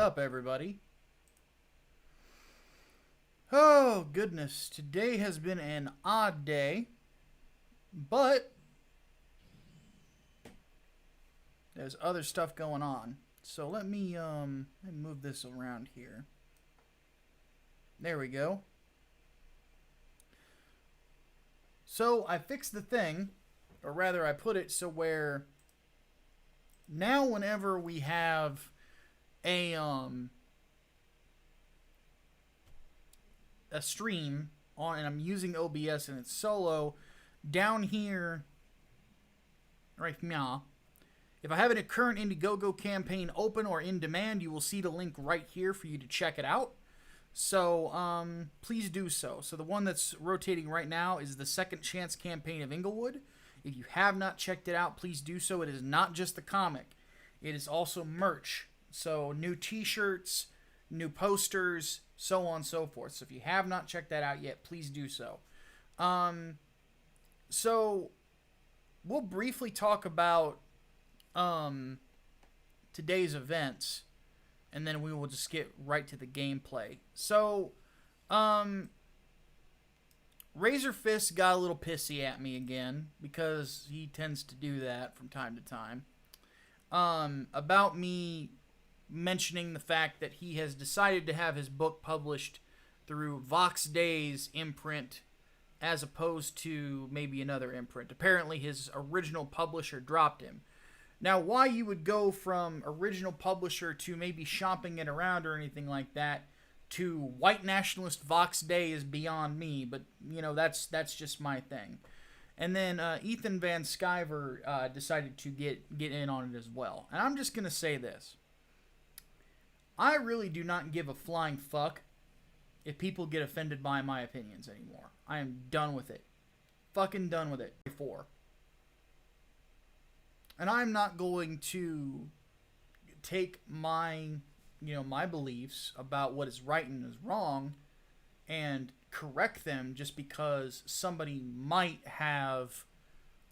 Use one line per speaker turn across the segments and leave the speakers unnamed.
up, everybody? Oh, goodness. Today has been an odd day, but there's other stuff going on. So let me move this around here. There we go. So I fixed the thing, or rather I put it so where now whenever we have a stream on and I'm using OBS and it's solo, down here right now, if I have a current Indiegogo campaign open or in demand, you will see the link right here for you to check it out. So please do so. So the one that's rotating right now is the Second Chance campaign of Inglewood. If you have not checked it out, please do so. It is not just the comic. It is also merch. So new t-shirts, new posters, so on and so forth. So if you have not checked that out yet, please do so. So we'll briefly talk about today's events, and then we will just get right to the gameplay. So, Razor Fist got a little pissy at me again, because he tends to do that from time to time, about me mentioning the fact that he has decided to have his book published through Vox Day's imprint as opposed to maybe another imprint. Apparently his original publisher dropped him. Now, why you would go from original publisher to maybe shopping it around or anything like that to white nationalist Vox Day is beyond me, but, you know, that's just my thing. And then Ethan Van Sciver decided to get in on it as well. And I'm just going to say this. I really do not give a flying fuck if people get offended by my opinions anymore. I am done with it. Fucking done with it. Before. And I'm not going to take my beliefs about what is right and is wrong and correct them just because somebody might have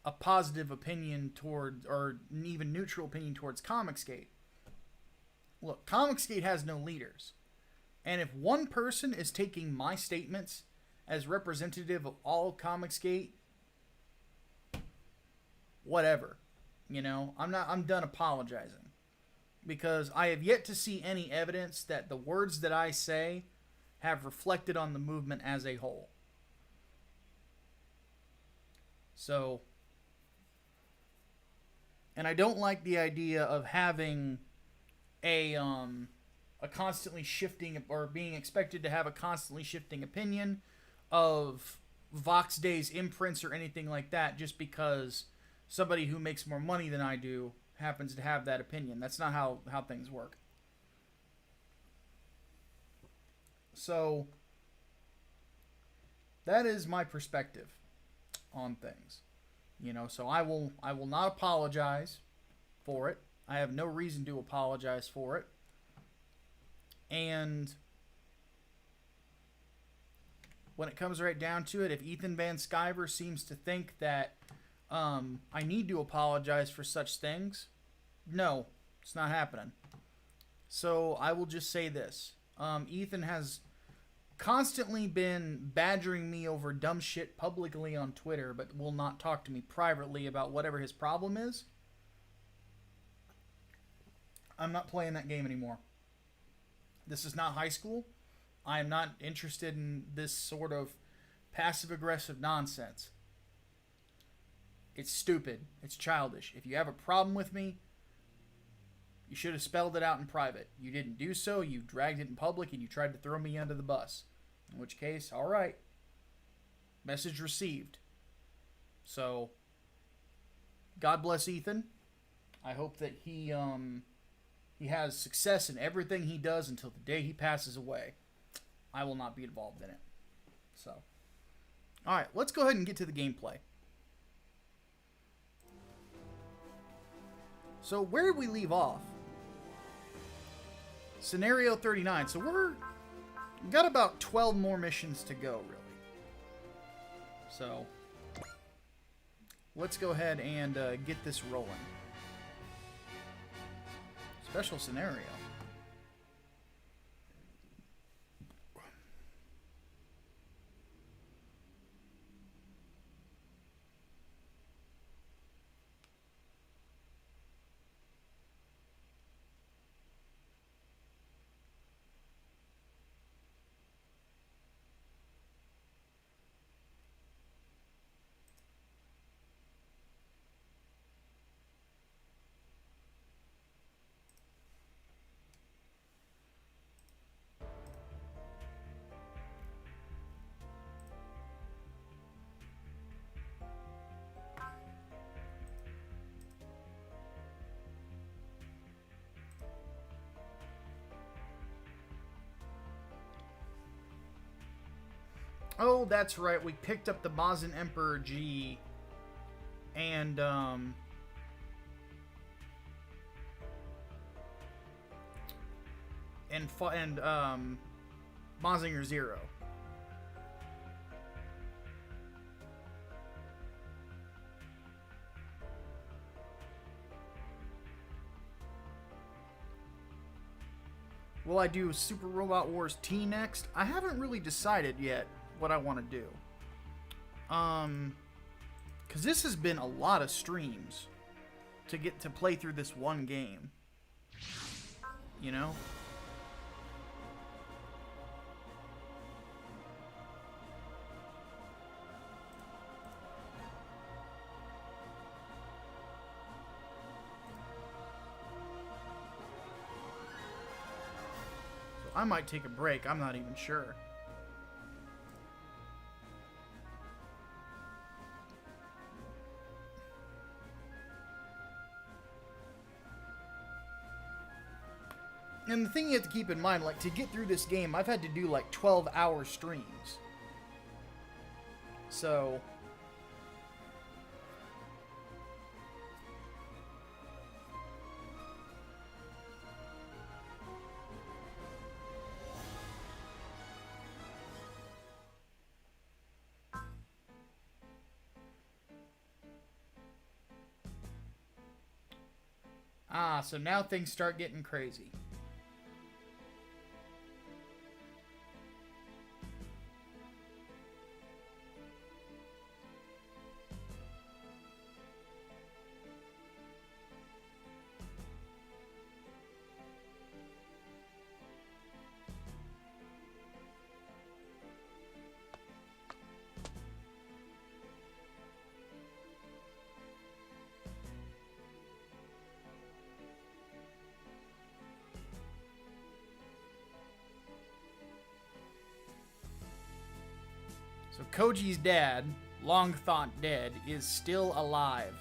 a positive opinion toward, or an even neutral opinion towards Comicsgate. Look, Comicsgate has no leaders. And if one person is taking my statements as representative of all of Comicsgate, whatever. You know, I'm done apologizing. Because I have yet to see any evidence that the words that I say have reflected on the movement as a whole. So, and I don't like the idea of having a constantly shifting, or being expected to have a constantly shifting opinion of Vox Day's imprints or anything like that just because somebody who makes more money than I do happens to have that opinion. That's not how things work. So, that is my perspective on things. You know, so I will not apologize for it. I have no reason to apologize for it. And when it comes right down to it, if Ethan Van Sciver seems to think that I need to apologize for such things, no, it's not happening. So I will just say this. Ethan has constantly been badgering me over dumb shit publicly on Twitter, but will not talk to me privately about whatever his problem is. I'm not playing that game anymore. This is not high school. I am not interested in this sort of passive-aggressive nonsense. It's stupid. It's childish. If you have a problem with me, you should have spelled it out in private. You didn't do so. You dragged it in public, and you tried to throw me under the bus. In which case, all right. Message received. So, God bless Ethan. I hope that he has success in everything he does until the day he passes away. I will not be involved in it. So, all right. Let's go ahead and get to the gameplay. So where did we leave off? Scenario 39. So we've got about 12 more missions to go, really. So let's go ahead and get this rolling. Special scenario. Oh, that's right. We picked up the Mazin Emperor G. And, Mazinger Zero. Will I do Super Robot Wars T next? I haven't really decided yet what I want to do. Because this has been a lot of streams to get to play through this one game. You know? So I might take a break, I'm not even sure. And the thing you have to keep in mind, like, to get through this game, I've had to do, like, 12-hour streams. So... Ah, so now things start getting crazy. So Koji's dad, long thought dead, is still alive.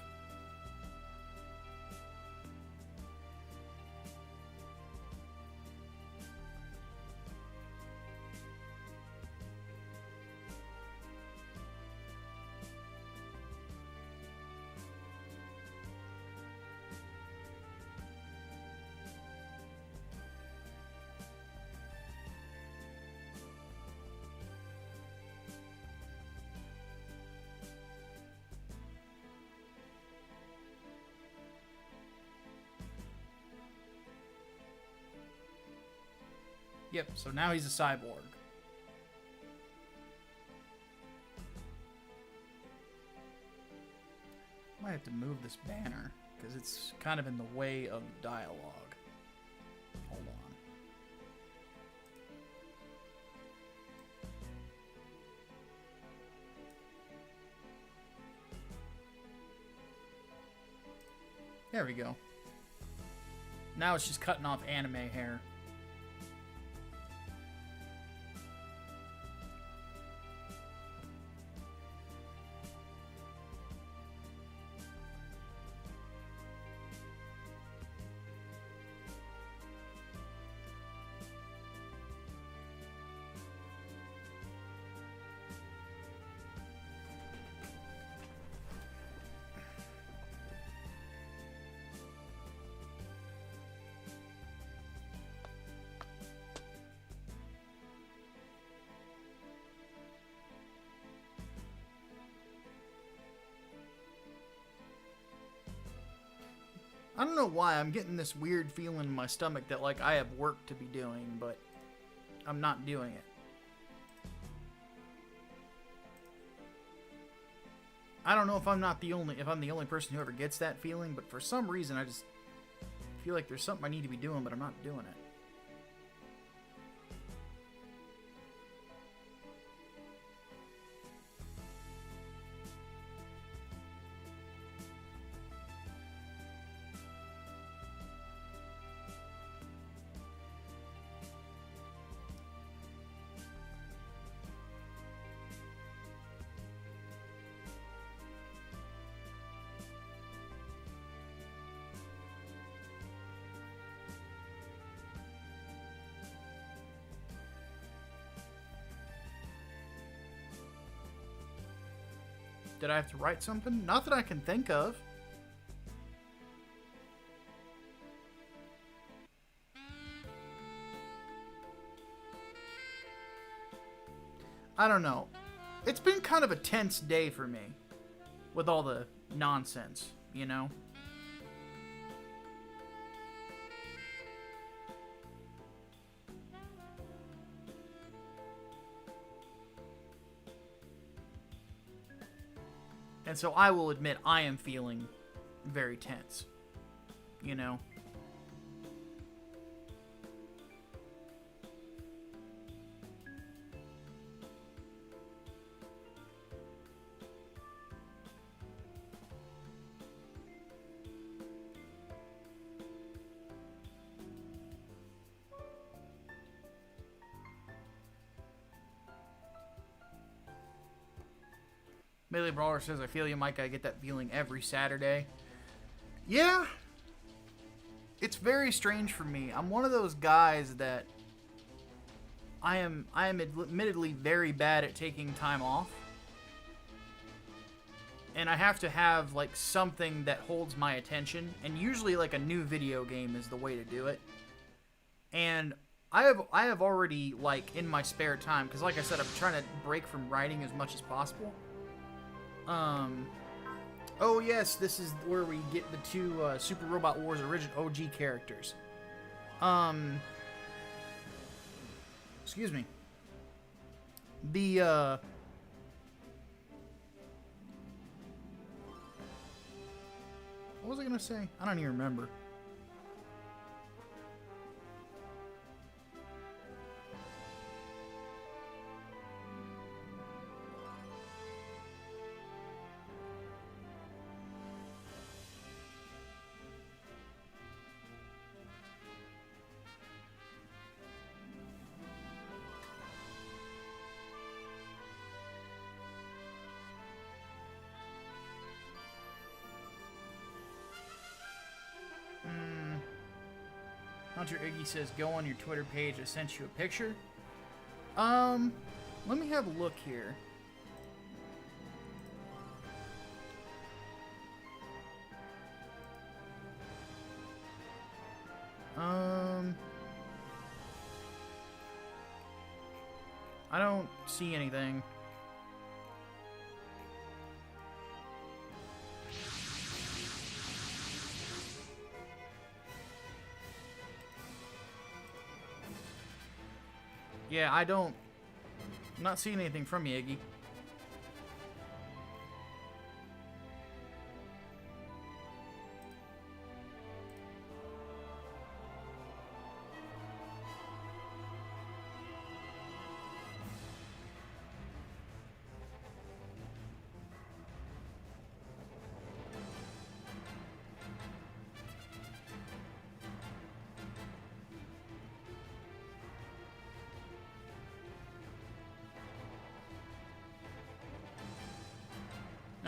Yep, so now he's a cyborg. Might have to move this banner, because it's kind of in the way of dialogue. Hold on. There we go. Now it's just cutting off anime hair. I don't know why, I'm getting this weird feeling in my stomach that, like, I have work to be doing, but I'm not doing it. I don't know if I'm the only person who ever gets that feeling, but for some reason I just feel like there's something I need to be doing, but I'm not doing it. Did I have to write something? Not that I can think of. I don't know. It's been kind of a tense day for me with all the nonsense, you know? And so I will admit I am feeling very tense, you know? Melee Brawler says, I feel you, Micah. I get that feeling every Saturday. Yeah. It's very strange for me. I'm one of those guys that I am admittedly very bad at taking time off. And I have to have, like, something that holds my attention. And usually, like, a new video game is the way to do it. And I have already, like, in my spare time, because like I said, I'm trying to break from writing as much as possible. Oh yes, this is where we get the two Super Robot Wars original OG characters. Excuse me. The what was I gonna say? I don't even remember. Hunter Iggy says, go on your Twitter page. I sent you a picture. Let me have a look here. I don't see anything. Yeah, I'm not seeing anything from you, Iggy.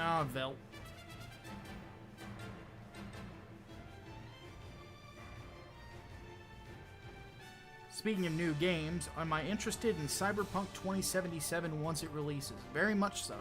Oh, Vel. Speaking of new games, am I interested in Cyberpunk 2077 once it releases? Very much so.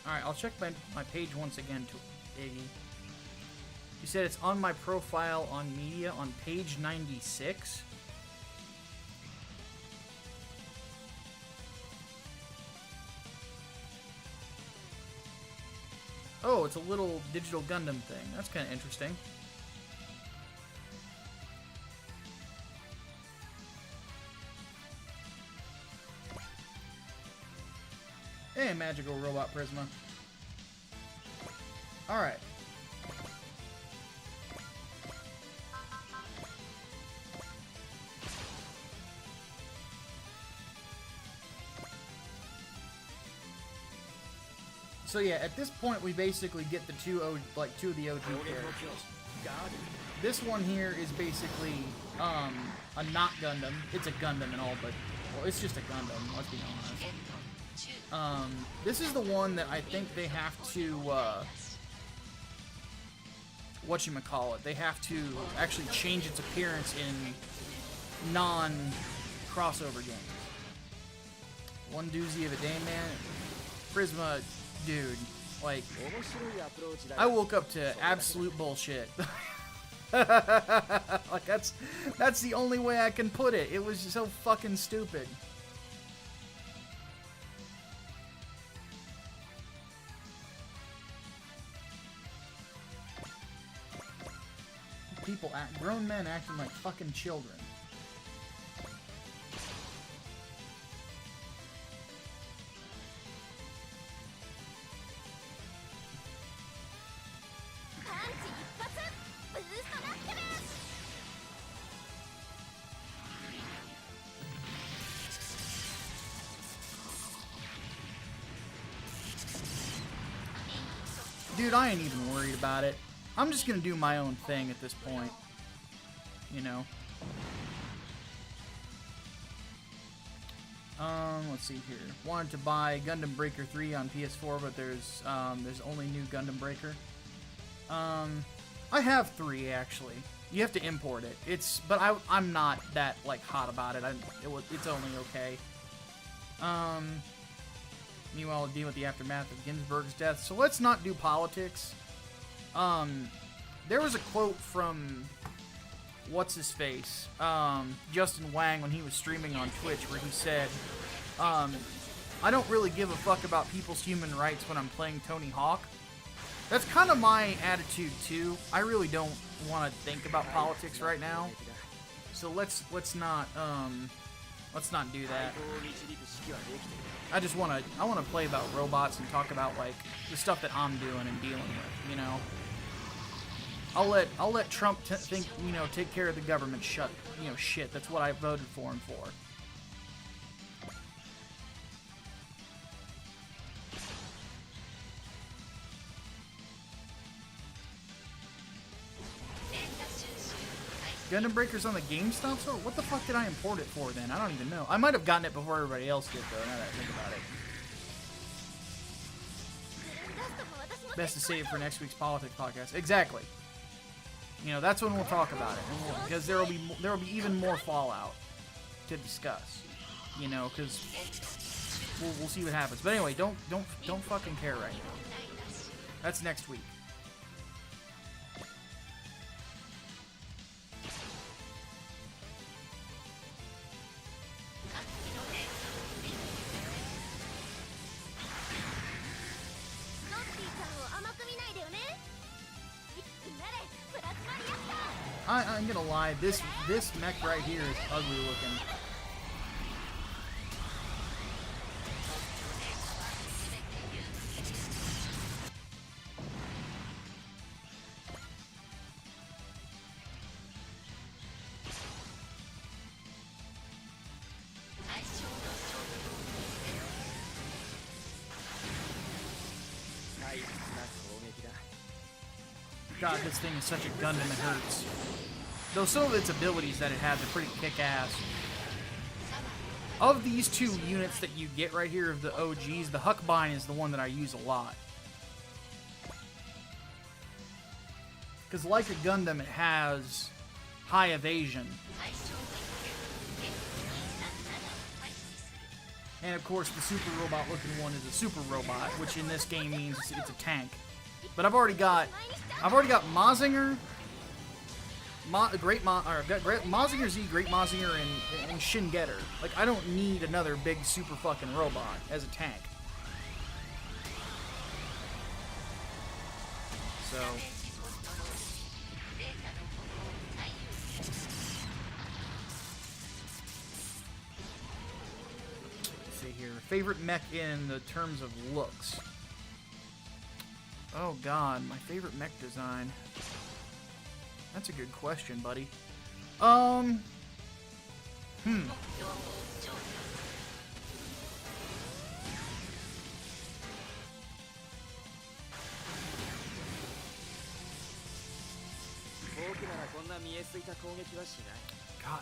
Alright, I'll check my page once again, to Iggy. You said it's on my profile on media on page 96. Oh, it's a little digital Gundam thing. That's kind of interesting. Okay, magical robot Prisma. Alright. So yeah, at this point we basically get the two of the OG characters. This one here is basically a not Gundam. It's a Gundam and all, but well, it's just a Gundam. Let's be honest. This is the one that I think they have to whatchamacallit, they have to actually change its appearance in non-crossover games. One doozy of a day, man. Prisma, dude, like, I woke up to absolute bullshit. Like, that's the only way I can put it. It was so fucking stupid. Grown men acting like fucking children. Dude, I ain't even worried about it. I'm just gonna do my own thing at this point. You know. Let's see here. Wanted to buy Gundam Breaker 3 on PS4, but there's only new Gundam Breaker. I have 3 actually. You have to import it. But I'm not that like hot about it. It's only okay. Meanwhile, deal with the aftermath of Ginsburg's death. So let's not do politics. There was a quote from what's-his-face, Justin Wang, when he was streaming on Twitch, where he said, I don't really give a fuck about people's human rights when I'm playing Tony Hawk. That's kind of my attitude too. I really don't want to think about politics right now. So let's not do that. I want to play about robots and talk about like the stuff that I'm doing and dealing with, you know. I'll let Trump take care of the government shit. That's what I voted for him for. Gundam Breaker's on the GameStop store? What the fuck did I import it for then? I don't even know. I might have gotten it before everybody else did though, now that I think about it. Best to save for next week's politics podcast. Exactly. You know, that's when we'll talk about it, because there will be even more fallout to discuss. You know, because we'll see what happens. But anyway, don't fucking care right now. That's next week. I'm gonna lie, this mech right here is ugly looking. God, this thing is such a Gundam, it hurts. Though some of its abilities that it has are pretty kick-ass. Of these two units that you get right here of the OGs, the Huckbine is the one that I use a lot. Because like a Gundam, it has high evasion. And of course, the super robot looking one is a super robot, which in this game means it's a tank. But I've already got Mazinger, Mazinger Z, Great Mazinger, and Shin Getter. Like, I don't need another big super fucking robot as a tank. So let's see here. here. Favorite mech in the terms of looks. Oh god, my favorite mech design. That's a good question, buddy. God,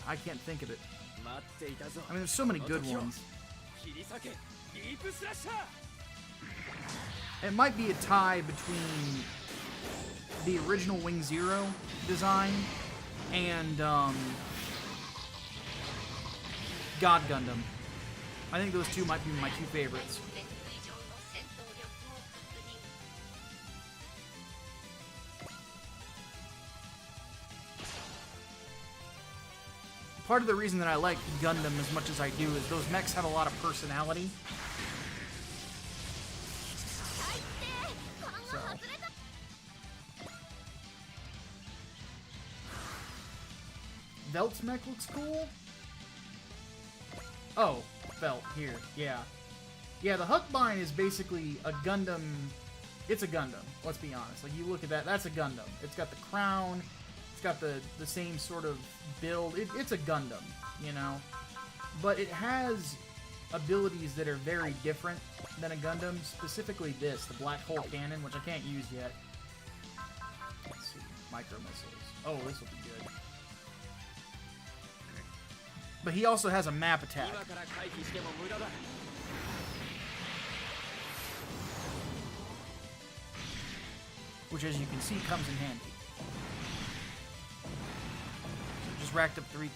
I can't think of it. I mean, there's so many good ones. It might be a tie between the original Wing Zero design and God Gundam. I think those two might be my two favorites. Part of the reason that I like Gundam as much as I do is those mechs have a lot of personality. So. Velt's mech looks cool. Oh, Velt, here, yeah. Yeah, the Hatman is basically a Gundam. It's a Gundam, let's be honest. Like, you look at that, that's a Gundam. It's got the crown. It's got the same sort of build. It's a Gundam, you know? But it has abilities that are very different than a Gundam. Specifically this, the black hole cannon, which I can't use yet. Let's see. Micro missiles. Oh, this will be good. But he also has a map attack. Which, as you can see, comes in handy. Just racked up three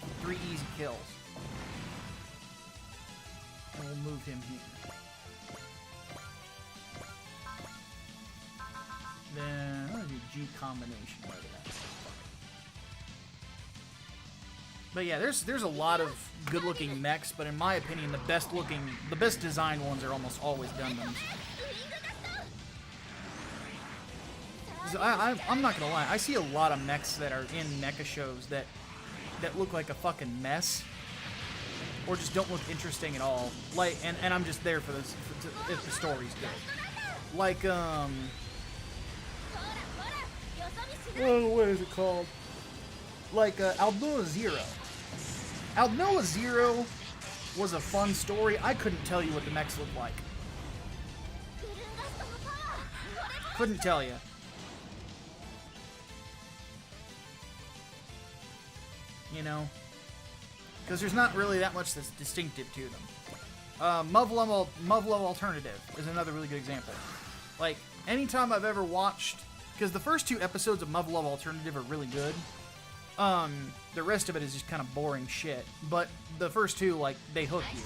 easy kills. And we'll move him here. Then I'm gonna do G combination over that. But yeah, there's a lot of good-looking mechs, but in my opinion, the best designed ones are almost always Gundams. I'm not gonna lie, I see a lot of mechs that are in mecha shows that look like a fucking mess, or just don't look interesting at all. Like, and I'm just there for this if the story's good. Like what is it called? Like Aldnoah Zero. Aldnoah Zero was a fun story. I couldn't tell you what the mechs looked like. Couldn't tell you. You know? Because there's not really that much that's distinctive to them. Muvlov Alternative is another really good example. Like, anytime I've ever watched... Because the first two episodes of Muvlov Alternative are really good. The rest of it is just kind of boring shit. But the first two, like, they hook you.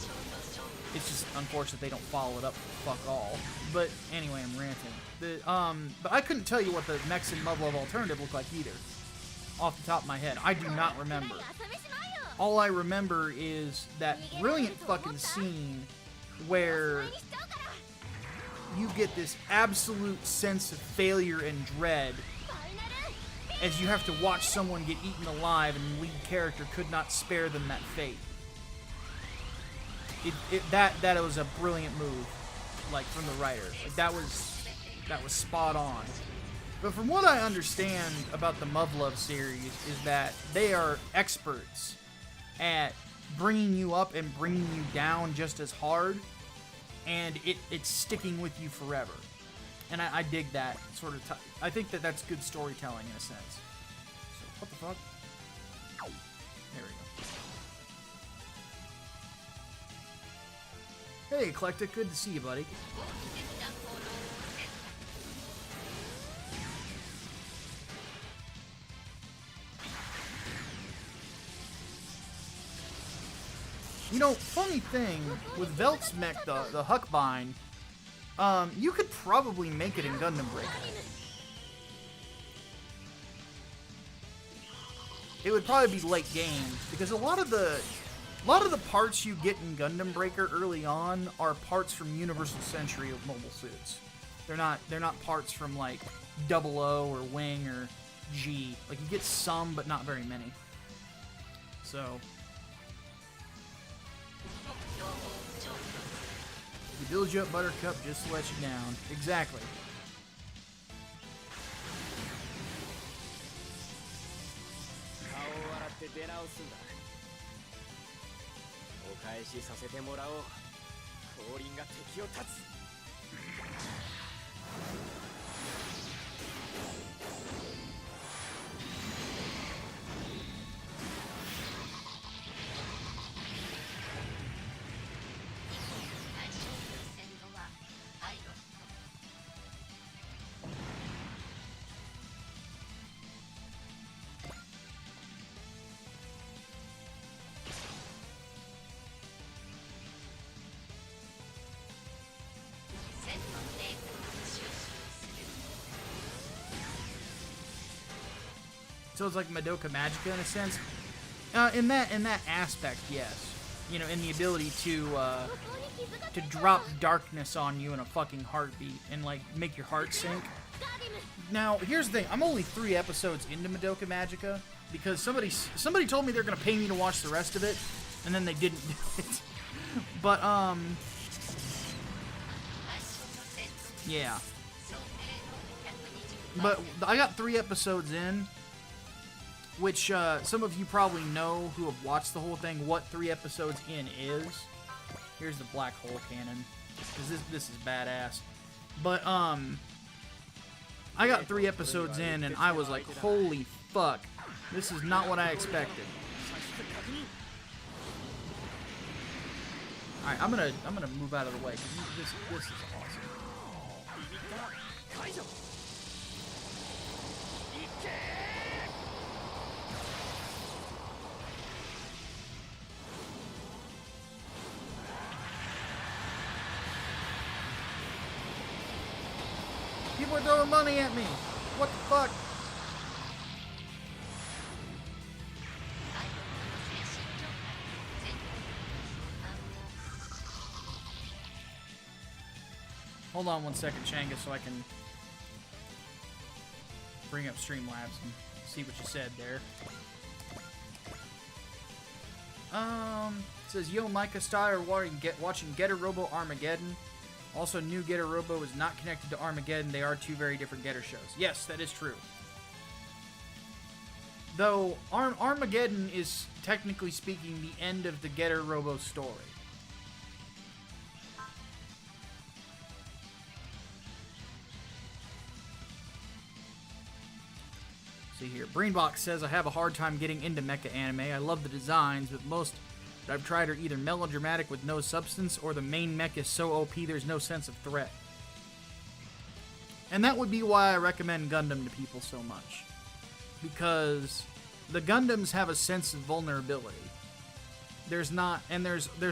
It's just unfortunate they don't follow it up fuck all. But anyway, I'm ranting. But I couldn't tell you what the mechs in Muvlov Alternative look like either. Off the top of my head. I do not remember. All I remember is that brilliant fucking scene where you get this absolute sense of failure and dread as you have to watch someone get eaten alive and the lead character could not spare them that fate. That was a brilliant move, like, from the writer. Like, that was spot on. But from what I understand about the Muvlov series is that they are experts at bringing you up and bringing you down just as hard, and it's sticking with you forever. And I dig that sort of... I think that's good storytelling in a sense. So, what the fuck? There we go. Hey, Eclectic, good to see you, buddy. You know, funny thing, with Velt's mech, the Hatman, you could probably make it in Gundam Breaker. It would probably be late game, because a lot of the parts you get in Gundam Breaker early on are parts from Universal Century of mobile suits. They're not parts from like 00 or Wing or G. Like, you get some, but not very many. So... He builds you up, Buttercup, just to let you down. Exactly. So it's like Madoka Magica in a sense. In that aspect, yes. You know, in the ability to drop darkness on you in a fucking heartbeat and like make your heart sink. Now, here's the thing. I'm only 3 episodes into Madoka Magica because somebody told me they're gonna pay me to watch the rest of it, and then they didn't do it. But yeah. But I got 3 episodes in. Which, some of you probably know who have watched the whole thing, what 3 episodes in is. Here's the black hole cannon. Because this is badass. But, I got 3 episodes in, and I was like, holy fuck. This is not what I expected. Alright, I'm gonna move out of the way, because this is awesome. People are throwing money at me. What the fuck? Hold on one second, Changa, so I can bring up Streamlabs and see what you said there. It says, yo, Micah Steyer watching Getter Robo Armageddon. Also, new Getter Robo is not connected to Armageddon. They are 2 very different Getter shows. Yes, that is true. Though, Armageddon is, technically speaking, the end of the Getter Robo story. See here. Brainbox says, I have a hard time getting into mecha anime. I love the designs, but most that I've tried are either melodramatic with no substance, or the main mech is so OP there's no sense of threat. And that would be why I recommend Gundam to people so much. Because the Gundams have a sense of vulnerability. There's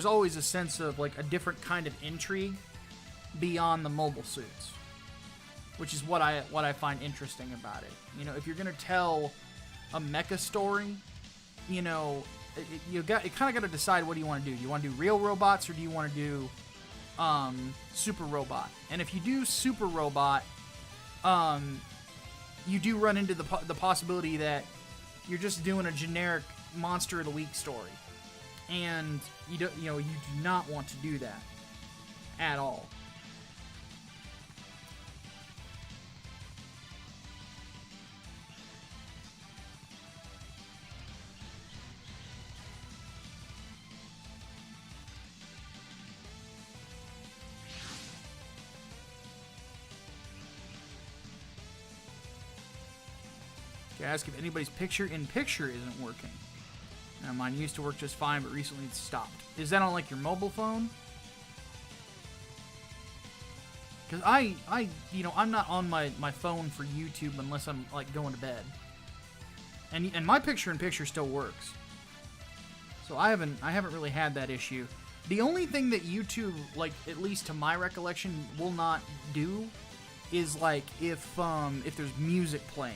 always a sense of like a different kind of intrigue beyond the mobile suits. Which is what I find interesting about it. You know, if you're gonna tell a mecha story, you know, you kind of got to decide what do you want to do. Do you want to do real robots or do you want to do super robot? And if you do super robot, you do run into the possibility that you're just doing a generic monster of the week story, and you do not want to do that at all. Ask if anybody's picture-in-picture isn't working. Mine used to work just fine, but recently it's stopped. Is that on like your mobile phone? Because I'm not on my phone for YouTube unless I'm like going to bed. And my picture-in-picture still works. So I haven't really had that issue. The only thing that YouTube, like at least to my recollection, will not do is like if there's music playing.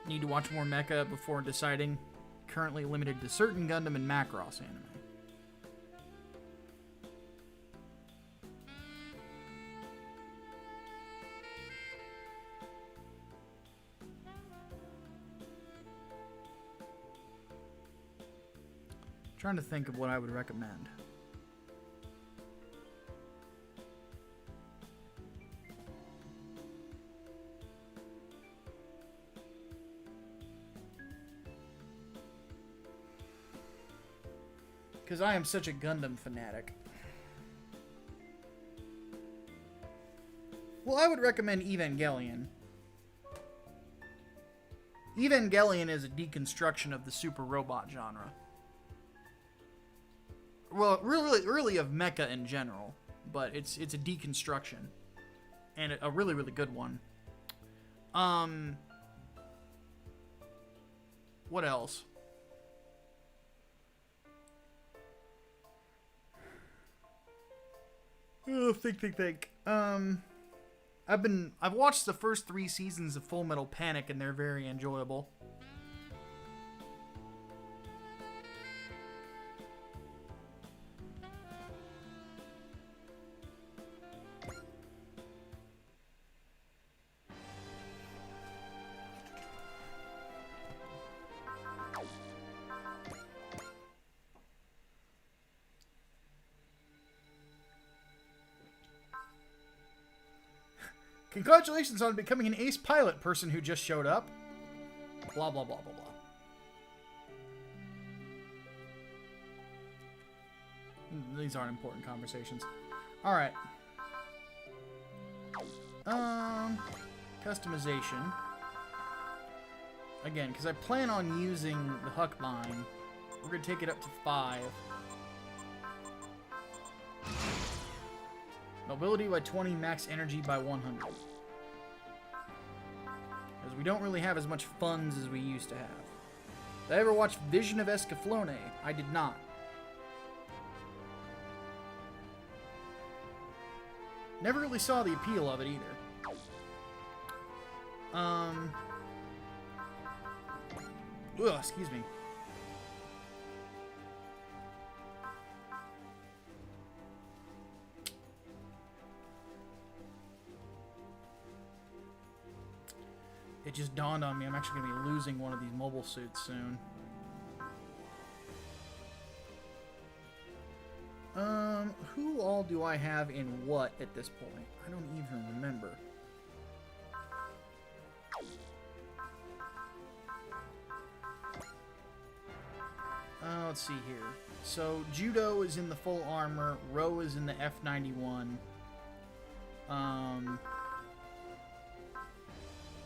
Need to watch more mecha before deciding. Currently limited to certain Gundam and Macross anime. Trying to think of what I would recommend. Because I am such a Gundam fanatic. Well, I would recommend Evangelion. Evangelion is a deconstruction of the super robot genre. Well, really of mecha in general, but it's a deconstruction, and a really good one. What else? Oh, think. I've watched the first 3 seasons of Full Metal Panic, and they're very enjoyable. Congratulations on becoming an ace pilot, person who just showed up. Blah, blah, blah, blah, blah. These aren't important conversations. Alright. Customization. Again, because I plan on using the Huckmine, we're going to take it up to 5. Mobility by 20, max energy by 100. Because we don't really have as much funds as we used to have. Did I ever watch Vision of Escaflowne? I did not. Never really saw the appeal of it either. Ugh, excuse me. It just dawned on me I'm actually going to be losing one of these mobile suits soon. Who all do I have in what at this point? I don't even remember. Let's see here. So, Judo is in the full armor. Ro is in the F91.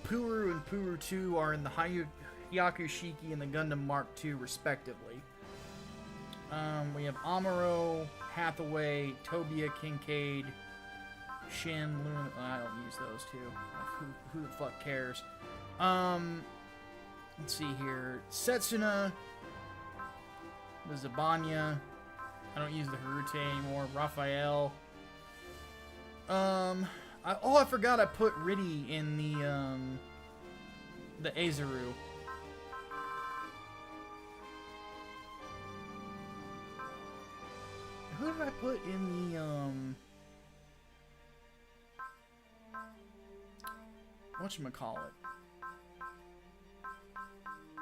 Puru and Puru 2 are in the Hyakushiki and the Gundam Mark II, respectively. We have Amuro, Hathaway, Tobia, Kincaid, Shin, Luna. I don't use those two. Who the fuck cares? Let's see here. Setsuna, the Zabanya. I don't use the Harute anymore. Raphael. I forgot I put Riddy in the Azaru. Who did I put in the, whatchamacallit?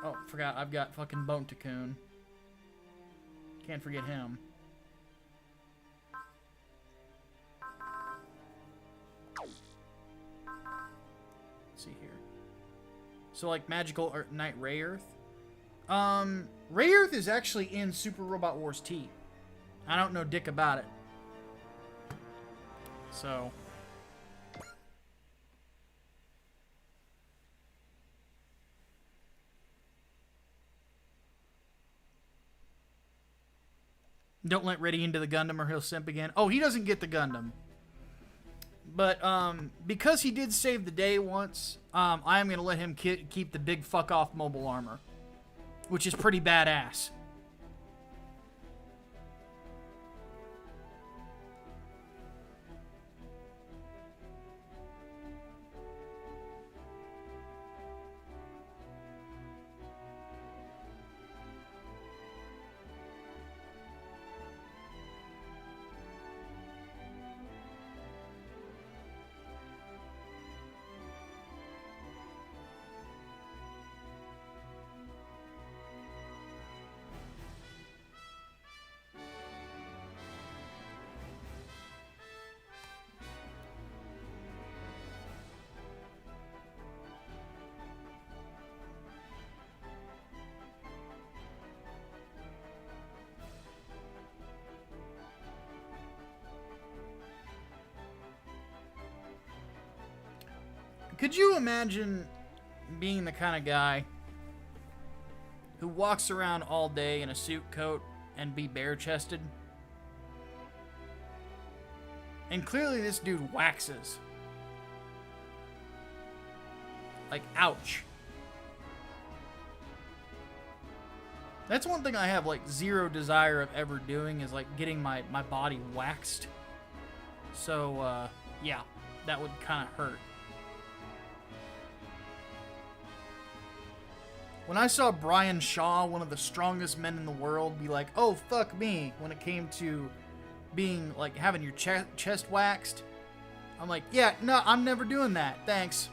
Oh, forgot, I've got fucking Bone Cocoon. Can't forget him. Let's see here. So, like, Magical Knight Rayearth? Rayearth is actually in Super Robot Wars T. I don't know dick about it. So. Don't let Reddy into the Gundam or he'll simp again. Oh, he doesn't get the Gundam. But, because he did save the day once, I am going to let him keep the big fuck off mobile armor. Which is pretty badass. Could you imagine being the kind of guy who walks around all day in a suit coat and be bare-chested? And clearly this dude waxes. Like, ouch. That's one thing I have, like, zero desire of ever doing is, like, getting my body waxed. So, yeah, that would kind of hurt. When I saw Brian Shaw, one of the strongest men in the world, be like, oh, fuck me, when it came to being, like, having your chest waxed, I'm like, yeah, no, I'm never doing that. Thanks.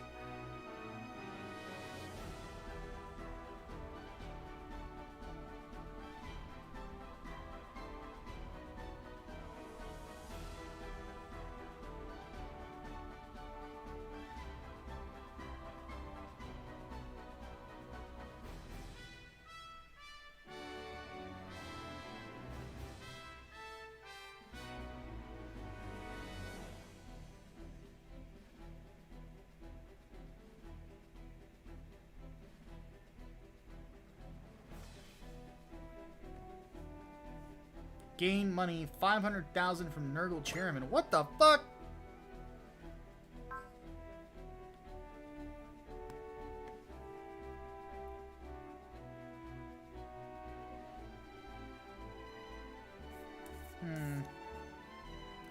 Gain money, 500,000 from Nurgle Chairman. What the fuck?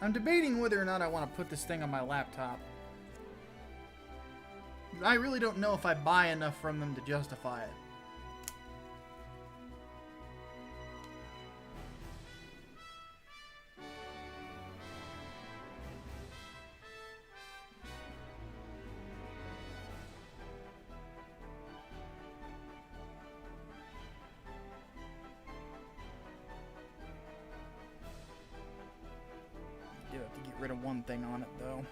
I'm debating whether or not I want to put this thing on my laptop. I really don't know if I buy enough from them to justify it. Do have to get rid of one thing on it, though.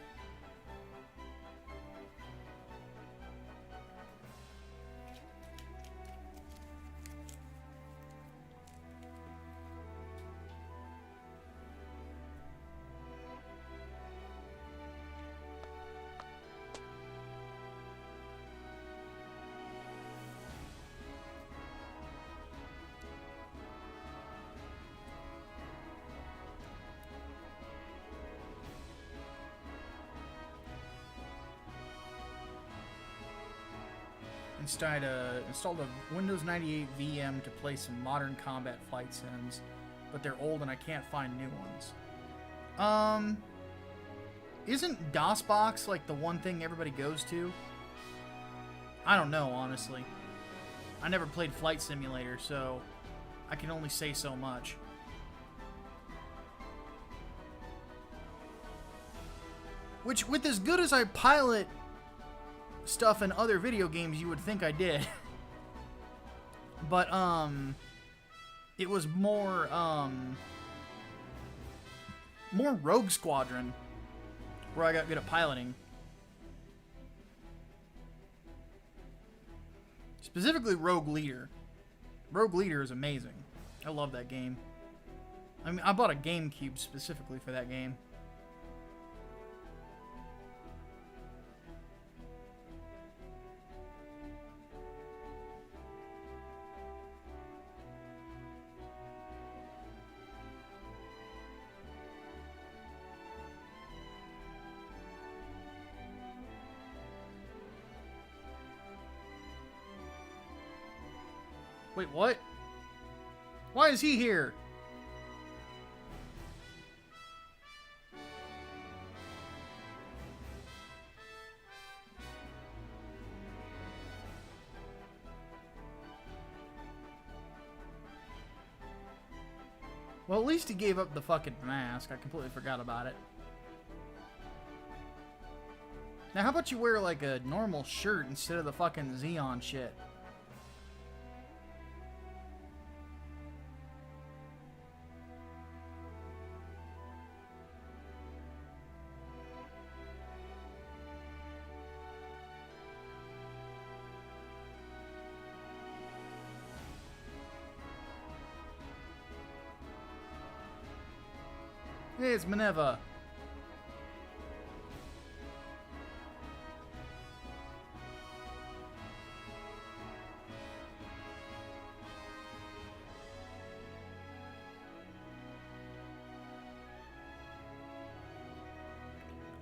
Installed a Windows 98 VM to play some modern combat flight sims, but they're old and I can't find new ones. Isn't DOSBox like the one thing everybody goes to? I don't know, honestly. I never played Flight Simulator, so I can only say so much. Which, with as good as I pilot stuff in other video games, you would think I did. But, it was more Rogue Squadron where I got good at piloting. Specifically Rogue Leader. Rogue Leader is amazing. I love that game. I mean, I bought a GameCube specifically for that game. Wait, what? Why is he here? Well, at least he gave up the fucking mask. I completely forgot about it. Now, how about you wear, like, a normal shirt instead of the fucking Xeon shit? Hey, it's Minerva.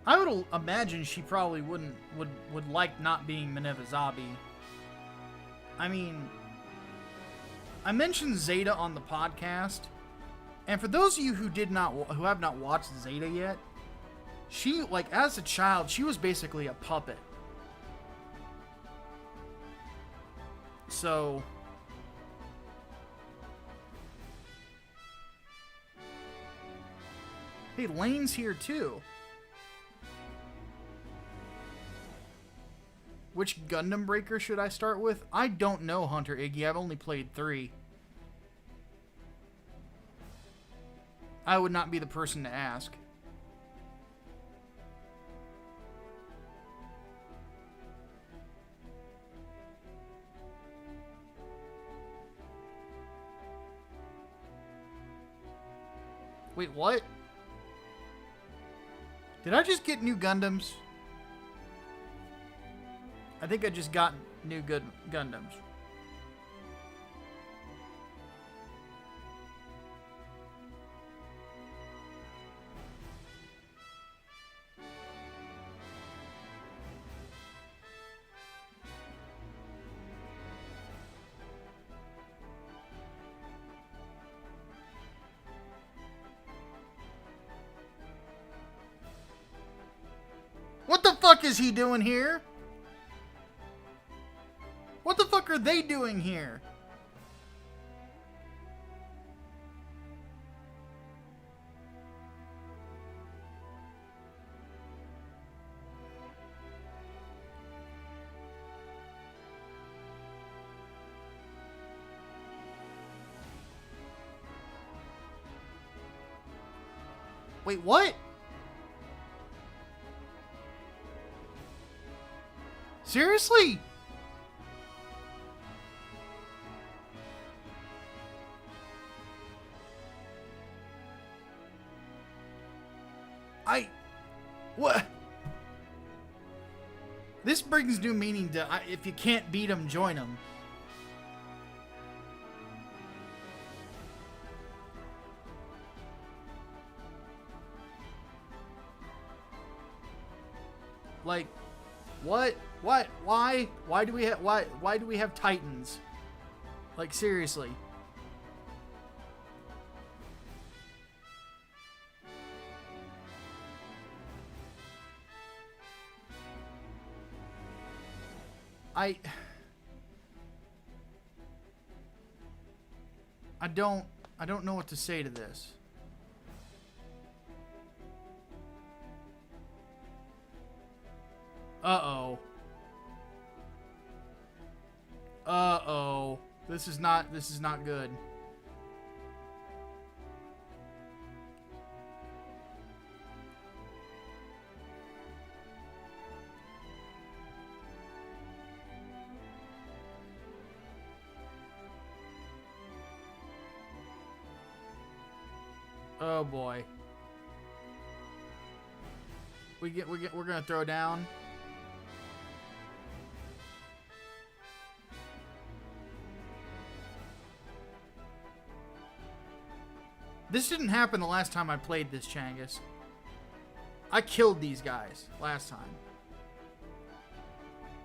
I would imagine she probably would like not being Minerva Zabi. I mean, I mentioned Zeta on the podcast, and for those of you who have not watched Zeta yet, she, like, as a child, she was basically a puppet. So, hey, Lane's here too. Which Gundam Breaker should I start with? I don't know, Hunter Iggy. I've only played 3. I would not be the person to ask. Wait, what? Did I just get new Gundams? I think I just got new Gundams. What the fuck is he doing here? What the fuck are they doing here? Wait, what? Seriously? What? This brings new meaning to if you can't beat them, join them. Like, what? What? Why? Why do we have why do we have Titans? Like, seriously. I don't know what to say to this. Uh-oh. Uh-oh. This is not good. Oh boy. We're gonna throw down. This didn't happen the last time I played this, Changus. I killed these guys last time.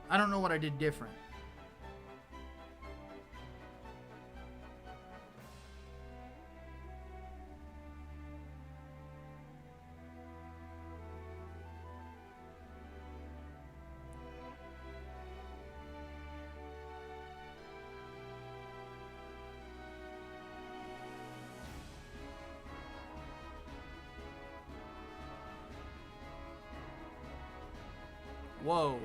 I don't know what I did different. Whoa.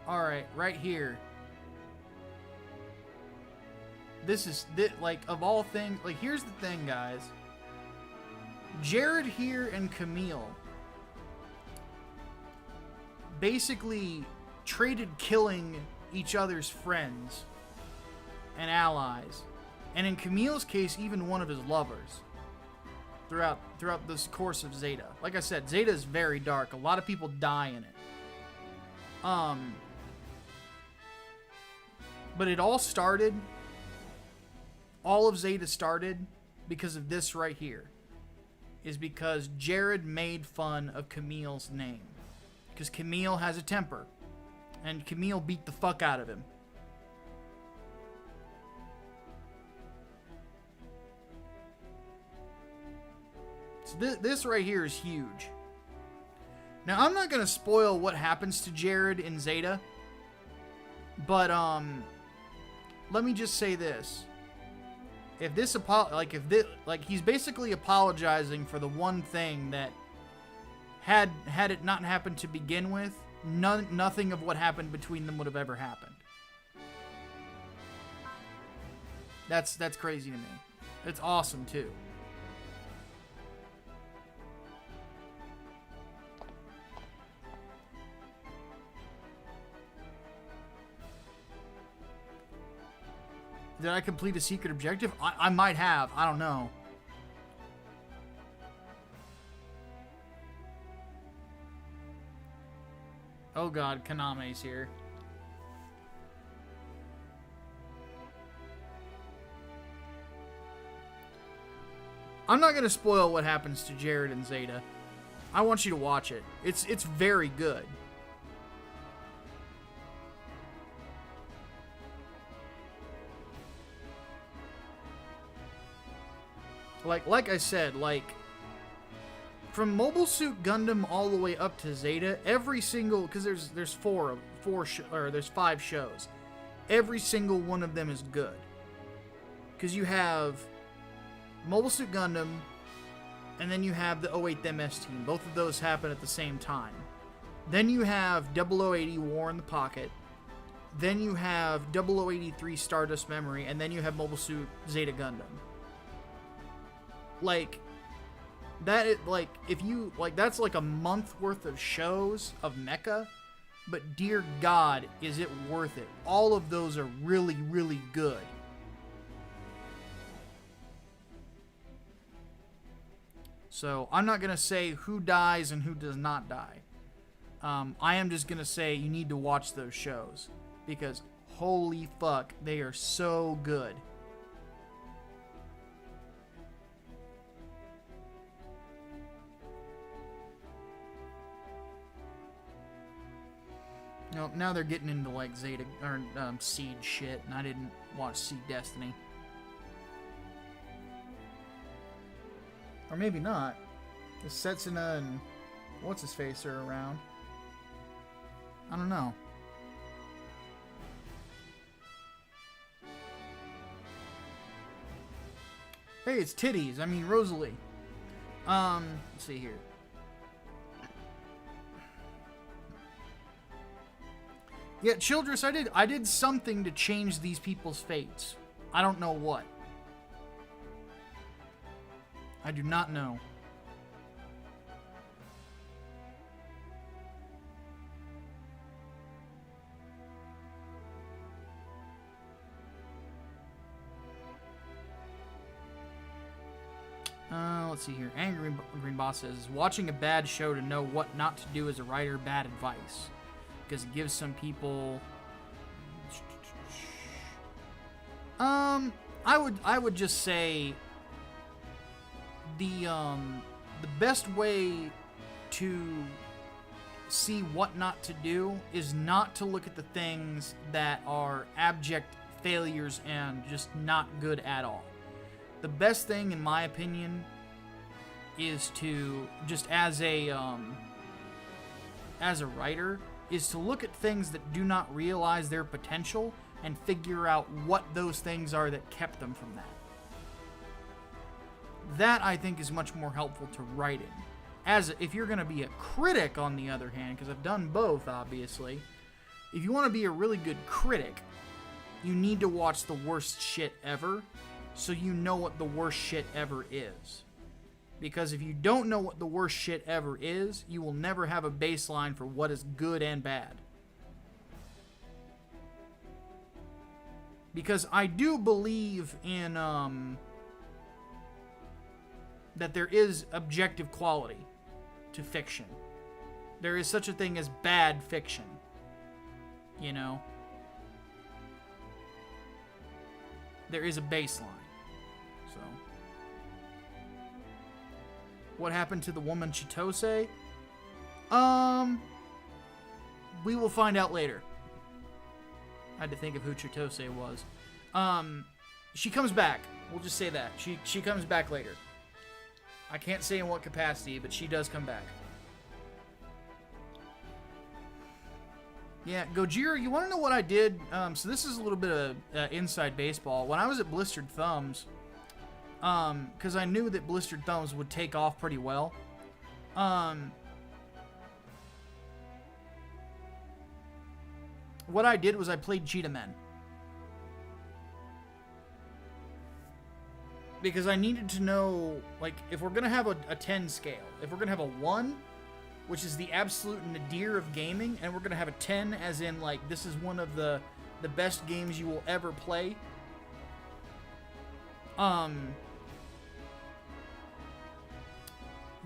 Alright, right here. This is, like, of all things, like, here's the thing, guys. Jared here and Camille basically traded killing each other's friends and allies, and in Camille's case, even one of his lovers throughout this course of Zeta. Like I said, Zeta is very dark. A lot of people die in it. But it all started, all of Zeta started because of this right here. Is because Jared made fun of Camille's name. Because Camille has a temper. And Camille beat the fuck out of him. So this right here is huge. Now, I'm not going to spoil what happens to Jared in Zeta. But, let me just say this. If this he's basically apologizing for the one thing that had it not happened to begin with, nothing of what happened between them would have ever happened. That's crazy to me. It's awesome too. Did I complete a secret objective? I might have. I don't know. Oh god, Kaname's here. I'm not going to spoil what happens to Jared and Zeta. I want you to watch it. It's very good. Like I said, from Mobile Suit Gundam all the way up to Zeta, every single, because there's there's 5 shows, every single one of them is good. Because you have Mobile Suit Gundam, and then you have the 08 MS team. Both of those happen at the same time. Then you have 0080 War in the Pocket. Then you have 0083 Stardust Memory, and then you have Mobile Suit Zeta Gundam. That's like a month worth of shows of mecha, but dear God, is it worth it. All of those are really, really good. So, I'm not going to say who dies and who does not die. I am just going to say you need to watch those shows, because holy fuck, they are so good. Now they're getting into like Zeta or Seed shit, and I didn't watch Seed Destiny. Or maybe not. The Setsuna and what's his face are around. I don't know. Hey, it's titties. I mean Rosalie. Let's see here. Yeah, Childress, I did something to change these people's fates. I don't know what. I do not know. Let's see here. Angry Green Boss says, watching a bad show to know what not to do as a writer, bad advice. Because it gives some people... I would just say the best way to see what not to do is not to look at the things that are abject failures and just not good at all. The best thing, in my opinion, is to just as a writer, is to look at things that do not realize their potential and figure out what those things are that kept them from that. That, I think, is much more helpful to writing. If you're going to be a critic, on the other hand, because I've done both, obviously, if you want to be a really good critic, you need to watch the worst shit ever, so you know what the worst shit ever is. Because if you don't know what the worst shit ever is, you will never have a baseline for what is good and bad. Because I do believe in, that there is objective quality to fiction. There is such a thing as bad fiction. You know? There is a baseline. So. What happened to the woman Chitose? We will find out later. I had to think of who Chitose was. She comes back. We'll just say that. She comes back later. I can't say in what capacity, but she does come back. Yeah, Gojira, you want to know what I did? So this is a little bit of inside baseball. When I was at Blistered Thumbs, because I knew that Blistered Thumbs would take off pretty well, what I did was I played Cheetah Men. Because I needed to know, like, if we're going to have a 10 scale, if we're going to have a 1, which is the absolute nadir of gaming, and we're going to have a 10 as in, like, this is one of the best games you will ever play,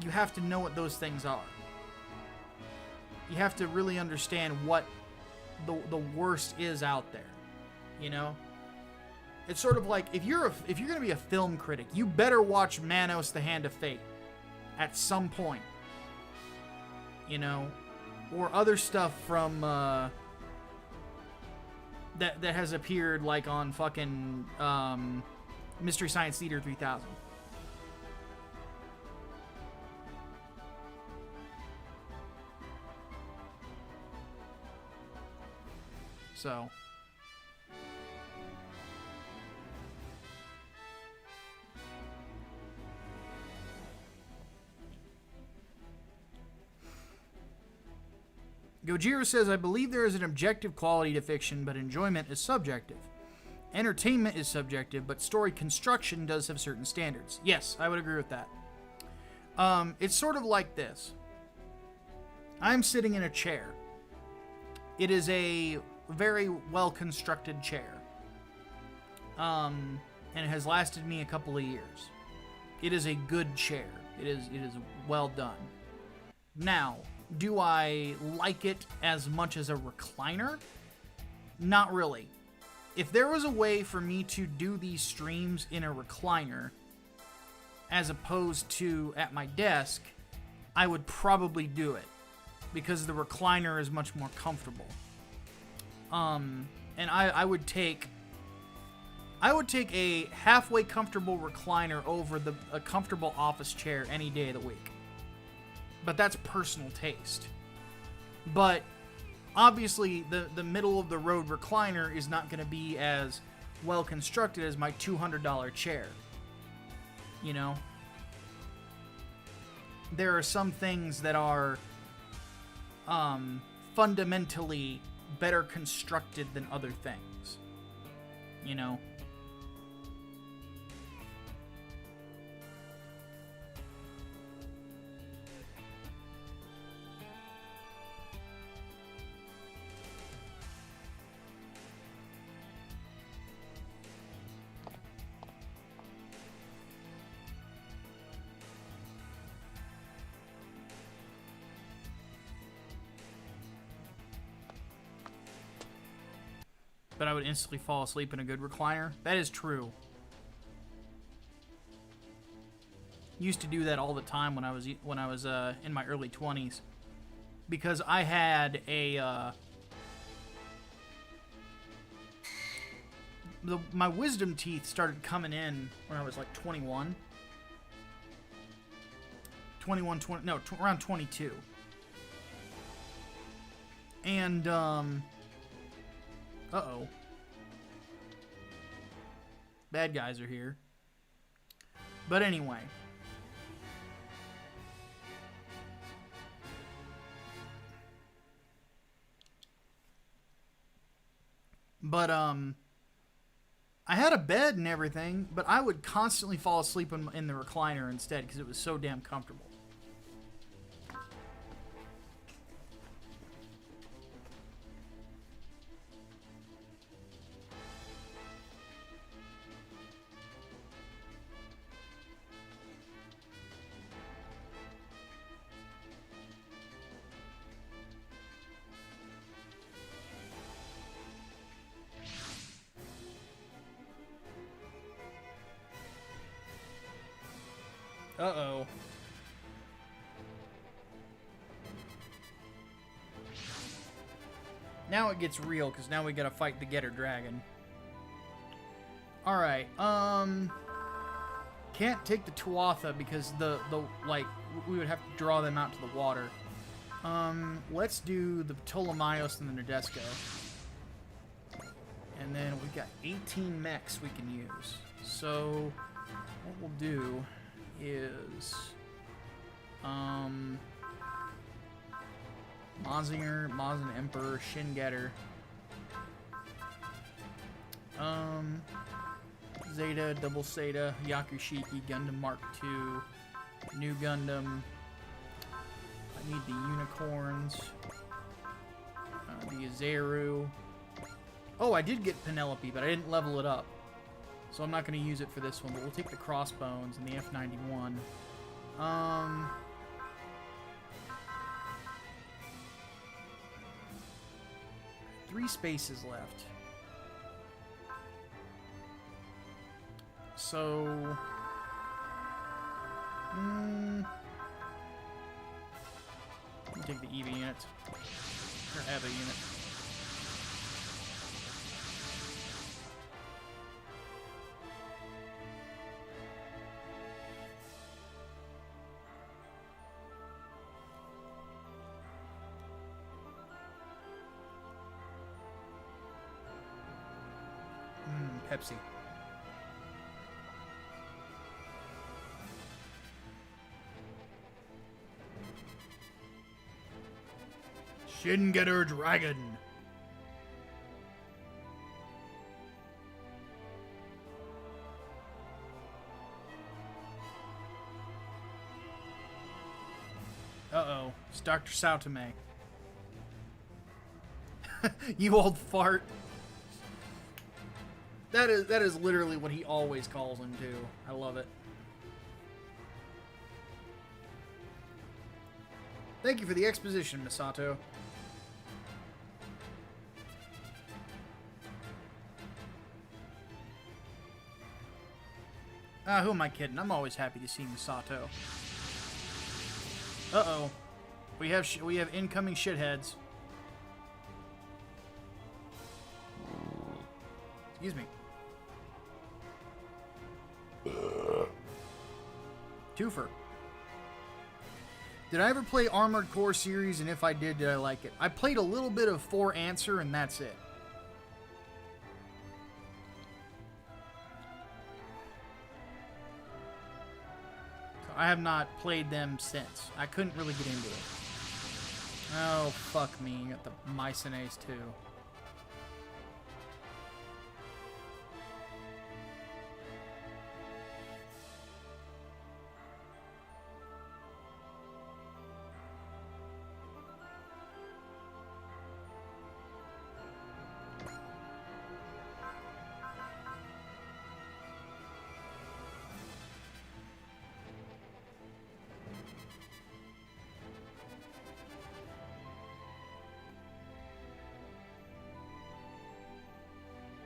you have to know what those things are. You have to really understand what the worst is out there, you know? It's sort of like, if you're going to be a film critic, you better watch Manos: The Hand of Fate at some point, you know, or other stuff from that has appeared, like on fucking Mystery Science Theater 3000. So. Gojira says, I believe there is an objective quality to fiction, but enjoyment is subjective. Entertainment is subjective, but story construction does have certain standards. Yes, I would agree with that. It's sort of like this. I'm sitting in a chair. It is a very well-constructed chair. And it has lasted me a couple of years. It is a good chair. It is well done. Now, do I like it as much as a recliner? Not really. If there was a way for me to do these streams in a recliner as opposed to at my desk, I would probably do it because the recliner is much more comfortable. And I would take a halfway comfortable recliner over a comfortable office chair any day of the week. But that's personal taste. But obviously, the middle of the road recliner is not going to be as well constructed as my $200 chair. You know? There are some things that are fundamentally better constructed than other things. You know? But I would instantly fall asleep in a good recliner. That is true. Used to do that all the time when I was in my early 20s, because I had my wisdom teeth started coming in when I was like 21. 20, around 22. And uh-oh. Bad guys are here. But anyway. But, I had a bed and everything, but I would constantly fall asleep in the recliner instead because it was so damn comfortable. Uh-oh. Now it gets real, because now we gotta fight the Getter Dragon. Alright, can't take the Tuatha because like, we would have to draw them out to the water. Let's do the Ptolemaeus and the Nadesco. And then we've got 18 mechs we can use. So, what we'll do is, Mazinger, Mazin Emperor, Shin Getter, Zeta, Double Zeta, Yakushiki, Gundam Mark II, New Gundam. I need the Unicorns, the Azeru. Oh, I did get Penelope, but I didn't level it up. So I'm not going to use it for this one, but we'll take the Crossbones and the F91. 3 spaces left. So... I'll take the EVA unit. Or EVA unit. Pepsi. Shin Getter Dragon. Uh-oh. It's Dr. Saotome. You old fart. That is literally what he always calls him, too. I love it. Thank you for the exposition, Misato. Who am I kidding? I'm always happy to see Misato. Uh-oh. We have incoming shitheads. Excuse me. Twofer. Did I ever play Armored Core series, and if I did I like it? I played a little bit of 4 Answer, and that's it. So I have not played them since. I couldn't really get into it. Oh, fuck me. You got the Mycenaes too.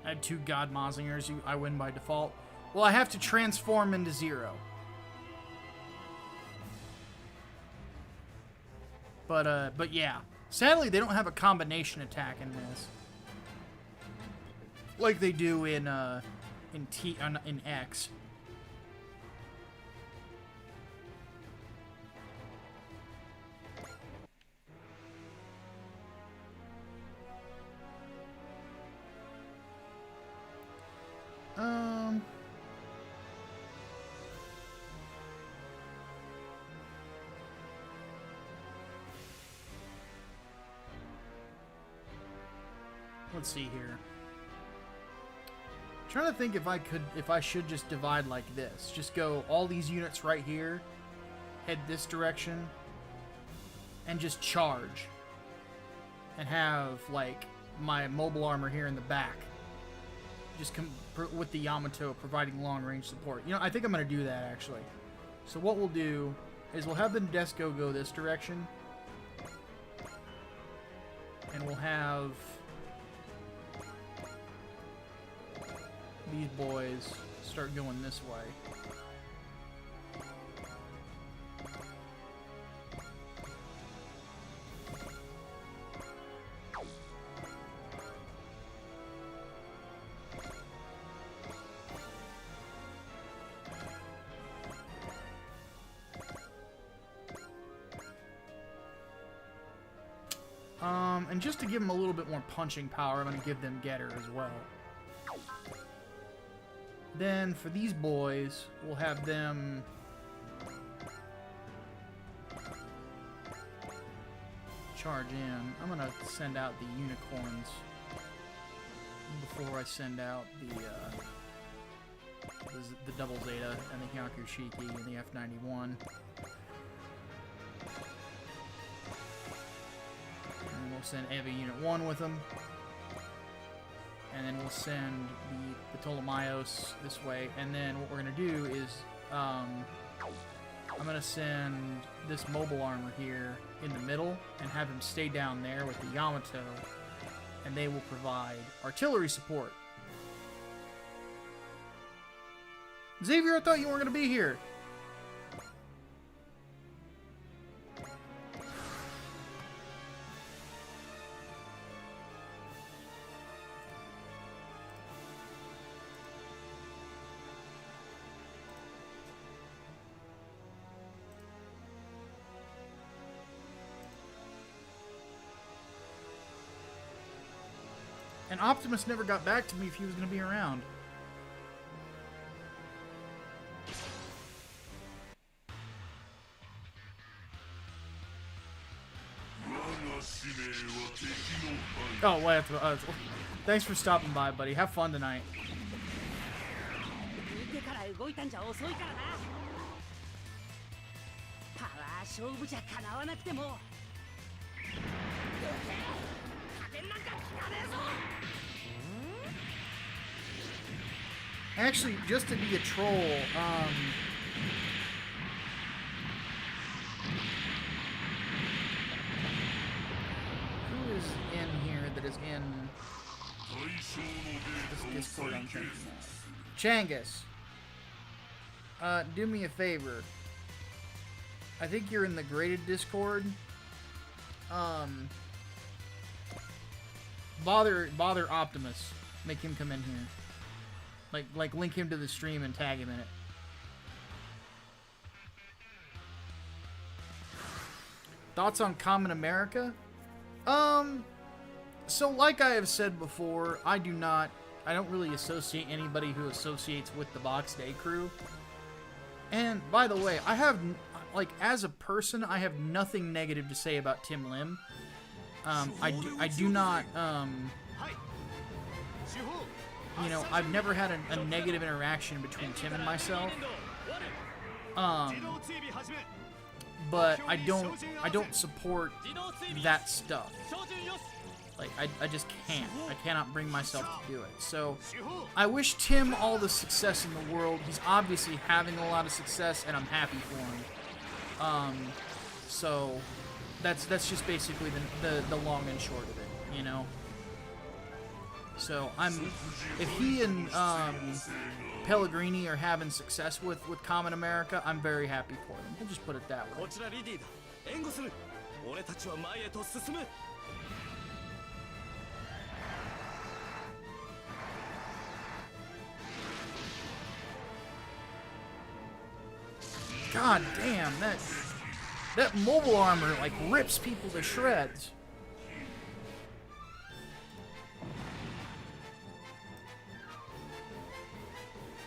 I have 2 God Mazingers. I win by default. Well, I have to transform into 0. But yeah. Sadly, they don't have a combination attack in this, like they do in X. Let's see here. I'm trying to think if I should just divide like this. Just go all these units right here, head this direction, and just charge. And have, like, my mobile armor here in the back. Just with the Yamato providing long-range support. You know, I think I'm going to do that, actually. So what we'll do is we'll have the Nadesco go this direction. And we'll have these boys start going this way. And just to give them a little bit more punching power, I'm going to give them Getter as well. Then for these boys, we'll have them charge in. I'm going to send out the unicorns before I send out the double Zeta and the Hyakushiki and the F91. And we'll send EVA Unit 1 with them. And then we'll send the Ptolemaeus this way. And then what we're going to do is I'm going to send this mobile armor here in the middle and have him stay down there with the Yamato. And they will provide artillery support. Xavier, I thought you weren't going to be here. And Optimus never got back to me if he was going to be around. Oh, wait. Thanks for stopping by, buddy. Have fun tonight. Actually, just to be a troll, who is in here that is in this Discord I'm thinking of? Changus, do me a favor. I think you're in the graded Discord. Bother Optimus. Make him come in here. Like link him to the stream and tag him in it. Thoughts on Common America? So like I have said before, I don't really associate anybody who associates with the Box Day crew. And by the way, I have, as a person, I have nothing negative to say about Tim Lim. I do not, you know, I've never had a negative interaction between Tim and myself. But I don't support that stuff. Like, I just can't. I cannot bring myself to do it. So, I wish Tim all the success in the world. He's obviously having a lot of success, and I'm happy for him. So, that's just basically the long and short of it, you know? So, if he and Pellegrini are having success with Common America, I'm very happy for them. We'll just put it that way. God damn, that mobile armor like rips people to shreds.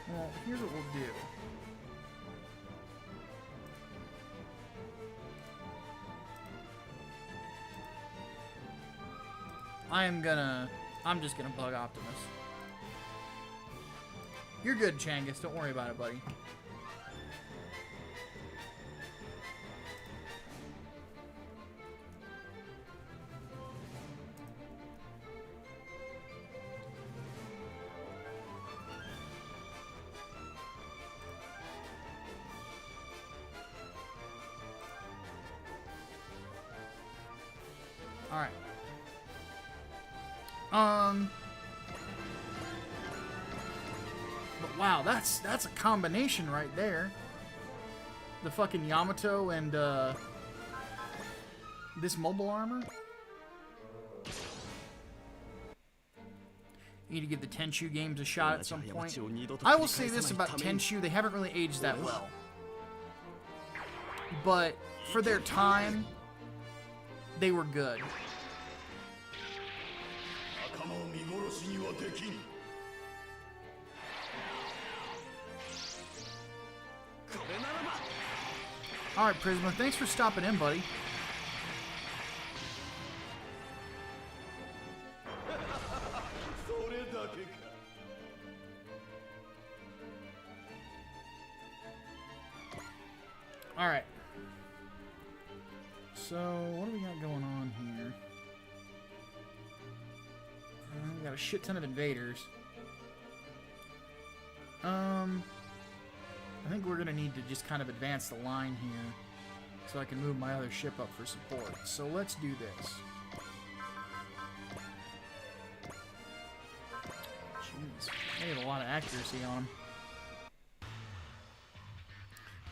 Well, here's what we'll do. I'm just gonna bug Optimus. You're good, Changus. Don't worry about it, buddy. Alright. But wow, that's a combination right there. The fucking Yamato and this mobile armor. You need to give the Tenchu games a shot at some point. I will say this about Tenchu, they haven't really aged that well. But for their time, they were good. Alright, Prisma, thanks for stopping in, buddy. Alright. So, what do we got going on here? We got a shit ton of invaders. I think we're going to need to just kind of advance the line here so I can move my other ship up for support. So let's do this. Jeez, they have a lot of accuracy on them.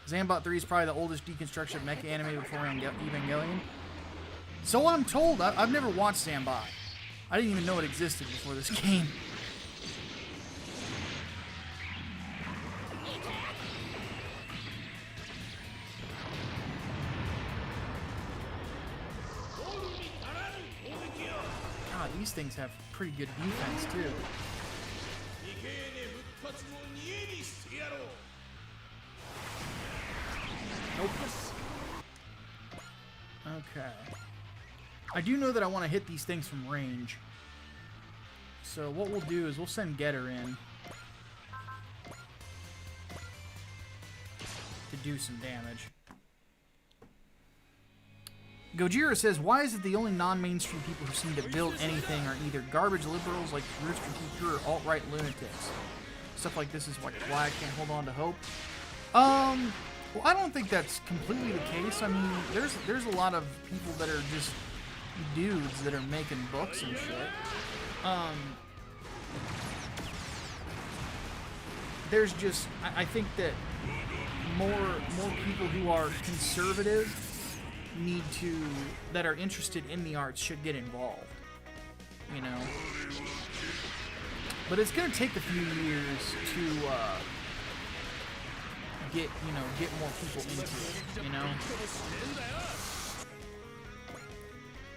Zambot 3 is probably the oldest deconstruction of mecha anime before Evangelion. So what I'm told, I've never watched Zambot. I didn't even know it existed before this game. God, these things have pretty good defense too. Nope. Okay. I do know that I want to hit these things from range. So what we'll do is we'll send Getter in to do some damage. Gojira says, why is it the only non-mainstream people who seem to build anything are either garbage liberals like Rooster Teacher or alt-right lunatics? Stuff like this is why I can't hold on to hope. Well, I don't think that's completely the case. I mean, there's a lot of people that are just dudes that are making books and shit. There's just, I think that more people who are conservative that are interested in the arts should get involved, you know. But it's gonna take a few years to get more people into it, you know.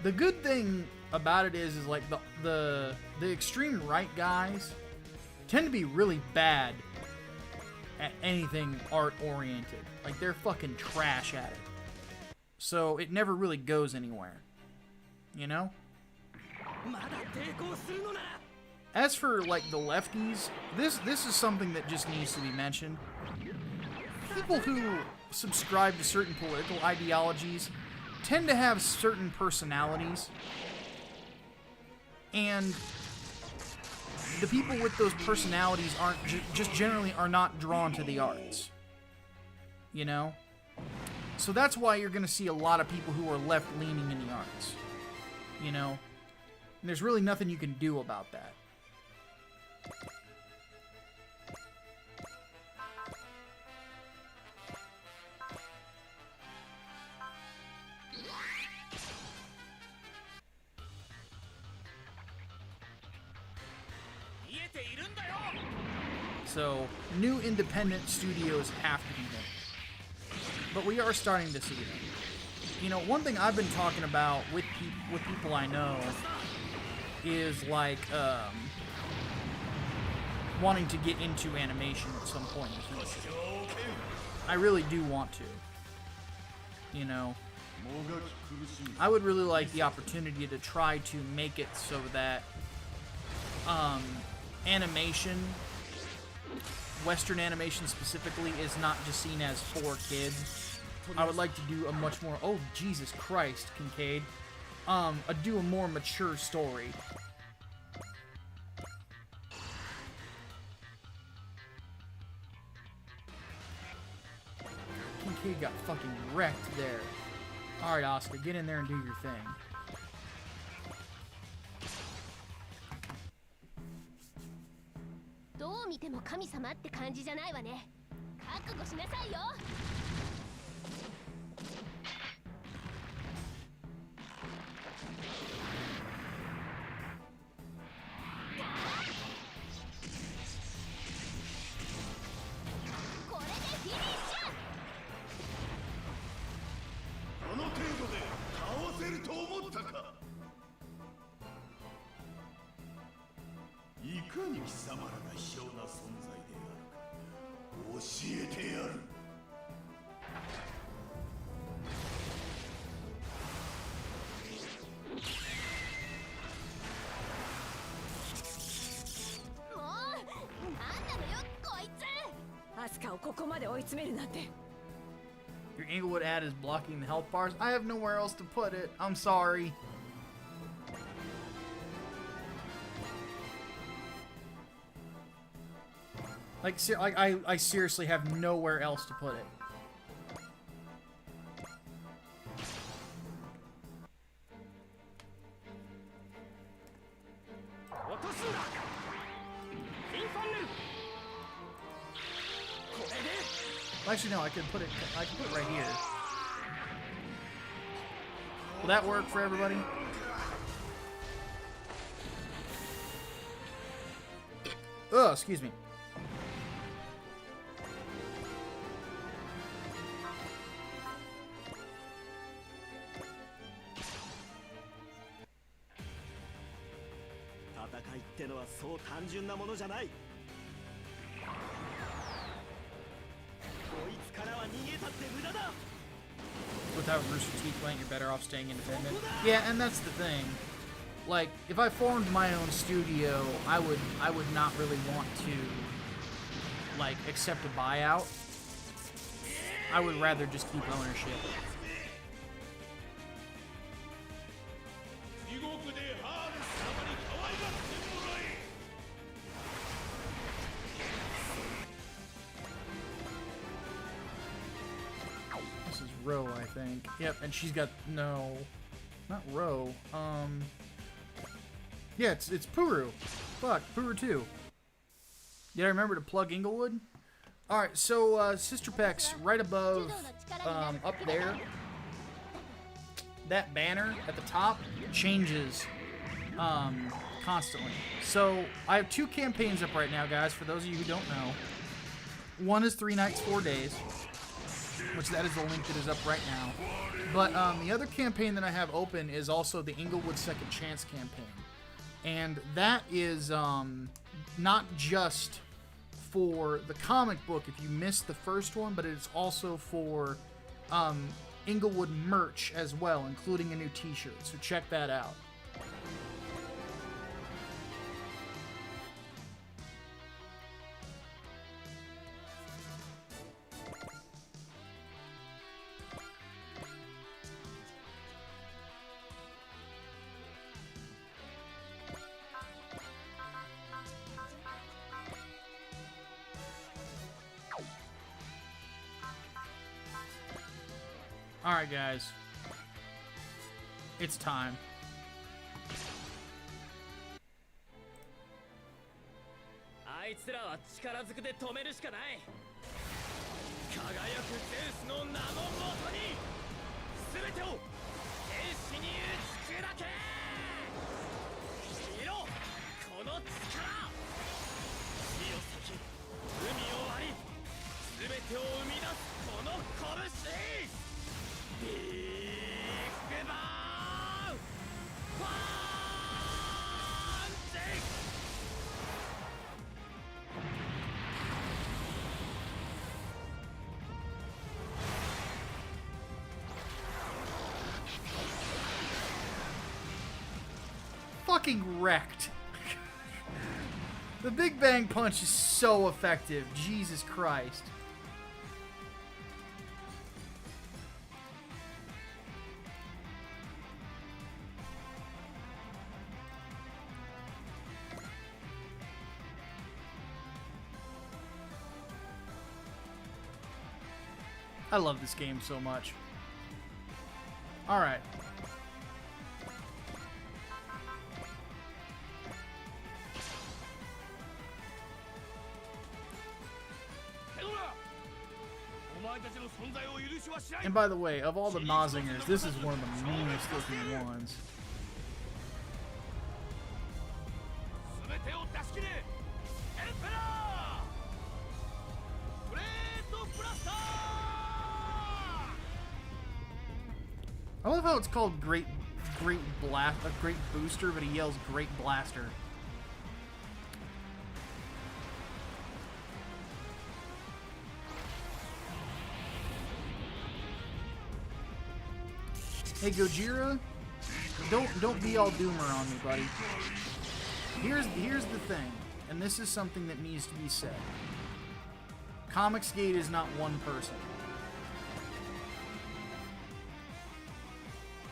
The good thing about it is like the extreme right guys tend to be really bad at anything art oriented. Like they're fucking trash at it. So it never really goes anywhere, you know? As for like the lefties, this is something that just needs to be mentioned. People who subscribe to certain political ideologies tend to have certain personalities, and the people with those personalities aren't just generally are not drawn to the arts, you know? So that's why you're going to see a lot of people who are left-leaning in the arts, you know? And there's really nothing you can do about that. So, new independent studios have to be made. But we are starting to see them. You know, one thing I've been talking about with people I know is like wanting to get into animation at some point in the future. I really do want to. You know, I would really like the opportunity to try to make it so that animation, Western animation specifically, is not just seen as for kids. I would like to do a much more, oh Jesus Christ, Kincaid, do a more mature story. Kincaid got fucking wrecked there. Alright, Oscar, get in there and do your thing.
に貴様らが卑怯な存在であるか教えてやる。
もうなんなのよこいつ。アスカをここまで追い詰めるなんて。
Your Inglewood ad is blocking the health bars. I have nowhere else to put it. I'm sorry. Like, I seriously have nowhere else to put it. Actually, no. I could put it right here. Will that work for everybody? Oh, excuse me. Without Rooster Teeth playing, you're better off staying independent. Yeah, and that's the thing. Like, if I formed my own studio, I would not really want to, like, accept a buyout. I would rather just keep ownership. This is Ro, I think. Yep, and she's got no, not Ro. Yeah, it's Puru. Fuck, Puru 2. Did I remember to plug Inglewood? Alright, so Sister Peck's right above, up there. That banner at the top changes constantly. So I have 2 campaigns up right now, guys, for those of you who don't know. One is 3 nights, 4 days, which that is the link that is up right now. But the other campaign that I have open is also the Inglewood Second Chance campaign. And that is not just for the comic book if you missed the first one, but it's also for Inglewood merch as well, including a new t-shirt. So check that out. Alright, guys. It's time. Fucking wrecked. The Big Bang Punch is so effective. Jesus Christ. I love this game so much. Alright. And by the way, of all the Mazingers, this is one of the meanest looking ones. I love how it's called Great Booster, but he yells Great Blaster. Hey Gojira, don't be all doomer on me, buddy. Here's the thing, and this is something that needs to be said. Comicsgate is not one person.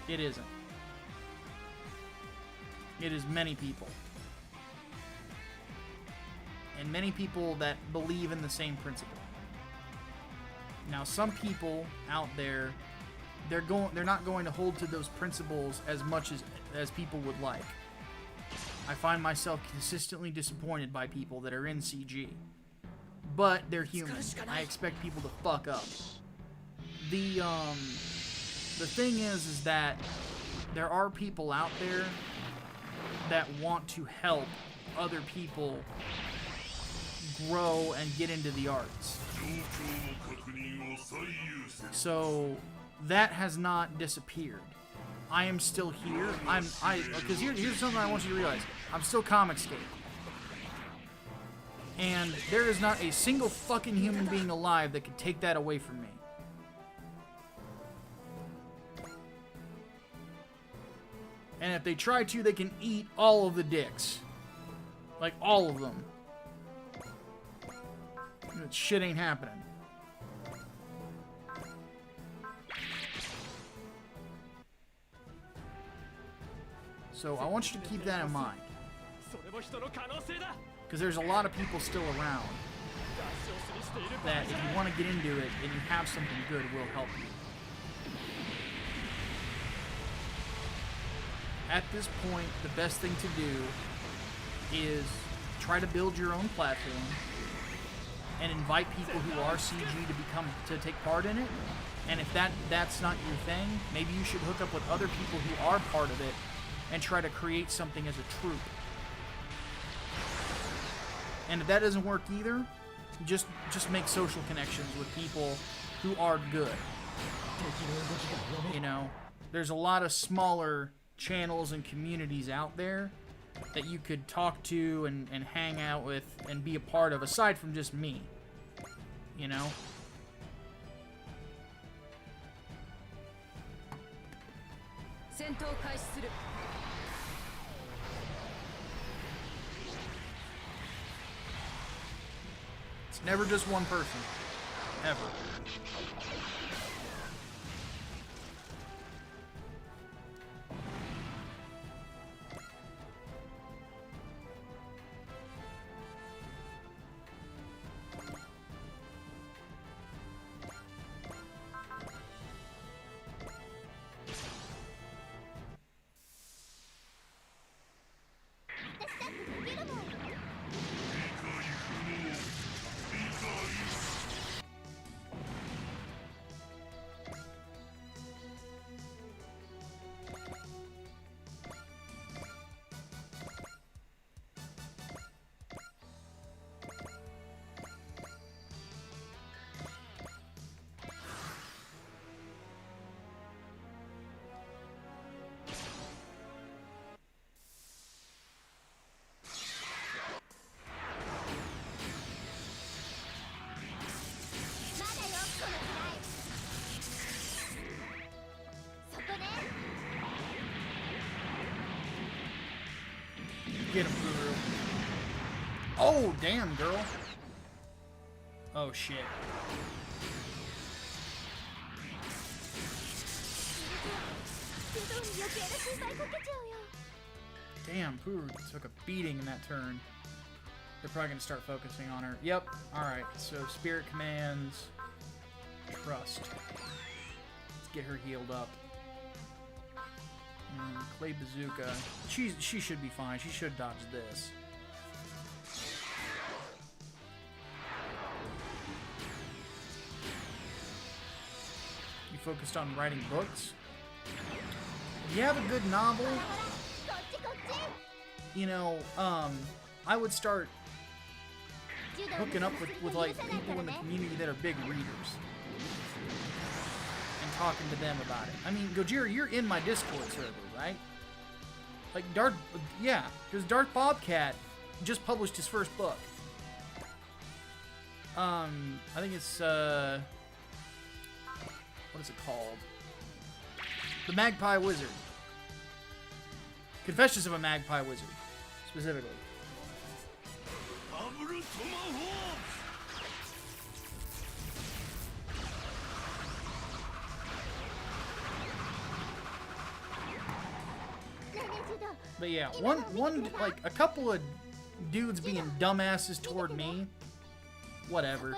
It isn't. It is many people. And many people that believe in the same principle. Now, some people out there, they're not going to hold to those principles as much as people would like. I find myself consistently disappointed by people that are in CG. But they're human. I expect people to fuck up. The thing is that there are people out there that want to help other people grow and get into the arts. So that has not disappeared. I am still here. Because here's something I want you to realize. I'm still Comicsgate. And there is not a single fucking human being alive that could take that away from me. And if they try to, they can eat all of the dicks. Like, all of them. That shit ain't happening. So I want you to keep that in mind. Because there's a lot of people still around that if you want to get into it and you have something good, will help you. At this point, the best thing to do is try to build your own platform and invite people who are CG to take part in it. And if that's not your thing, maybe you should hook up with other people who are part of it and try to create something as a troupe. And if that doesn't work either, just make social connections with people who are good. You know, there's a lot of smaller channels and communities out there that you could talk to and hang out with and be a part of, aside from just me. You know? It's never just one person. Ever. Get him, Guru. Oh, damn, girl. Oh, shit. Damn, Pooh took a beating in that turn. They're probably going to start focusing on her. Yep. Alright, so Spirit Commands. Trust. Let's get her healed up. Clay Bazooka. She should be fine. She should dodge this. You focused on writing books? If you have a good novel, you know, I would start hooking up with like people in the community that are big readers and talking to them about it. I mean, Gojira, you're in my Discord server, right? Like yeah, because Darth Bobcat just published his first book. I think it's what is it called? The Magpie Wizard. Confessions of a Magpie Wizard, specifically. But yeah, like a couple of dudes being dumbasses toward me, whatever.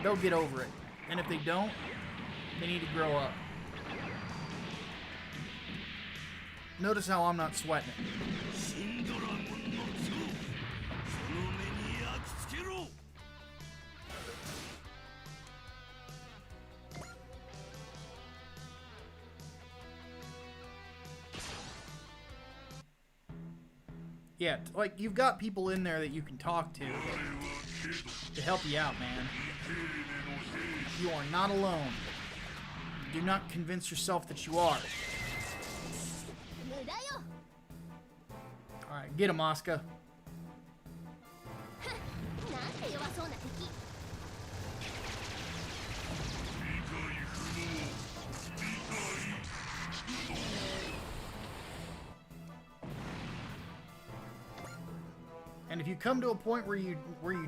They'll get over it. And if they don't, they need to grow up. Notice how I'm not sweating it. Yeah, like, you've got people in there that you can talk to help you out, man. You are not alone. Do not convince yourself that you are. Alright, get him, Asuka. And if you come to a point where you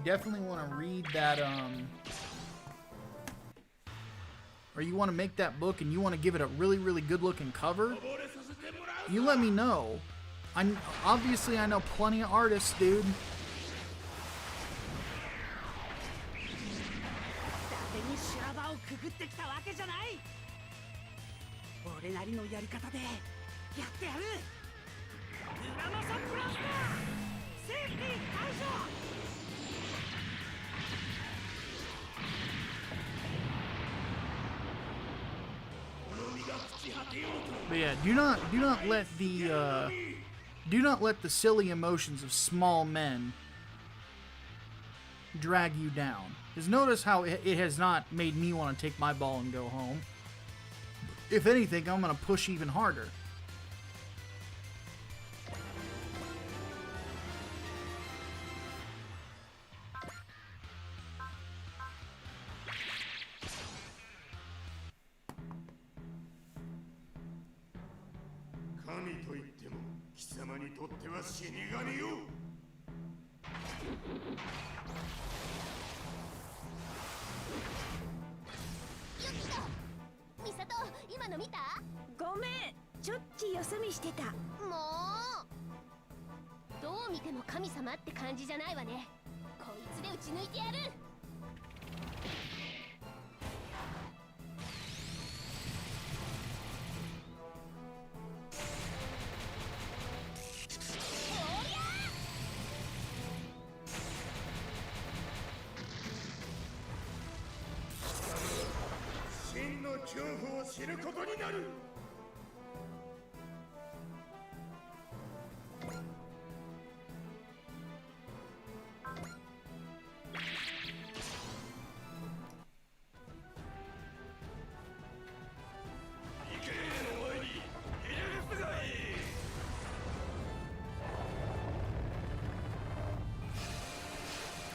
definitely want to read that or you want to make that book and you want to give it a really, really good looking cover, you let me know. Obviously I know plenty of artists, dude. But yeah, do not let the silly emotions of small men drag you down. Because notice how it has not made me want to take my ball and go home. If anything, I'm going to push even harder.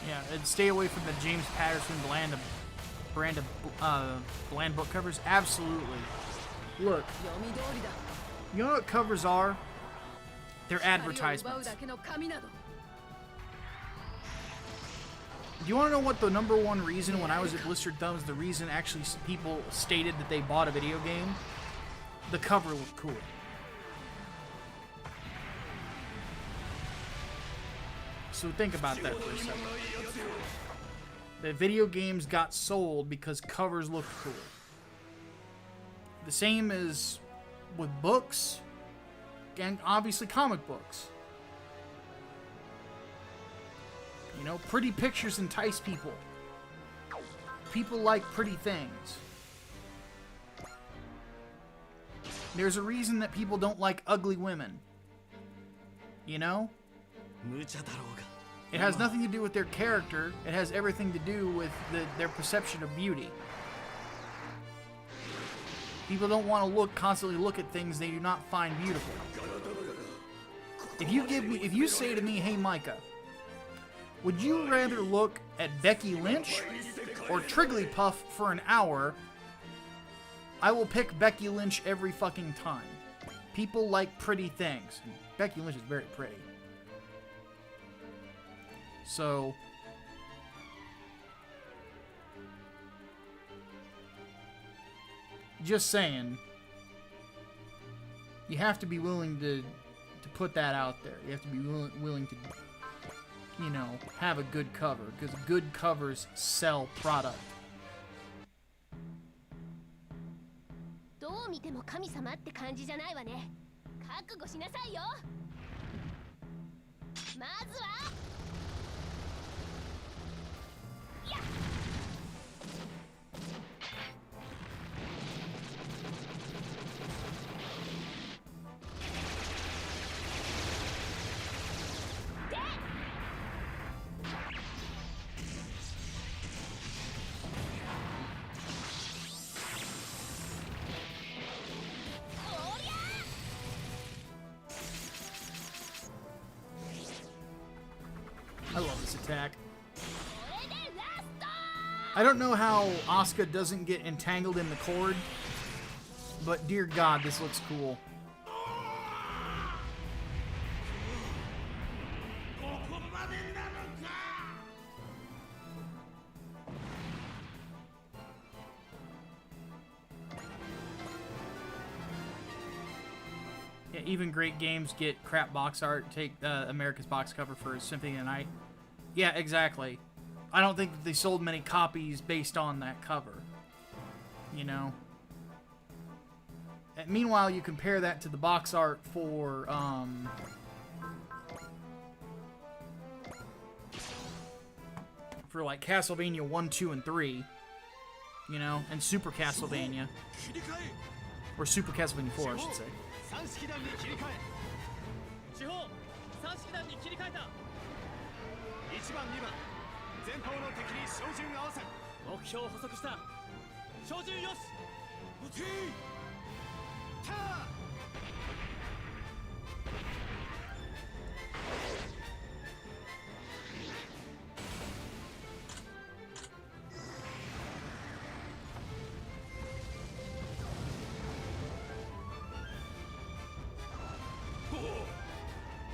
Yeah, and stay away from the James Patterson bland book covers. Absolutely. Look, you know what covers are? They're advertisements. Do you want to know what the #1 reason when I was at Blistered Thumbs, the reason actually people stated that they bought a video game? The cover looked cool. So think about that for a second. The video games got sold because covers looked cool. The same as with books, and obviously comic books. You know, pretty pictures entice people. People like pretty things. There's a reason that people don't like ugly women. You know? It has nothing to do with their character. It has everything to do with their perception of beauty. People don't want to constantly look at things they do not find beautiful. If you say to me, "Hey Micah, would you rather look at Becky Lynch or Trigglypuff for an hour?" I will pick Becky Lynch every fucking time. People like pretty things. And Becky Lynch is very pretty. So... just saying. You have to be willing to put that out there. You have to be willing to, you know, have a good cover. Because good covers sell product.
どう見ても神様って感じじゃないわね。覚悟しなさいよ。まずは。やっ。
I love this attack. I don't know how Asuka doesn't get entangled in the cord, but dear God, this looks cool. Yeah, even great games get crap box art. Take America's box cover for Symphony of the Night. Yeah, exactly. I don't think that they sold many copies based on that cover. You know? And meanwhile, you compare that to the box art for like Castlevania 1, 2, and 3. You know? And Super Castlevania. Or Super Castlevania 4, I should say.
1番2番前方の敵に照準合わせ目標補足した照準よし撃てた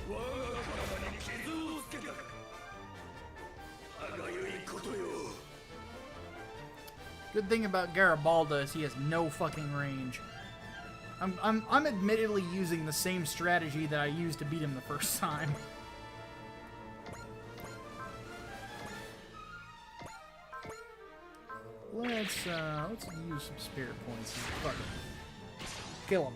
我が体に傷をつけた
Good thing about Garibaldi is he has no fucking range. I'm admittedly using the same strategy that I used to beat him the first time. Let's use some spirit points and fuck him. Kill him.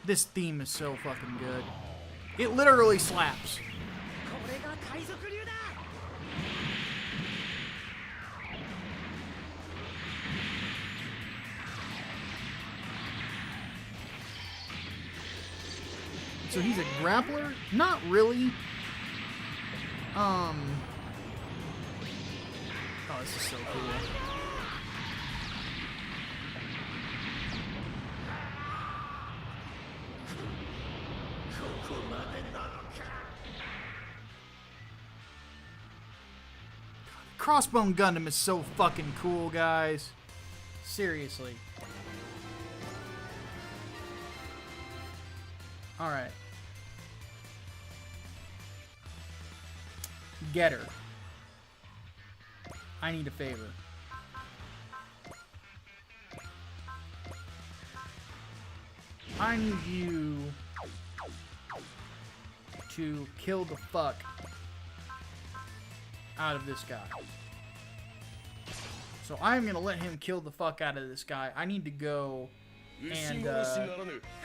This theme is so fucking good. It literally slaps. So he's a grappler? Not really. Oh, this is so cool. Crossbone Gundam is so fucking cool, guys. Seriously. Alright. Get her. I need a favor. I need you to kill the fuck out of this guy. So I'm gonna let him kill the fuck out of this guy. I need to go and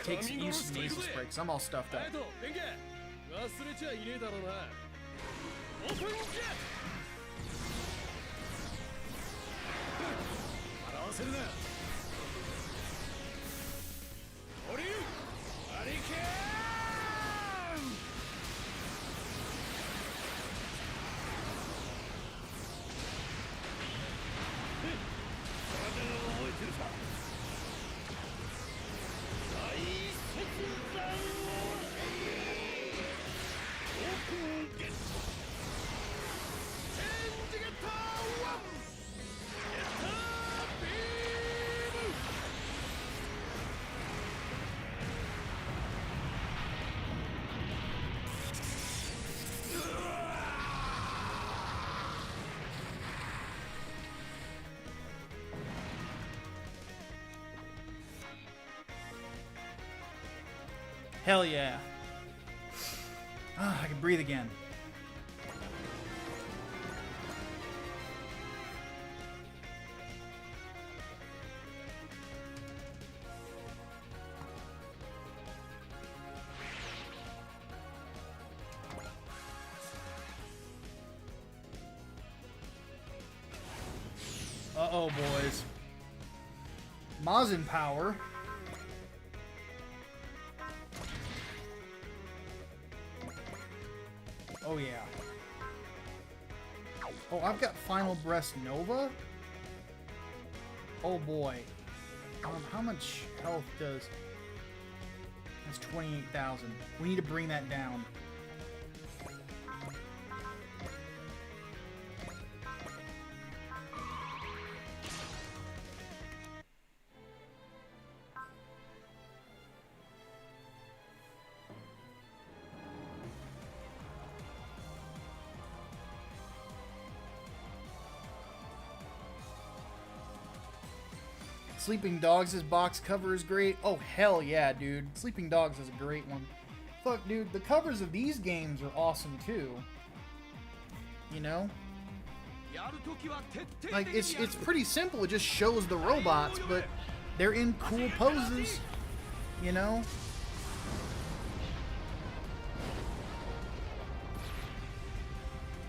take some use of Nasus breaks. I'm all stuffed up. Hell yeah. Ah, I can breathe again. Uh-oh, boys. Mazin power. Oh, yeah. Oh, I've got Final Breast Nova? Oh, boy. How much health does... That's 28,000. We need to bring that down. Sleeping Dogs' box cover is great. Oh, hell yeah, dude. Sleeping Dogs is a great one. Fuck, dude, the covers of these games are awesome, too. You know? Like, it's pretty simple. It just shows the robots, but they're in cool poses. You know?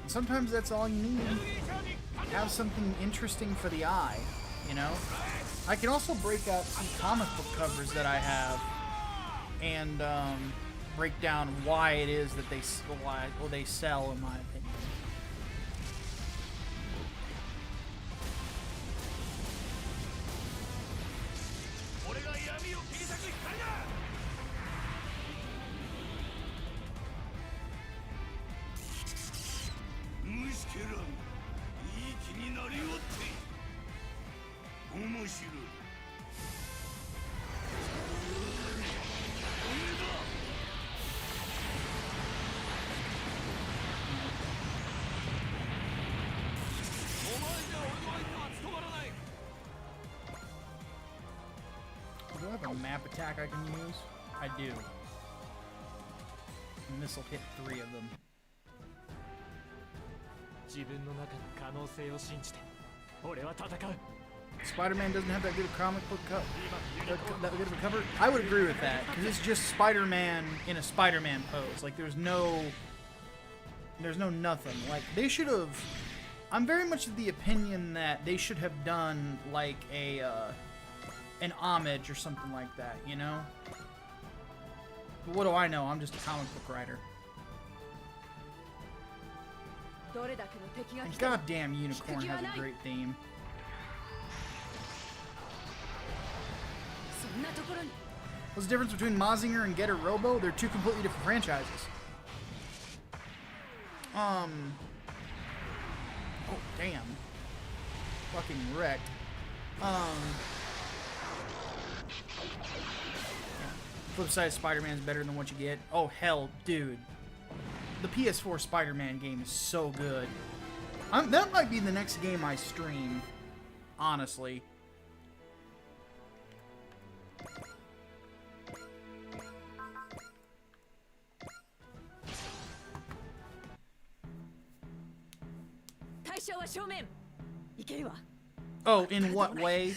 Sometimes that's all you need. Have something interesting for the eye, you know? I can also break out some comic book covers that I have and break down why it is that they sell, in my opinion. Do I have a map attack I can use? I do. And this will hit 3 of them. Spider-Man doesn't have that good a comic book that good of a cover? I would agree with that, because it's just Spider-Man in a Spider-Man pose. Like, there's no nothing. Like, they should have... I'm very much of the opinion that they should have done, like, an homage or something like that, you know? But what do I know? I'm just a comic book writer. And goddamn Unicorn has a great theme. What's the difference between Mazinger and Getter Robo? They're two completely different franchises. Oh, damn. Fucking wrecked. Flip side, Spider-Man's better than what you get. Oh, hell, dude. The PS4 Spider-Man game is so good. That might be the next game I stream, honestly. Oh, in what way?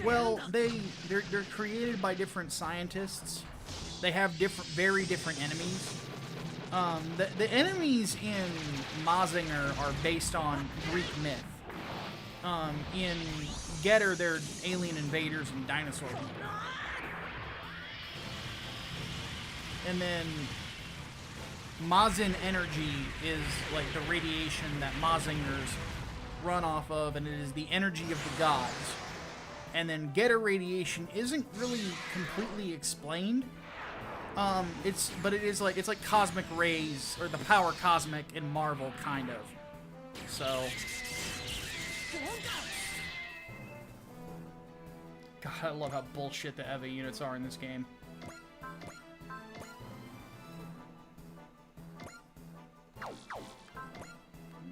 Well, they're created by different scientists. They have very different enemies. The enemies in Mazinger are based on Greek myth. In Getter, they're alien invaders and dinosaur people. And then Mazin energy is like the radiation that Mazingers run off of, and it is the energy of the gods. And then Getter radiation isn't really completely explained. It's like cosmic rays, or the power cosmic in Marvel, kind of. So, God, I love how bullshit the EVA units are in this game.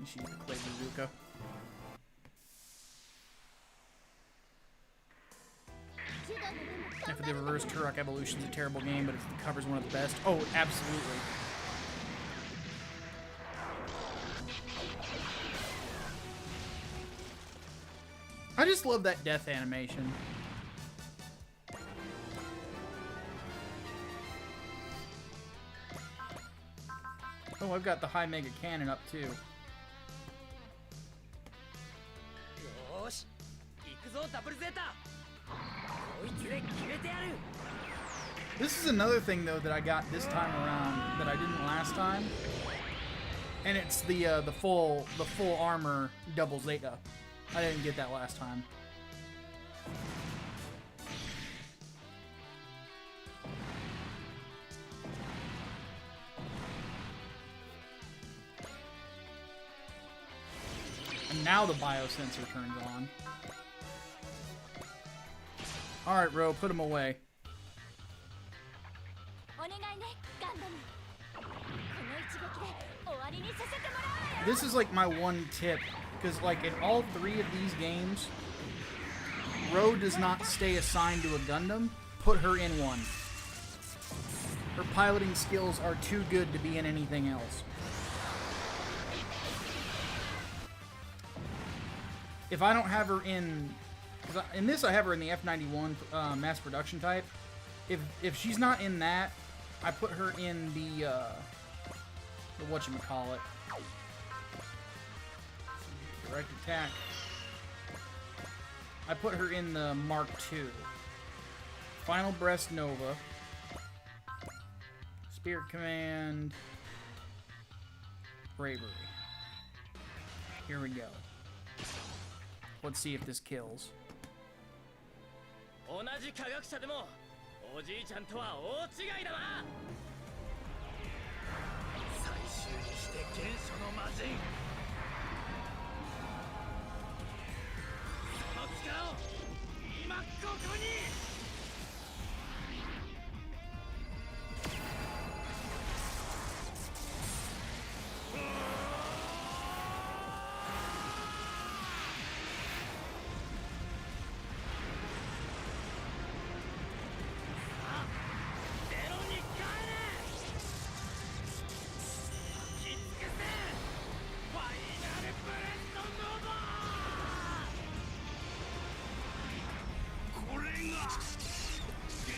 She's the clay bazooka. And for for the reverse Turok evolution is a terrible game, but the cover's one of the best. Oh, absolutely. I just love that death animation. Oh, I've got the high mega cannon up too.
よーし行くぞダブルゼータこいつで決めてやる
This is another thing though that I got this time around that I didn't last time, and it's the full armor double Zeta. I didn't get that last time. And now the biosensor turns on. Alright, Ro, put him away.
お願いねガンダムこの一撃で終わりにさせてもらうわよ
This is like my one tip, because like in all 3 of these games, Ro does not stay assigned to a Gundam. Put her in one. Her piloting skills are too good to be in anything else. If I don't have her in, because in this I have her in the F91 mass production type. If she's not in that, I put her in the whatchamacallit. Direct attack. I put her in the Mark II. Final Breast Nova. Spirit Command. Bravery. Here we go. Let's see if this kills.
同じ科学者でもおじいちゃんとは大違いだな最終にして原初の魔人その力を今ここに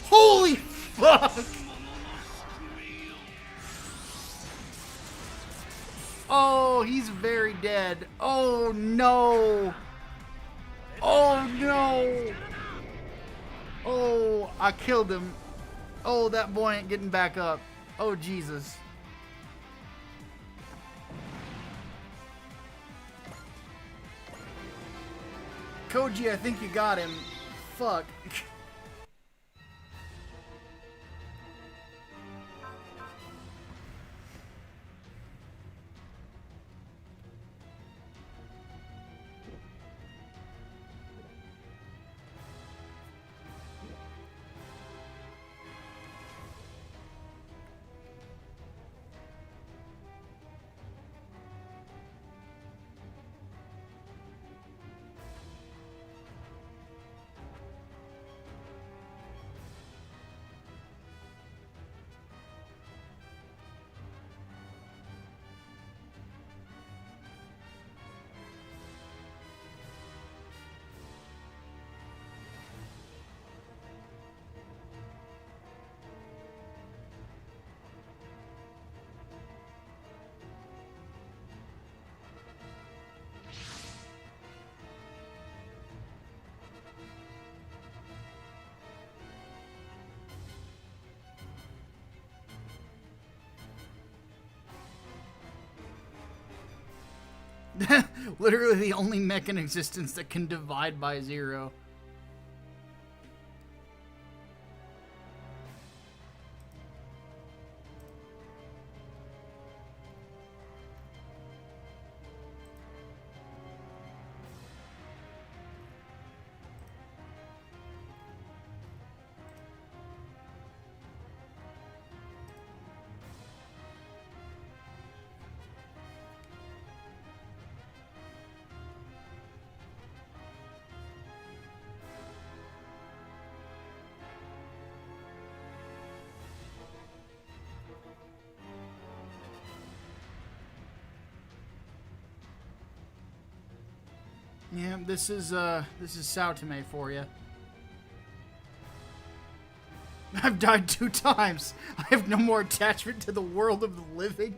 Holy fuck! Oh, he's very dead. Oh no! Oh no! Oh, I killed him. Oh, that boy ain't getting back up. Oh, Jesus. Koji, I think you got him. Fuck. Literally the only mech in existence that can divide by 0. Yeah, this is Sao Tome for you. I've died 2 times. I have no more attachment to the world of the living.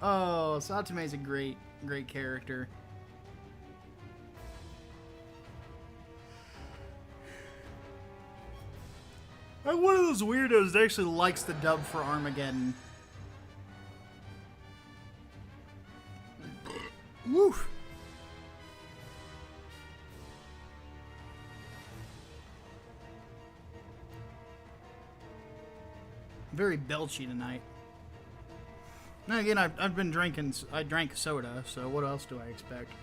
Oh, Sao Tome is a great character. I'm one of those weirdos that actually likes the dub for Armageddon. Woo! Very belchy tonight. Now again, I've been drinking. I drank soda, so what else do I expect?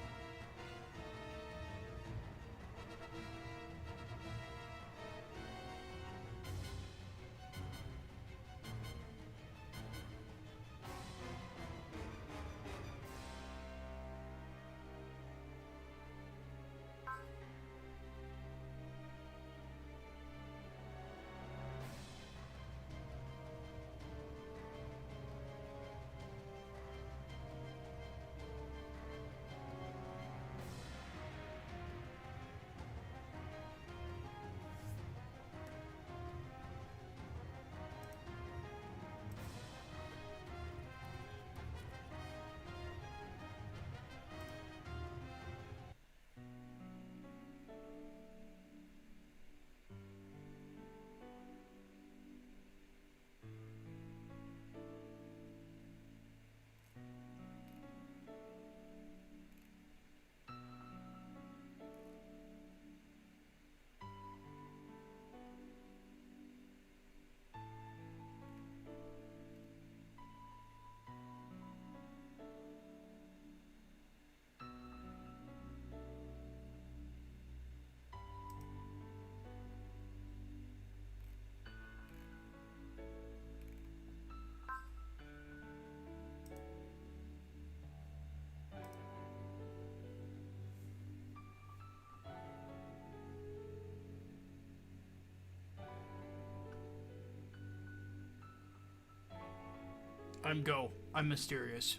I'm mysterious.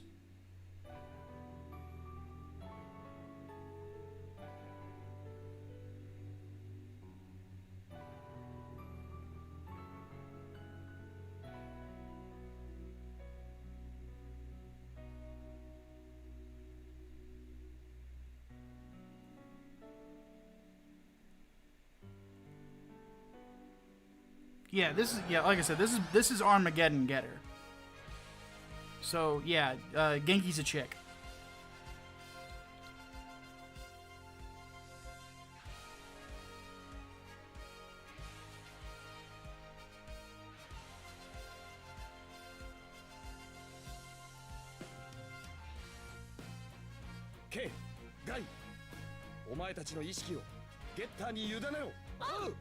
Yeah, like I said, this is Armageddon Getter. So yeah, Genki's a chick.
K、ガイ、お前たちの意識をゲッターに委ねろ。おう。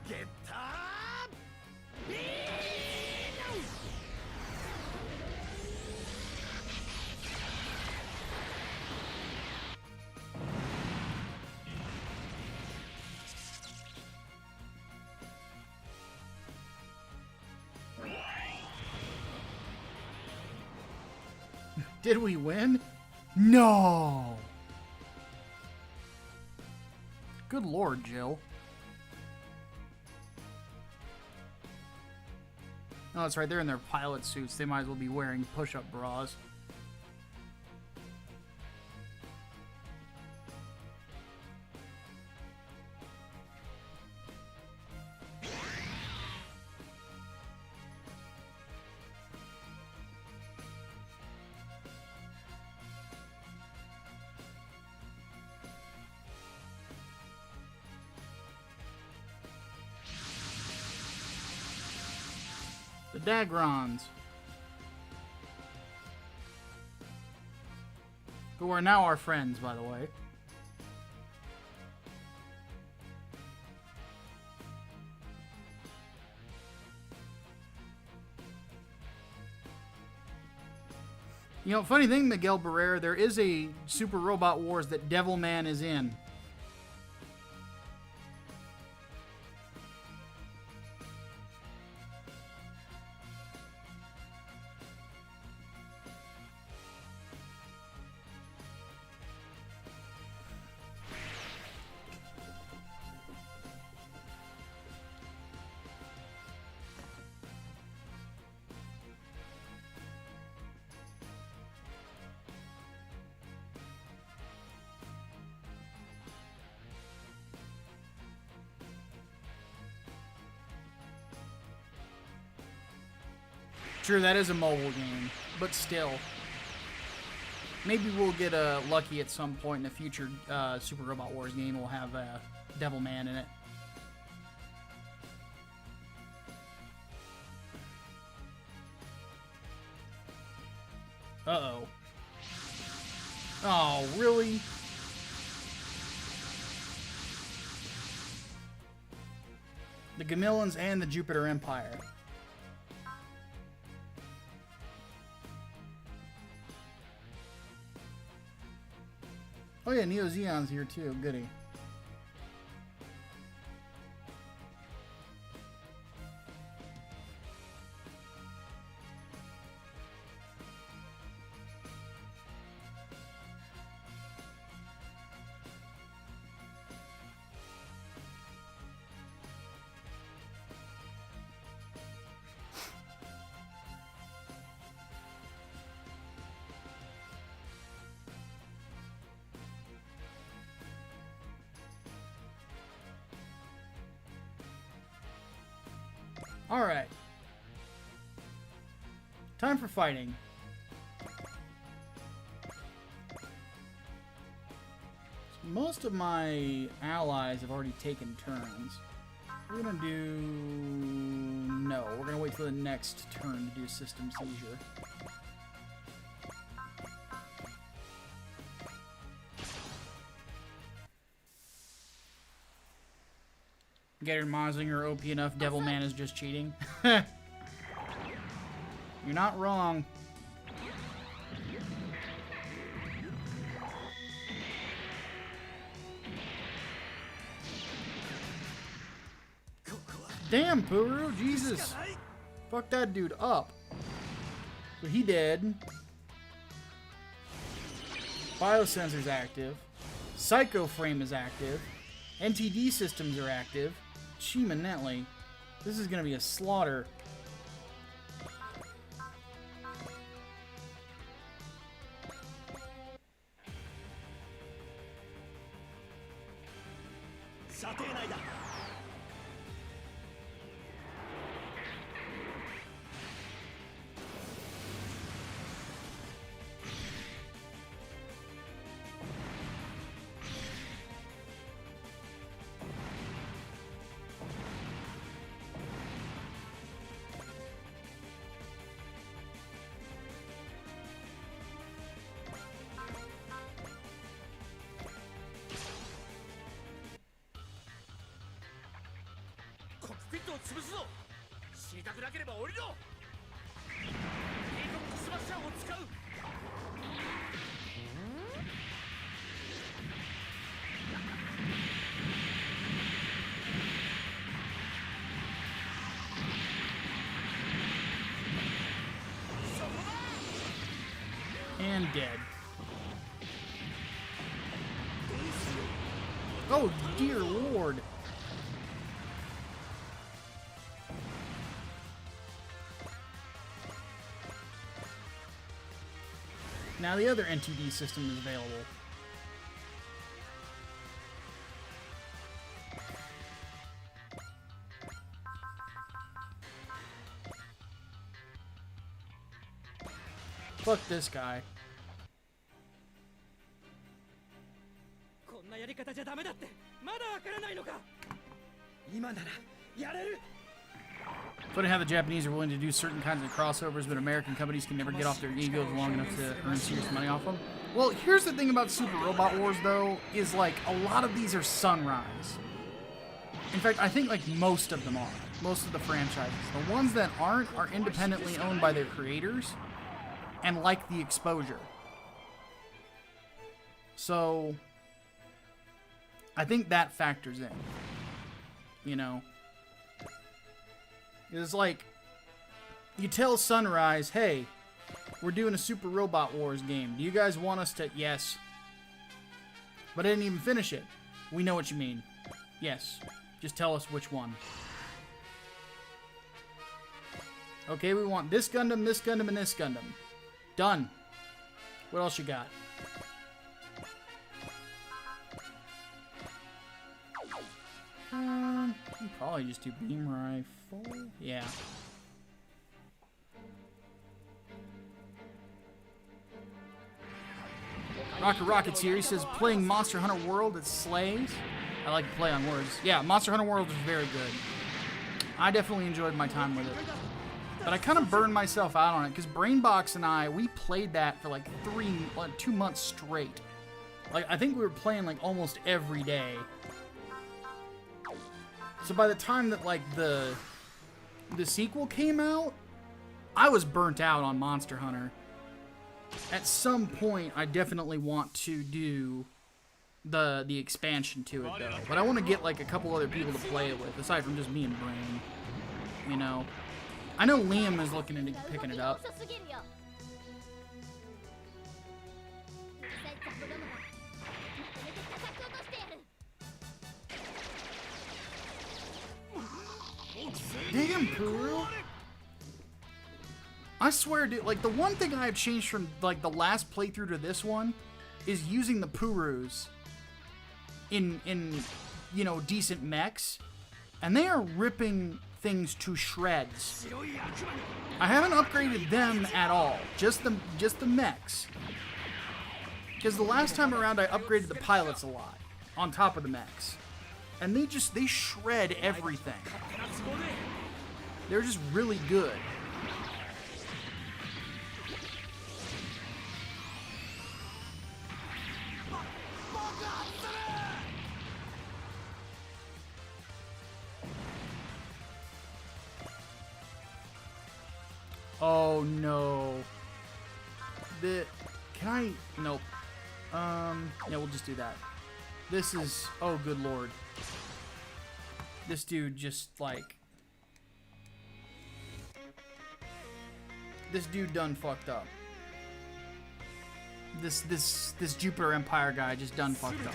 ゲッタービーム。
Did we win? No! Good lord, Jill. Oh, that's right. They're in their pilot suits. They might as well be wearing push-up bras. The Dagrons, who are now our friends, by the way. You know, funny thing, Miguel Barrera, there is a Super Robot Wars that Devilman is in. True, that is a mobile game, but still. Maybe we'll get lucky at some point in the future Super Robot Wars game. We'll have Devilman in it. Uh-oh. Oh, really? The Gamillans and the Jupiter Empire. Oh yeah, Neo Zeon's here too. Goody. Alright. Time for fighting. Most of my allies have already taken turns. We're gonna do... No, we're gonna wait for the next turn to do System Seizure. Get her Mazinger OP enough, Devilman is just cheating. You're not wrong. Damn, Puru, Jesus. Fuck that dude up. So he dead. Biosensor's active. Psycho Frame is active. NTD systems are active. Chimanetly. This is gonna be a slaughter. And dead. Oh, dear Lord. Now the other NTD system is available. Fuck this guy. Funny how the Japanese are willing to do certain kinds of crossovers, but American companies can never get off their egos long enough to earn serious money off them. Well, here's the thing about Super Robot Wars, though, is like a lot of these are Sunrise. In fact, I think like most of them are. Most of the franchises. The ones that aren't are independently owned by their creators and like the exposure. So I think that factors in. You know? It's like, you tell Sunrise, hey, we're doing a Super Robot Wars game. Do you guys want us to? Yes. But I didn't even finish it. We know what you mean. Yes. Just tell us which one. Okay, we want this Gundam, and this Gundam. Done. What else you got? Probably just do beam rifle. Yeah. Rockets here. He says, playing Monster Hunter World, it slays. I like to play on words. Yeah, Monster Hunter World is very good. I definitely enjoyed my time with it. But I kind of burned myself out on it because Brainbox and I, we played that for like 2 months straight. Like, I think we were playing like almost every day. So by the time that like the sequel came out, I was burnt out on Monster Hunter. At some point, I definitely want to do the expansion to it, though. But I want to get, like, a couple other people to play it with, aside from just me and Brain. You know? I know Liam is looking into picking it up. Damn, Puru! I swear, dude, like, the one thing I've changed from, like, the last playthrough to this one is using the Purus in you know, decent mechs, and they are ripping things to shreds. I haven't upgraded them at all, just the mechs. Because the last time around, I upgraded the pilots a lot, on top of the mechs. And they shred everything. They're just really good. Oh no. Can I? Nope. Yeah, we'll just do that. This is, oh good lord. This dude just like, this dude done fucked up. This Jupiter Empire guy just done fucked up.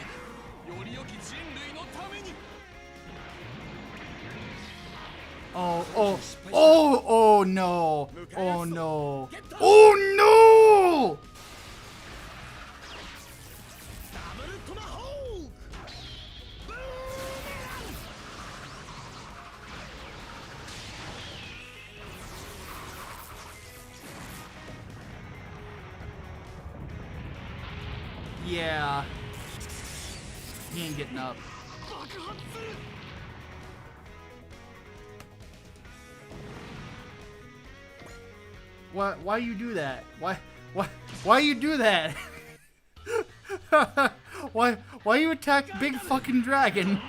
Oh no. Oh no. Oh no! Yeah. He ain't getting up. Why you do that? Why you do that? why you attack big fucking dragon?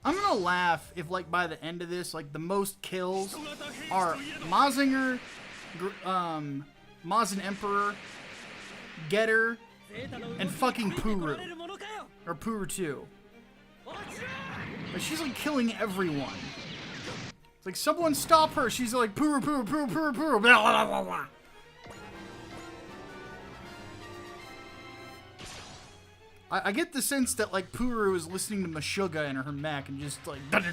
I'm gonna laugh if, like, by the end of this, like, the most kills are Mazinger, Mazin Emperor, Getter, and fucking Puru. Or Puru 2. Like, she's, like, killing everyone. It's like, someone stop her. She's like, Puru, Puru, Puru, Puru, Puru, blah, blah, blah, blah. I get the sense that, like, Puru is listening to Meshuggah in her mech and just, like, murdering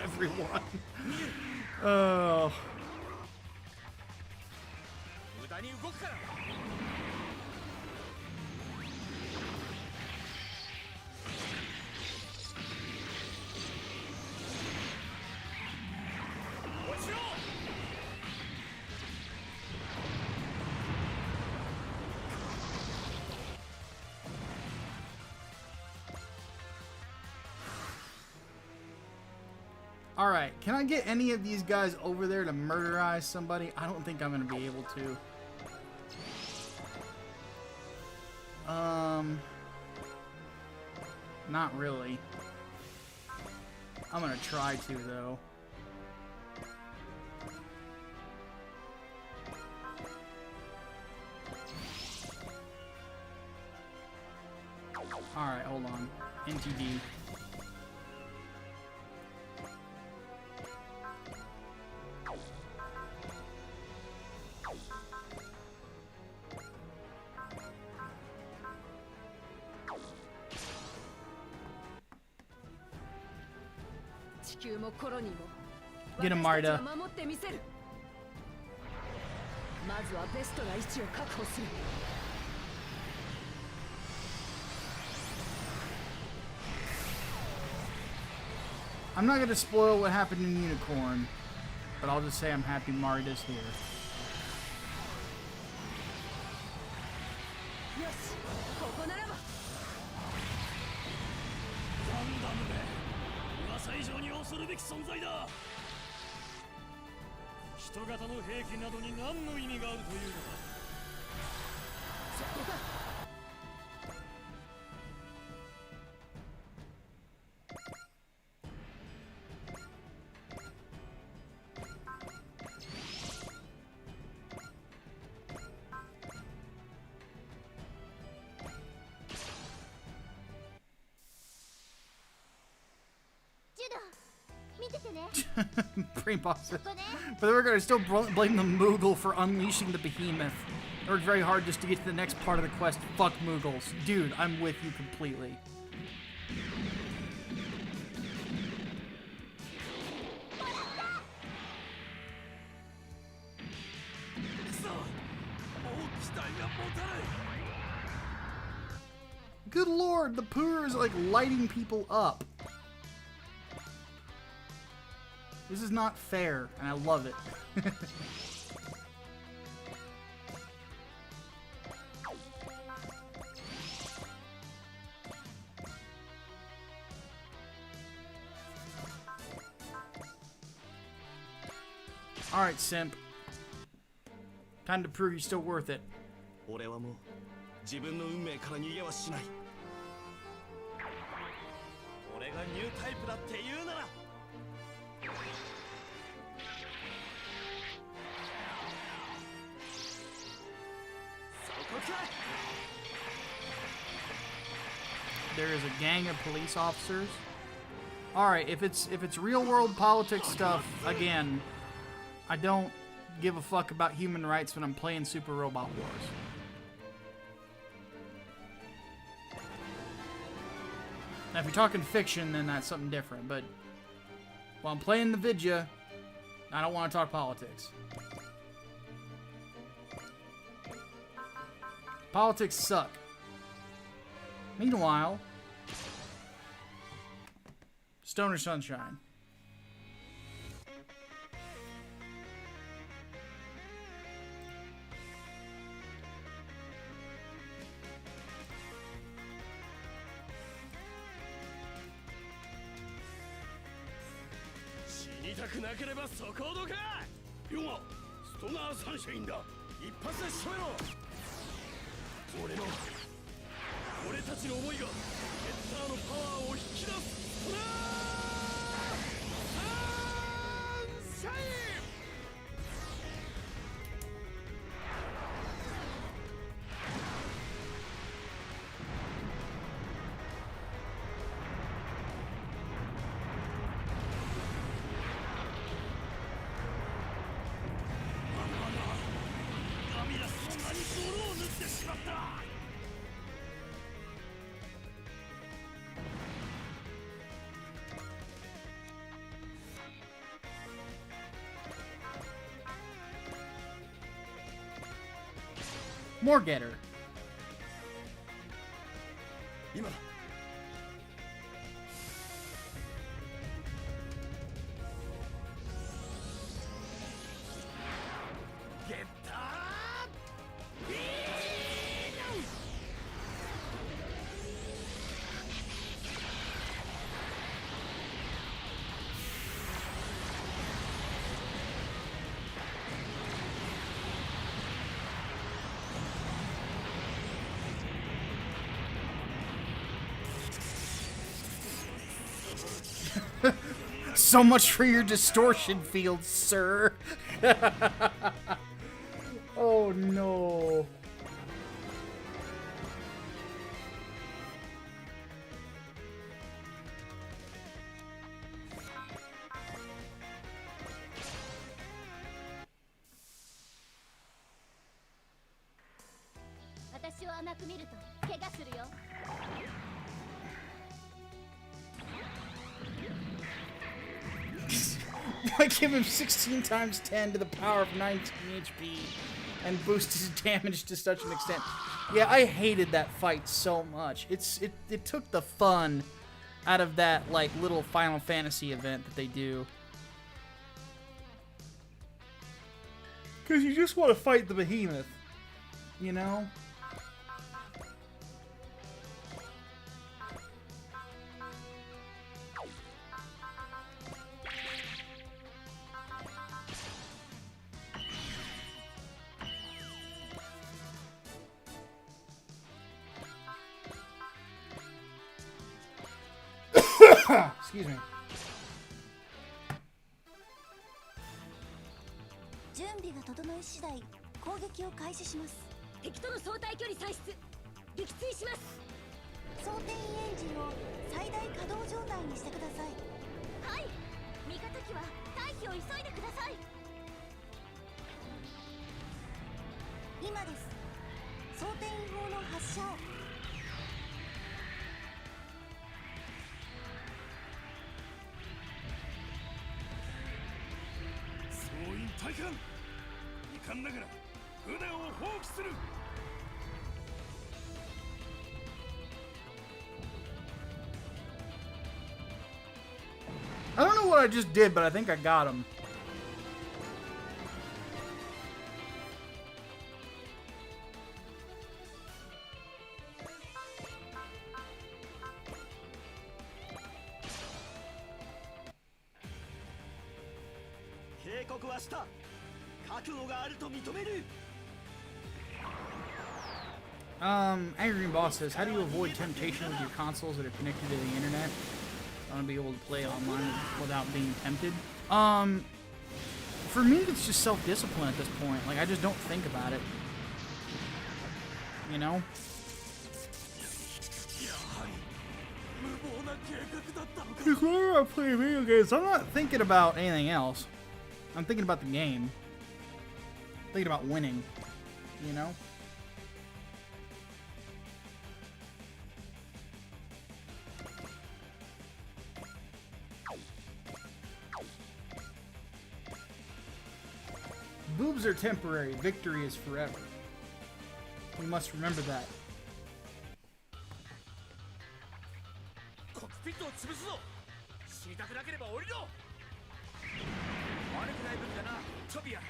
everyone. Oh. Alright, can I get any of these guys over there to murderize somebody? I don't think I'm going to be able to. Not really. I'm going to try to, though. Alright, hold on. NTD. Get him, Marta.
まずはベストな位置を確保する。
I'm not going to spoil what happened in Unicorn, but I'll just say I'm happy Marita's here.
よし、ここならば。
ガンダムめ、噂以上に恐るべき存在だ。人型の兵器などに何の意味があるというのだ。
そこか。
Brain boxes. But we're gonna still blame the Moogle for unleashing the behemoth. I worked very hard just to get to the next part of the quest. Fuck Moogles. Dude, I'm with you completely. Good lord, the pooer is like lighting people up. This is not fair, and I love it. Alright, simp. Time to prove you're still worth it.
俺はもう自分の運命から逃げはしない。俺がニュータイプだって言うなら。
There is a gang of police officers. Alright, if it's real world politics stuff, again, I don't give a fuck about human rights when I'm playing Super Robot Wars. Now if you're talking fiction, then that's something different, but while I'm playing the Vidya, I don't want to talk politics. Politics suck. Meanwhile, Stoner Sunshine. More Getter.
今だ。ゲッタービーム。
So much for your distortion field, sir. Oh no. I give him 16 times 10 to the power of 19 HP and boost his damage to such an extent. Yeah, I hated that fight so much. It took the fun out of that like little Final Fantasy event that they do. Cause you just want to fight the behemoth, you know? Excuse me.
準備が整い次第攻撃を開始します。敵との相対距離算出撃墜します。装填エンジンを最大稼働状態にしてください。はい、味方機は退避を急いでください。今です。装填違法の発射を。
総員退官。遺憾ながら船を放棄する。
I don't know what I just did, but I think I got him. Angry Green Boss says, how do you avoid temptation with your consoles that are connected to the internet? I want to be able to play online without being tempted. For me, it's just self-discipline at this point. Like, I just don't think about it. You know? Because whenever I play video games, I'm not thinking about anything else. I'm thinking about the game. I'm thinking about winning. You know? Boobs are temporary. Victory is forever. We must remember that.
コックピットを潰すぞ。死にたくなければ降りろ。悪くない武器だな、トビア。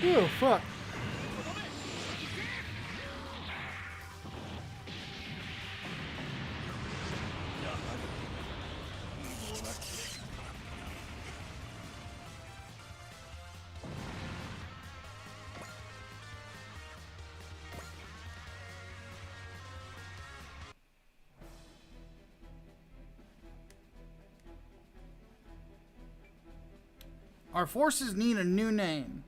Oh, fuck. Our forces need a new name.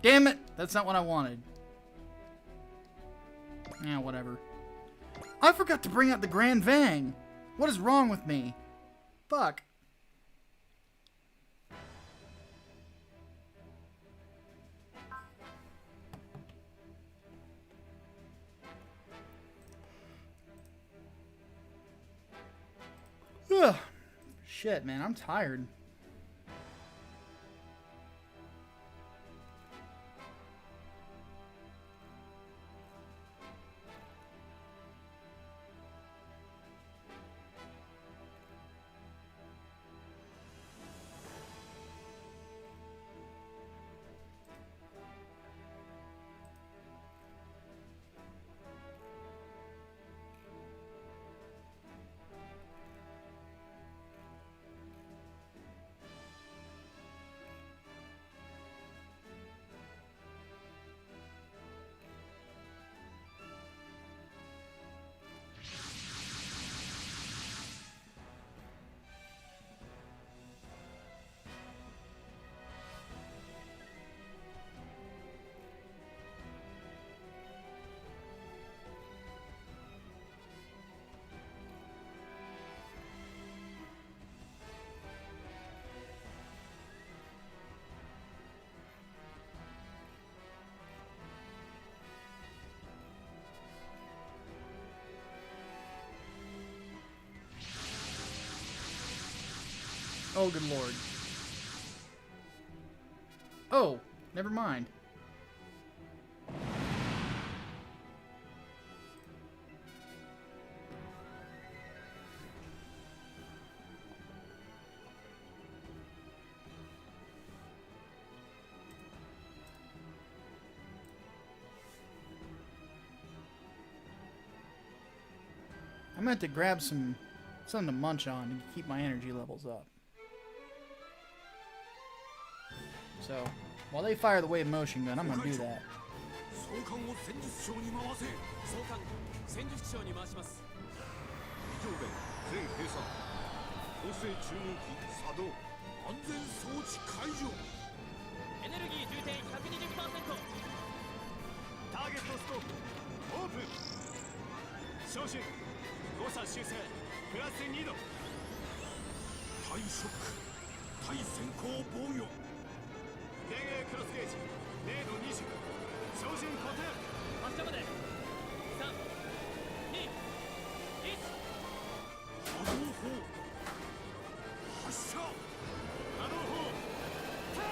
Damn it! That's not what I wanted. Yeah, whatever. I forgot to bring out the Grand Vang. What is wrong with me? Fuck. Ugh. Shit, man, I'm tired. Oh, good lord. Oh, never mind. I'm gonna have to grab something to munch on to keep my energy levels up. So, while they fire the wave motion gun, I'm gonna do that.
総監を戦術長に回せ。総監、戦術長に回します。
以上で全閉鎖。構成注入機作動。安全装置解除。
エネルギー充填 120%。ターゲットスコープオープン。照準誤差修正プラス2度。
対ショック。対先行防御。
電影クロスゲージ0度20。照準固定。発射まで3、2、1。
波動砲。発射。
波動砲。ター。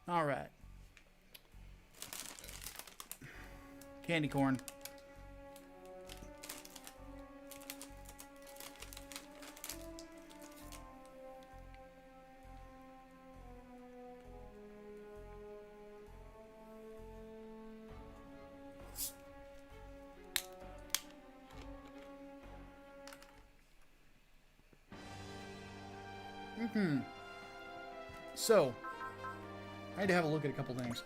All right. Candy corn. So, I had to have a look at a couple things.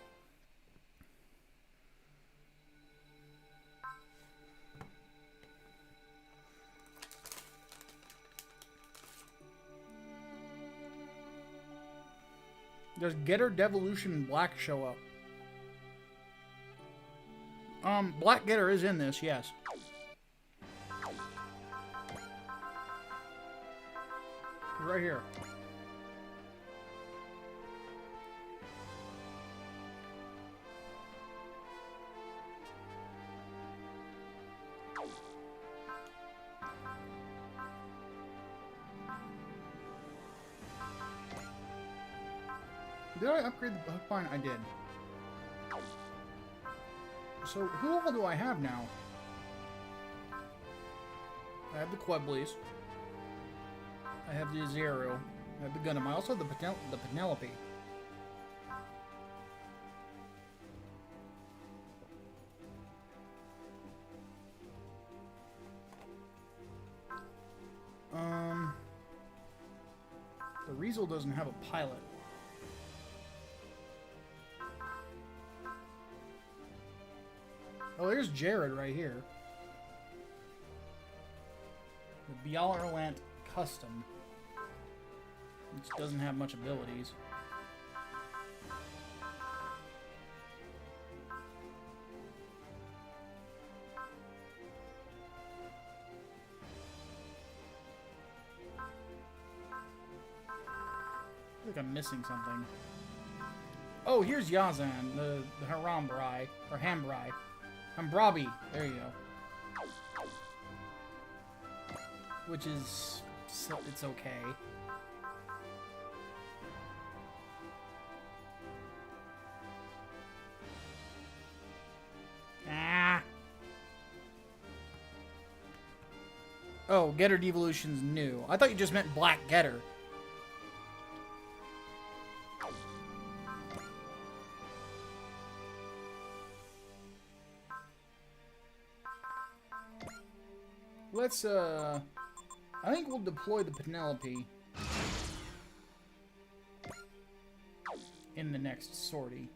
Does Getter, Devolution, and Black show up? Black Getter is in this, yes. Right here. Did I upgrade the hookbind? I did. So, who all do I have now? I have the Queblies. I have the Zero. I have the Gundam. I also have the Penelope. The Riesel doesn't have a pilot. Oh, there's Jared right here. The Bialerland Custom, which doesn't have much abilities. I feel like I'm missing something. Oh, here's Yazan, the Harambrai, or Hambrai. Hambrabi, there you go. Which is, it's okay. Ah! Oh, Getter Devolution's new. I thought you just meant Black Getter. Let's, I think we'll deploy the Penelope in the next sortie.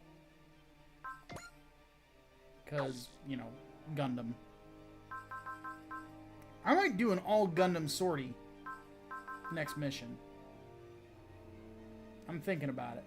Because, you know, Gundam. I might do an all Gundam sortie next mission. I'm thinking about it.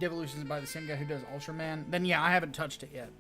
Devolution is by the same guy who does Ultraman. Then yeah, I haven't touched it yet.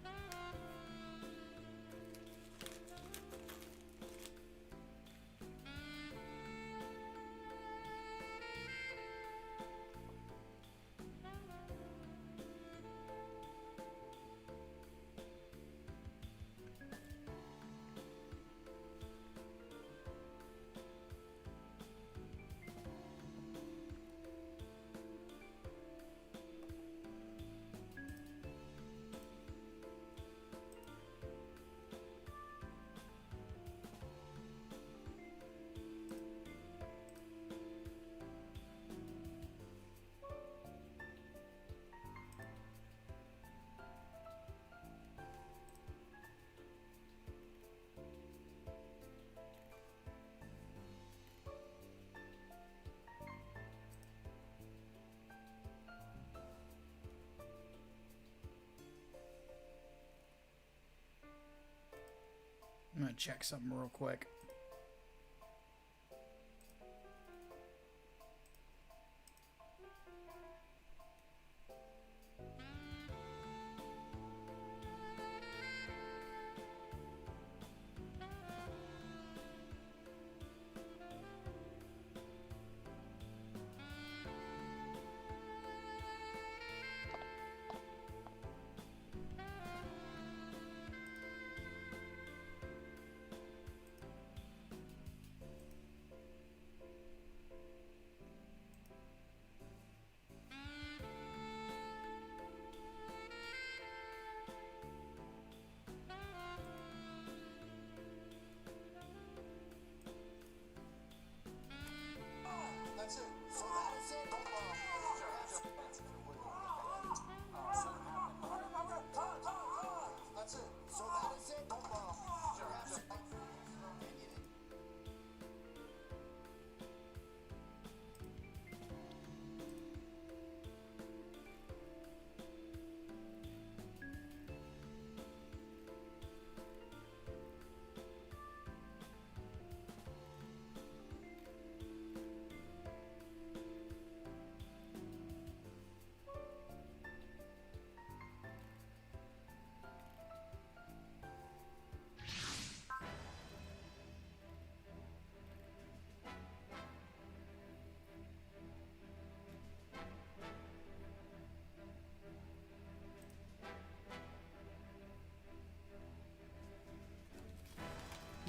I'm gonna check something real quick.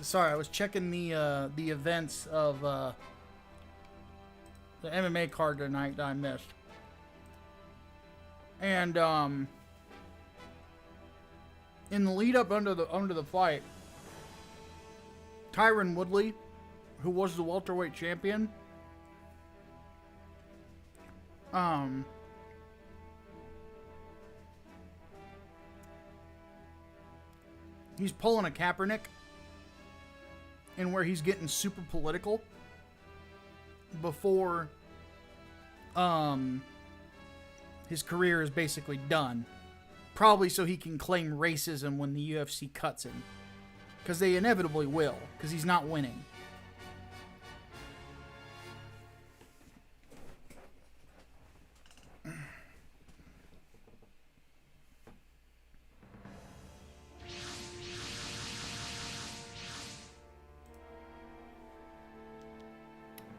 Sorry, I was checking the events of the MMA card tonight that I missed. And in the lead up under the fight, Tyron Woodley, who was the welterweight champion, he's pulling a Kaepernick, and where he's getting super political before his career is basically done. Probably so he can claim racism when the UFC cuts him. Because they inevitably will, because he's not winning.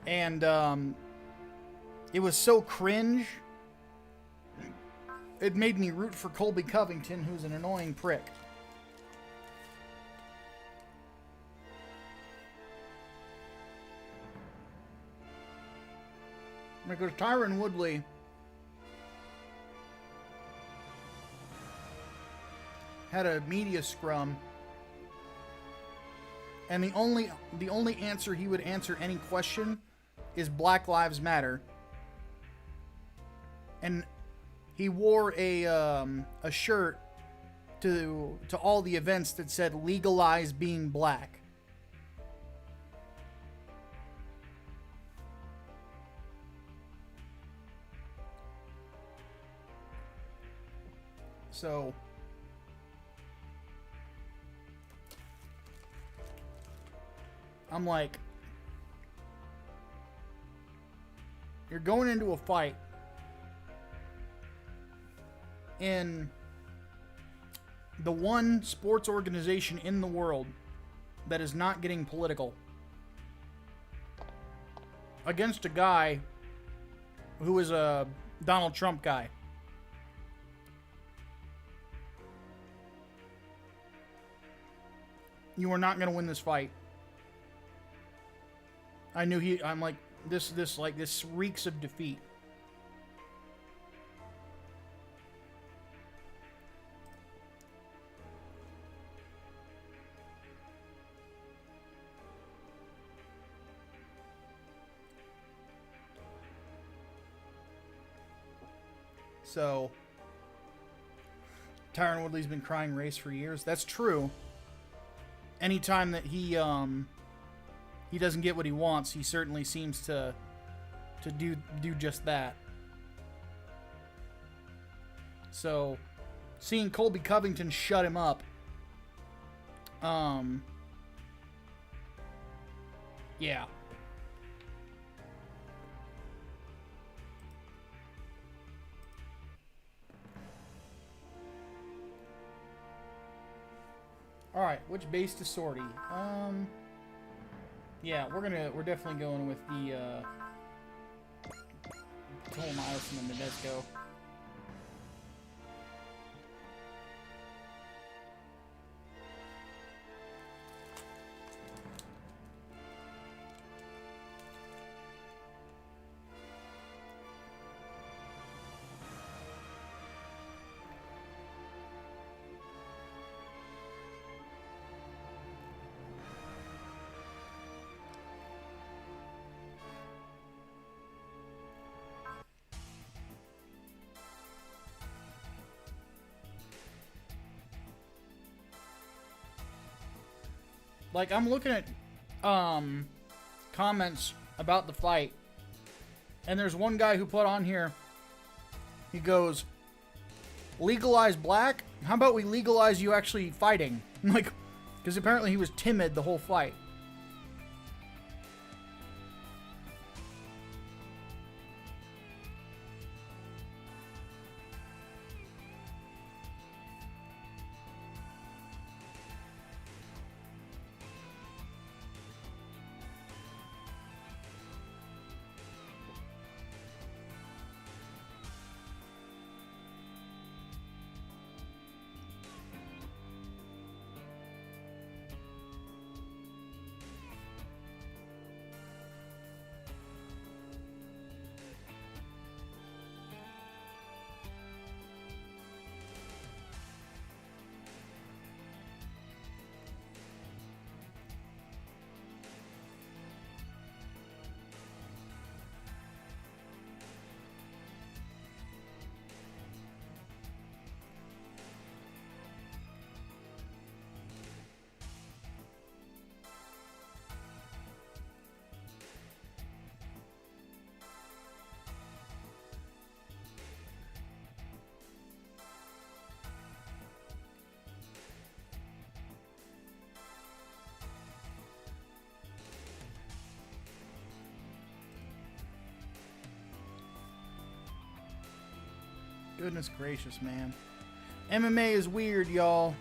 And it was so cringe, it made me root for Colby Covington, who's an annoying prick. Because Tyron Woodley had a media scrum, and the only answer he would answer any question is Black Lives Matter. And he wore a shirt to all the events that said legalize being black. So I'm like, you're going into a fight in the one sports organization in the world that is not getting political against a guy who is a Donald Trump guy. You are not going to win this fight. I knew I'm like, this reeks of defeat. So, Tyron Woodley's been crying race for years. That's true. Anytime that he doesn't get what he wants, he certainly seems to do just that. So, seeing Colby Covington shut him up, yeah. All right, which base to sortie? Yeah, we're definitely going with the Toll Miles and the Nadesco. Like, I'm looking at comments about the fight, and there's one guy who put on here, he goes, legalize black? How about we legalize you actually fighting? Like, because apparently he was timid the whole fight. Goodness gracious, man. MMA is weird, y'all.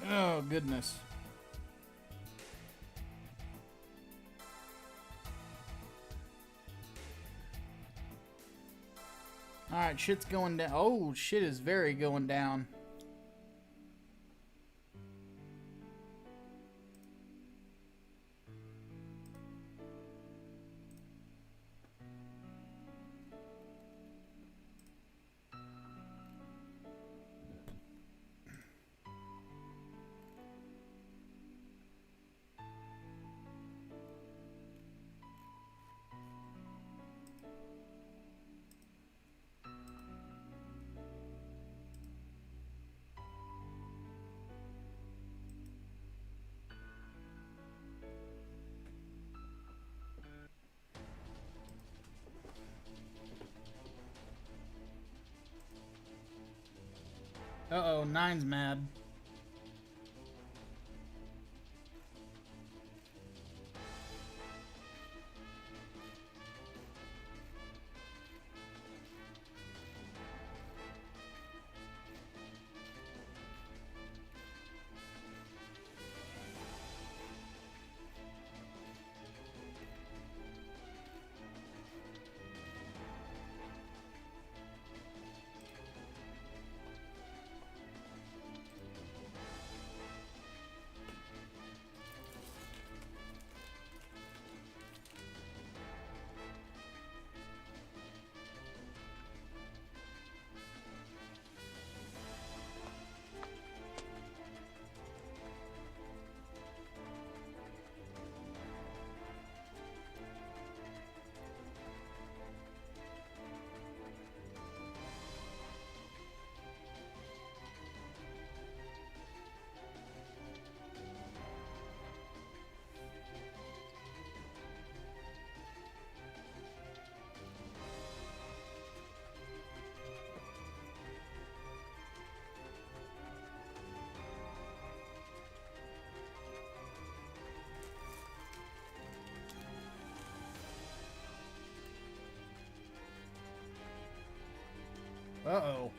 Oh, goodness. Alright, shit's going down. Oh, shit is very going down. Uh-oh, Nine's mad. Uh-oh.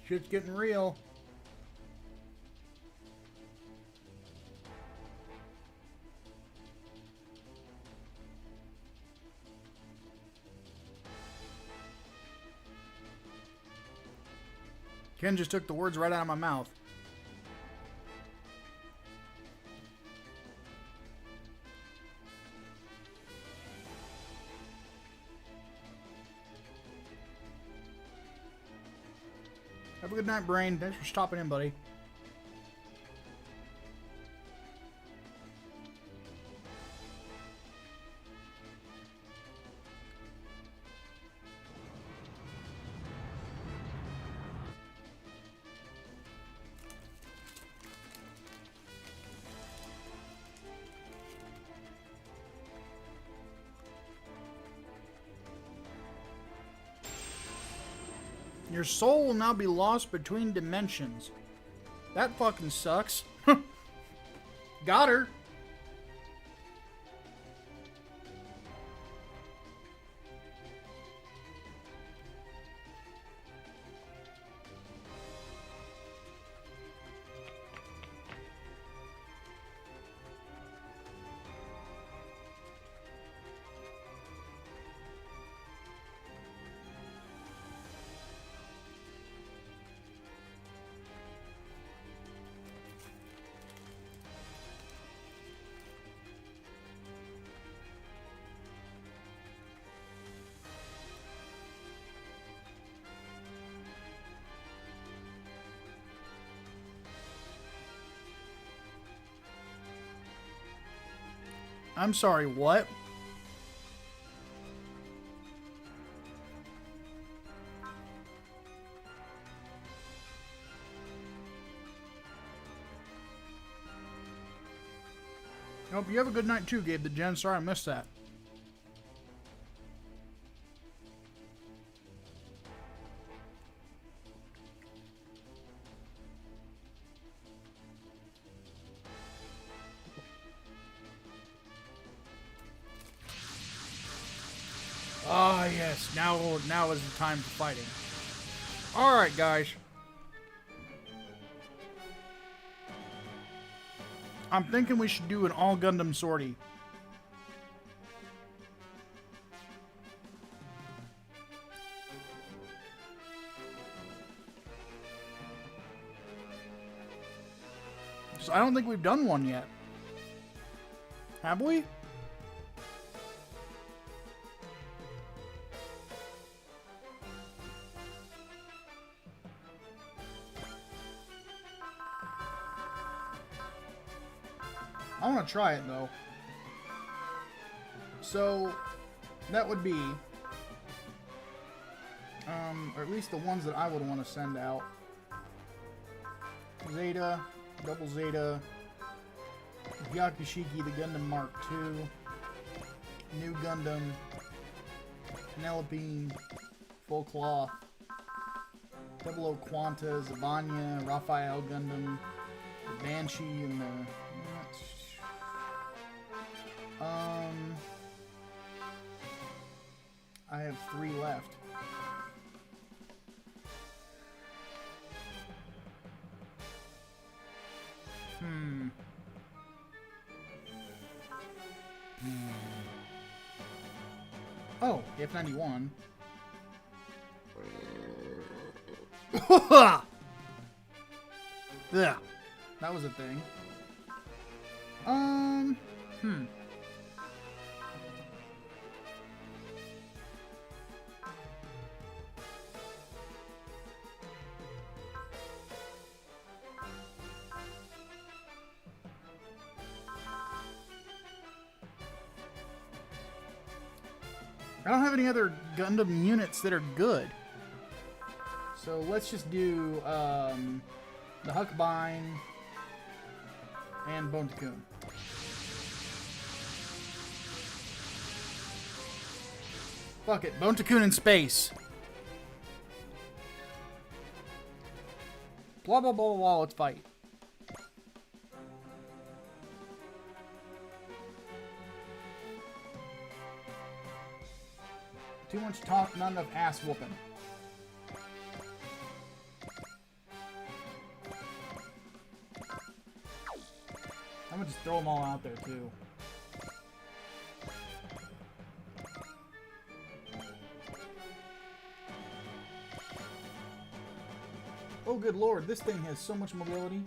Shit's getting real. Ken just took the words right out of my mouth. Have a good night, Brain. Thanks for stopping in, buddy. Your soul will now be lost between dimensions. That fucking sucks. Got her. I'm sorry, what? Hope you have a good night too, Gabe the Gen. Sorry I missed that. Ah, yes. Now is the time for fighting. Alright, guys. I'm thinking we should do an all Gundam sortie. So I don't think we've done one yet. Have we? I want to try it though. So that would be, or at least the ones that I would want to send out. Zeta, Double Zeta, Yakushiki, the Gundam Mark II, New Gundam, Penelope, Full Cloth, 00 Quanta, Zavanya, Raphael Gundam, the Banshee, and the... I have 3 left. Oh, F91. Yeah, that was a thing. I don't have any other Gundam units that are good. So let's just do the Huckbine and Bone Cocoon. Fuck it, Bone Cocoon in space. Blah blah blah blah blah, let's fight. Too much talk, not enough ass whooping. throw them all out there, too. Oh, good lord, this thing has so much mobility.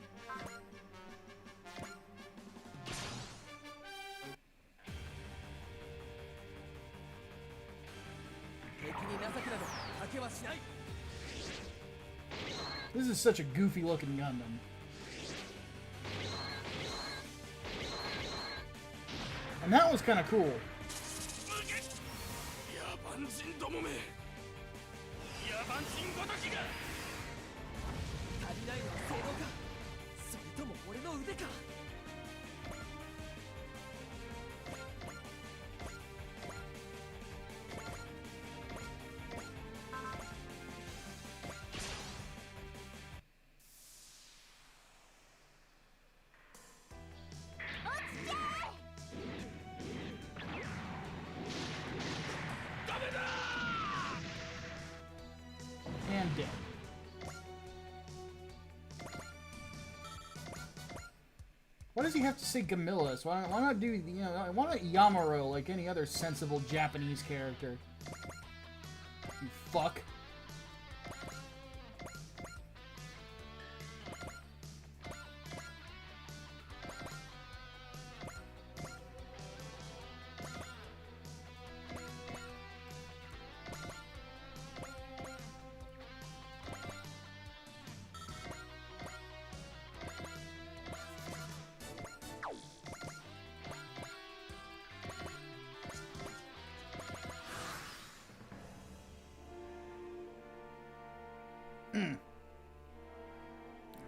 This is such a goofy looking Gundam. And that was kind of cool. And dead. Why does he have to say Gamillas? Why not do, you know, why not Yamaro like any other sensible Japanese character? You fuck.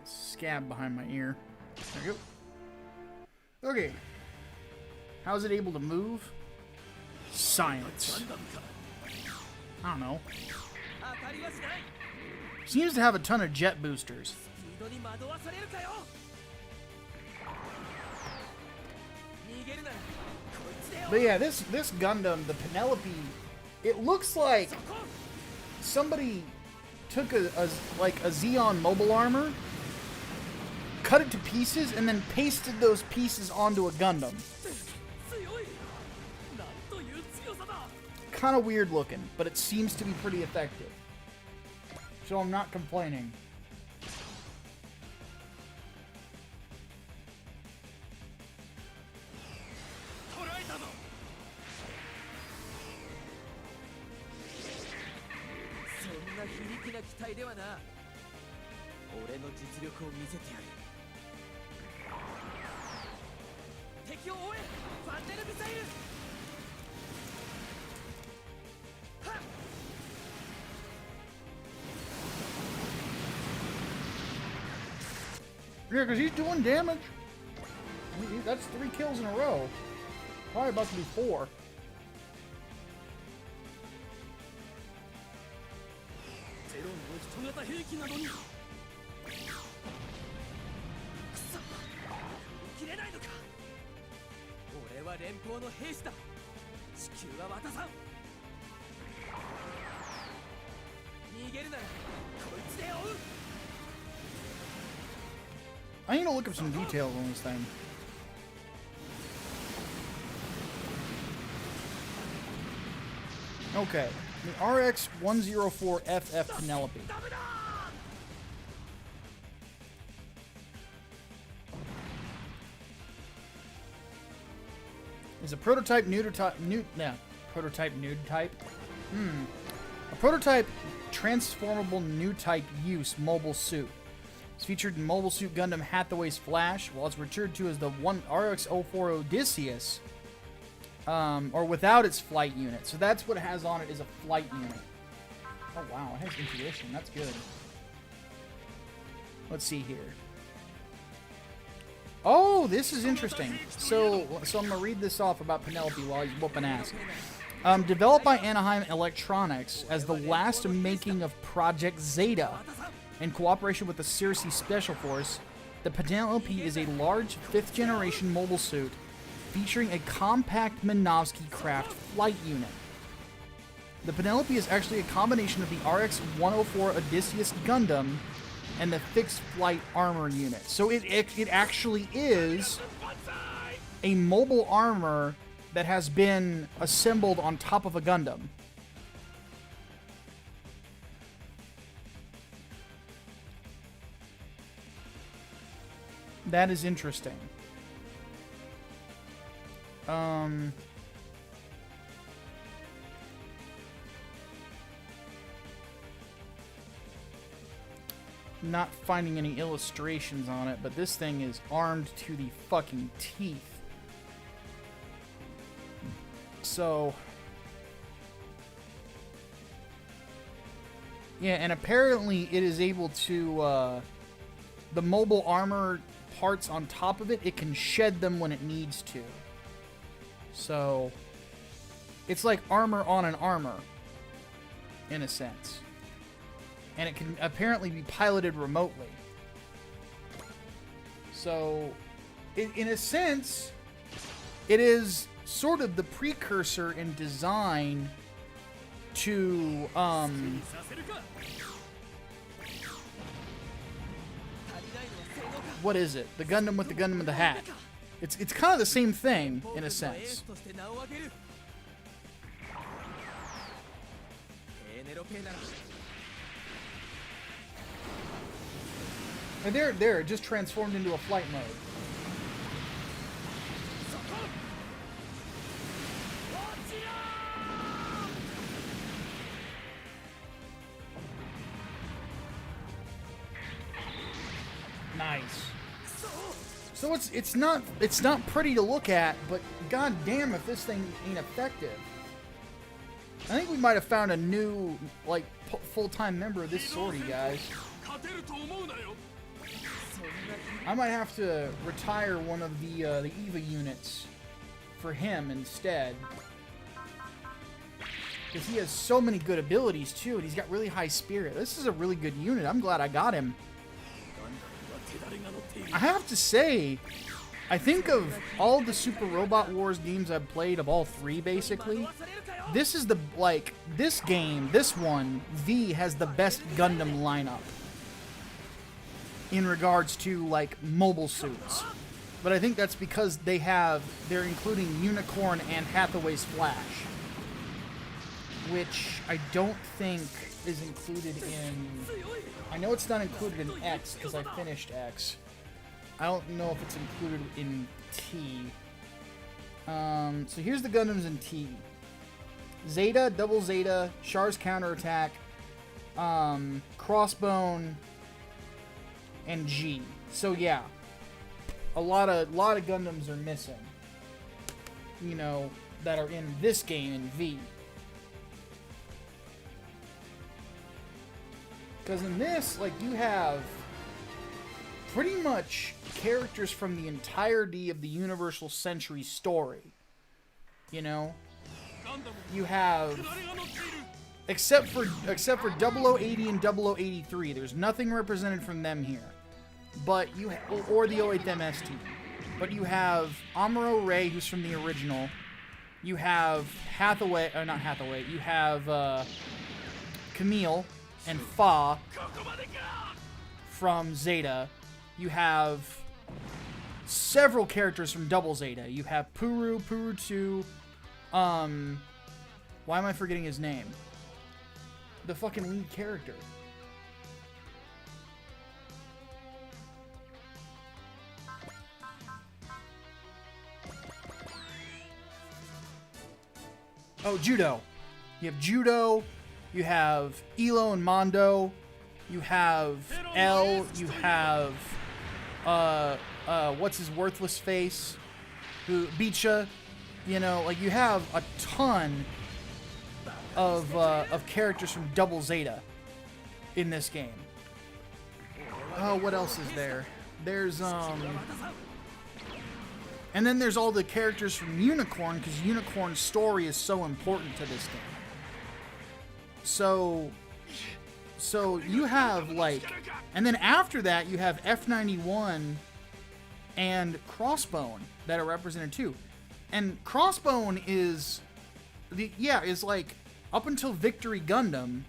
Scab behind my ear. There you go. Okay. How is it able to move? Science. I don't know. Seems to have a ton of jet boosters. But yeah, this Gundam, the Penelope, it looks like somebody took a Xeon mobile armor, cut it to pieces, and then pasted those pieces onto a Gundam. Kind of weird looking, but it seems to be pretty effective. So I'm not complaining. Yeah, because he's doing damage. That's 3 kills in a row. Probably about to be 4. I need to look up some details on this thing. Okay, the RX-104FF Penelope. Is a prototype A prototype transformable new type use mobile suit. It's featured in Mobile Suit Gundam Hathaway's Flash, while it's referred to as the RX-04 Odysseus, or without its flight unit. So that's what it has on it, is a flight unit. Oh wow, it has intuition. That's good. Let's see here. Oh, this is interesting. So I'm gonna read this off about Penelope while he's whooping ass. Developed by Anaheim Electronics as the last making of Project Zeta, in cooperation with the Circe Special Force, the Penelope is a large 5th-generation mobile suit featuring a compact Minovsky Craft flight unit. The Penelope is actually a combination of the RX-104 Odysseus Gundam and the fixed flight armor unit. So it actually is a mobile armor that has been assembled on top of a Gundam. That is interesting. Not finding any illustrations on it, but this thing is armed to the fucking teeth. So, yeah, and apparently it is able to, the mobile armor parts on top of it, it can shed them when it needs to. So, it's like armor on an armor, in a sense. And it can apparently be piloted remotely. So, in a sense, it is sort of the precursor in design to, what is it? The Gundam with the hat. It's kind of the same thing, in a sense. And there, it just transformed into a flight mode. Nice. So it's not pretty to look at, but god damn if this thing ain't effective. I think we might have found a new like full-time member of this sortie, guys. I might have to retire one of the EVA units for him instead. Because he has so many good abilities too, and he's got really high spirit. This is a really good unit. I'm glad I got him. I have to say, I think of all the Super Robot Wars games I've played, of all three basically, this is the, like, this game, this one, V, has the best Gundam lineup in regards to, like, mobile suits. But I think that's because they're including Unicorn and Hathaway's Flash, which I don't think is included in... I know it's not included in X, because I finished X. I don't know if it's included in T. So here's the Gundams in T. Zeta, Double Zeta, Char's Counterattack, Crossbone, and G. So yeah, a lot of Gundams are missing, you know, that are in this game in V. Because in this, like, you have pretty much characters from the entirety of the Universal Century story. You know? You have... Except for 0080 and 0083, there's nothing represented from them here. But you... Or the 08MS team. But you have Amuro Ray, who's from the original. You have Hathaway... Or not Hathaway. You have, Camille and Fa from Zeta. You have several characters from Double Zeta. You have Puru 2, why am I forgetting his name? The fucking lead character. Oh, Judo. You have Judo. You have Elo and Mondo. You have L. You have, what's his worthless face? Who, Beecha. You know, like, you have a ton of characters from Double Zeta in this game. Oh, what else is there? There's, and then there's all the characters from Unicorn, because Unicorn's story is so important to this game. So you have, like... And then after that, you have F91 and Crossbone that are represented too. And Crossbone is... is like, up until Victory Gundam,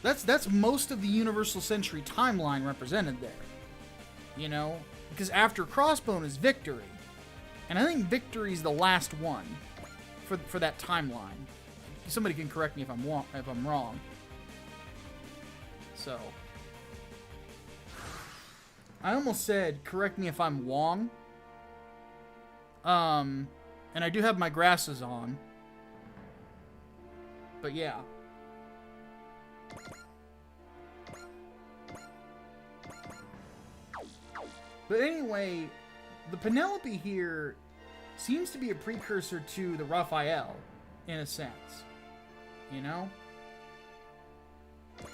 that's most of the Universal Century timeline represented there. You know? Because after Crossbone is Victory. And I think Victory's the last one for that timeline. Somebody can correct me if I'm wrong. So I almost said correct me if I'm wrong. And I do have my glasses on. But yeah. But anyway, the Penelope here seems to be a precursor to the Raphael, in a sense. You know?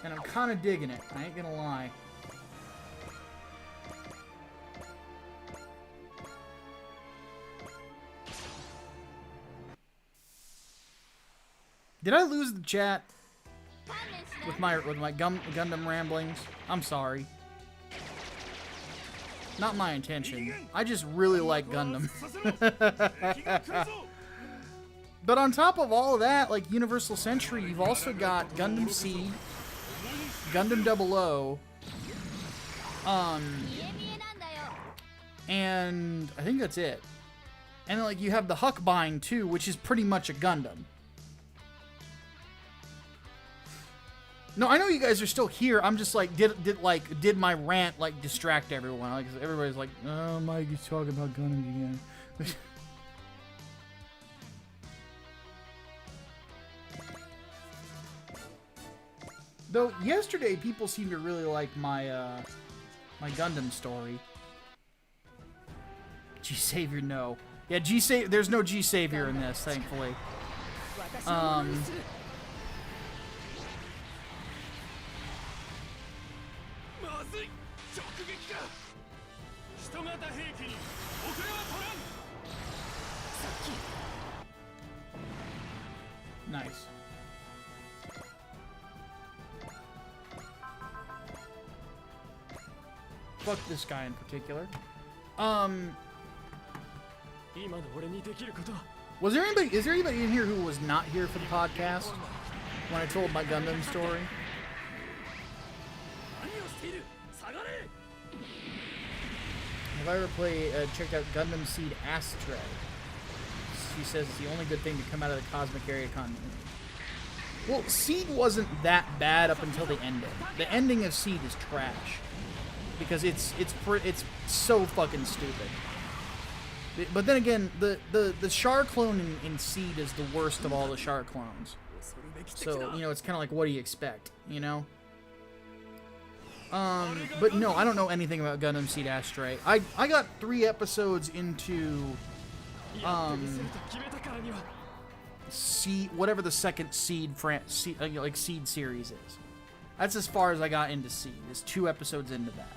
And I'm kind of digging it, I ain't gonna lie. Did I lose the chat with my Gundam ramblings? I'm sorry. Not my intention. I just really like Gundam. But on top of all of that, like Universal Century, you've also got Gundam Seed, Gundam 00, and I think that's it. And like you have the Huckbind too, which is pretty much a Gundam. No, I know you guys are still here. I'm just like, did my rant like distract everyone? Like everybody's like, oh, Mike, he's talking about Gundam again. Though yesterday people seemed to really like my my Gundam story. G Savior, no. Yeah, G Savior. There's no G Savior in this, thankfully. Nice. Fuck this guy in particular. Was there anybody? Is there anybody in here who was not here for the podcast when I told my Gundam story? Have I ever checked out Gundam Seed Ashtray? She says it's the only good thing to come out of the Cosmic Area continuity. Well, Seed wasn't that bad up until the ending. The ending of Seed is trash because it's so fucking stupid. But then again, the Char clone in Seed is the worst of all the Char clones. So, you know, it's kind of like, what do you expect, you know? But no, I don't know anything about Gundam Seed Ashtray. I got 3 episodes into, Seed, whatever the second Seed series is. That's as far as I got into Seed. It's 2 episodes into that.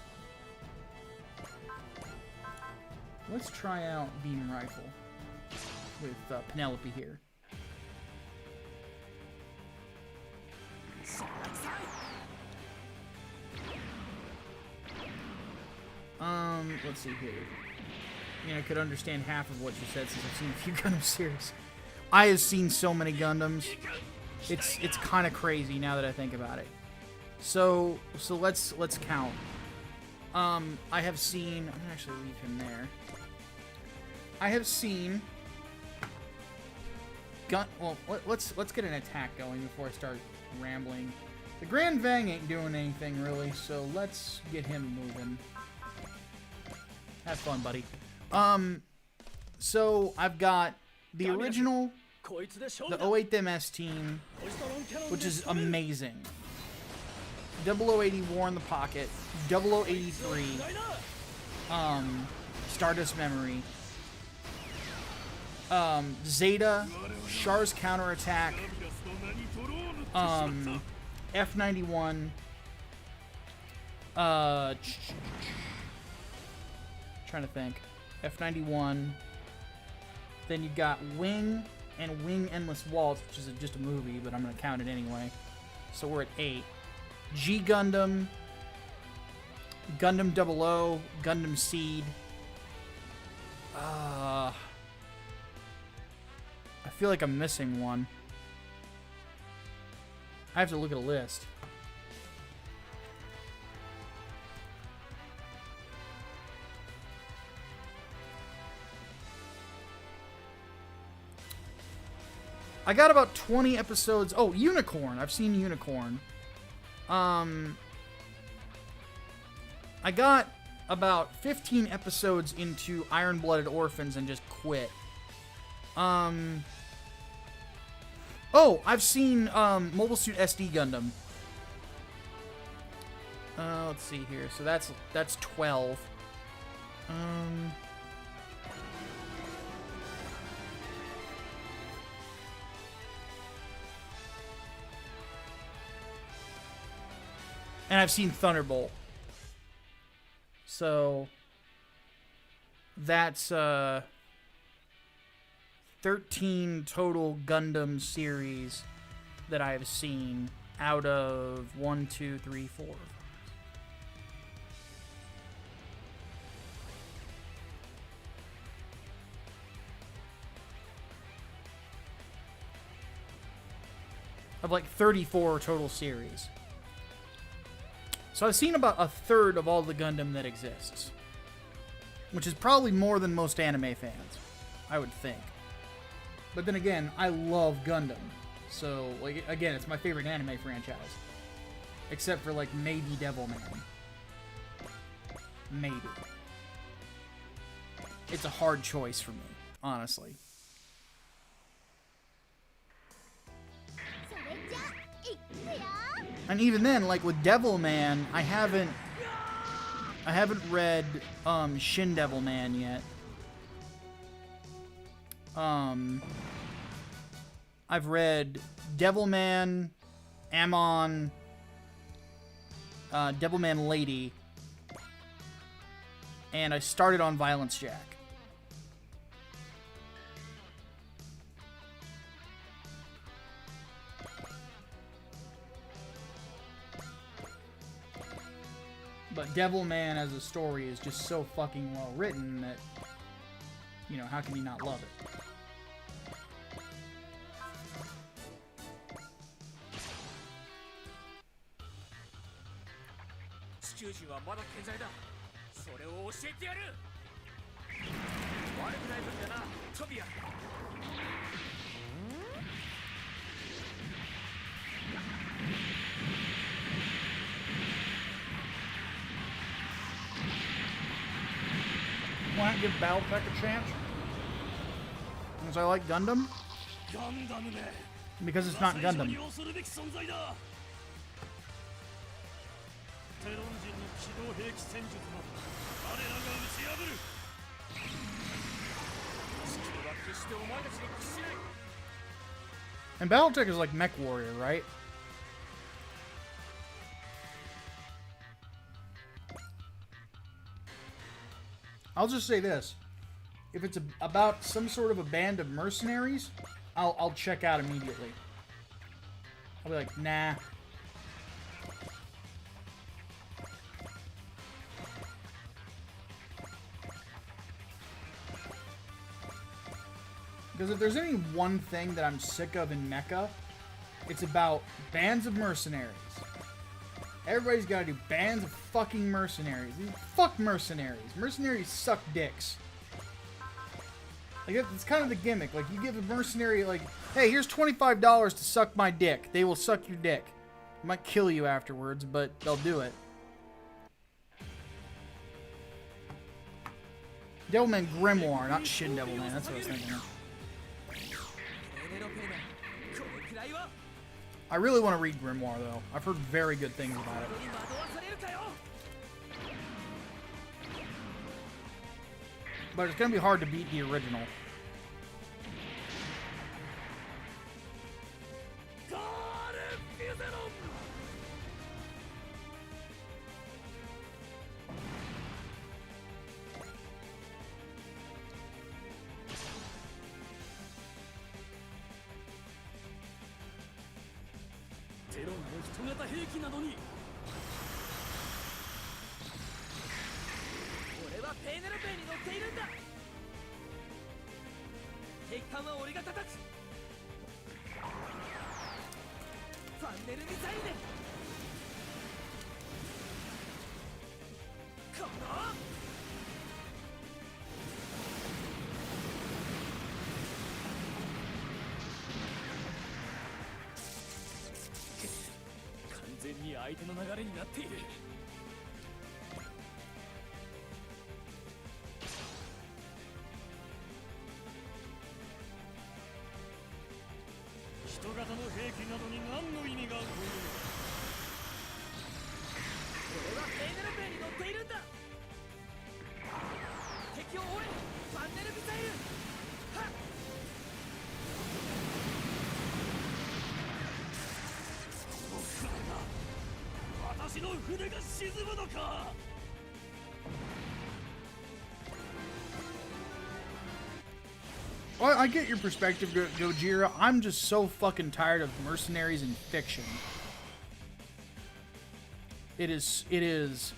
Let's try out Beam Rifle with Penelope here. Let's see here. I mean, I could understand half of what you said since I've seen a few Gundam series. I have seen so many Gundams. It's kind of crazy now that I think about it. So let's count. I have seen. I'm gonna actually leave him there. I have seen. Well, let's get an attack going before I start rambling. The Grand Vang ain't doing anything really, so let's get him moving. Have fun, buddy. So I've got the original, the 08MS team, which is amazing. 0080 War in the Pocket, 0083, Stardust Memory, Zeta, Char's Counterattack, F91, trying to think, F91, then you got Wing and Wing Endless Waltz, which is just a movie, but I'm going to count it anyway. So we're at 8. G Gundam, Gundam 00, Gundam Seed. I feel like I'm missing one. I have to look at a list. I got about 20 episodes. Oh, Unicorn. I've seen Unicorn. I got about 15 episodes into Iron-Blooded Orphans and just quit. Oh, I've seen Mobile Suit SD Gundam. Let's see here. So that's 12. And I've seen Thunderbolt. So that's 13 total Gundam series that I have seen out of 1, 2, 3, 4. Of like 34 total series. So I've seen about a third of all the Gundam that exists. Which is probably more than most anime fans, I would think. But then again, I love Gundam. So, like, again, it's my favorite anime franchise. Except for, like, maybe Devilman. Maybe. It's a hard choice for me, honestly. And even then, like with Devilman, I haven't read Shin Devilman yet. I've read Devilman, Amon, Devilman Lady, and I started on Violence Jack. But Devilman as a story is just so fucking well written that, you know, how can you not love it? Why not give Battletech a chance? Because I like Gundam? Because it's not Gundam. And Battletech is like Mech Warrior, right? I'll just say this. If it's about some sort of a band of mercenaries, I'll check out immediately. I'll be like, nah. Because if there's any one thing that I'm sick of in Mecha, it's about bands of mercenaries. Everybody's got to do bands of fucking mercenaries. Fuck mercenaries. Mercenaries suck dicks. Like, it's kind of the gimmick. Like, you give a mercenary, like, hey, here's $25 to suck my dick. They will suck your dick. Might kill you afterwards, but they'll do it. Devilman Grimoire, not Shin Devilman. That's what I was thinking of. I really want to read Grimoire, though. I've heard very good things about it. But it's going to be hard to beat the original.
全に相手の流れになっている。人型の兵器などに何の意味があるというのか。俺はペイネルペイに乗っているんだ。敵を追え、ファンネルミサイル。はっ、私の船が沈むのか。
Well, I get your perspective, Gojira. I'm just so fucking tired of mercenaries in fiction. It is,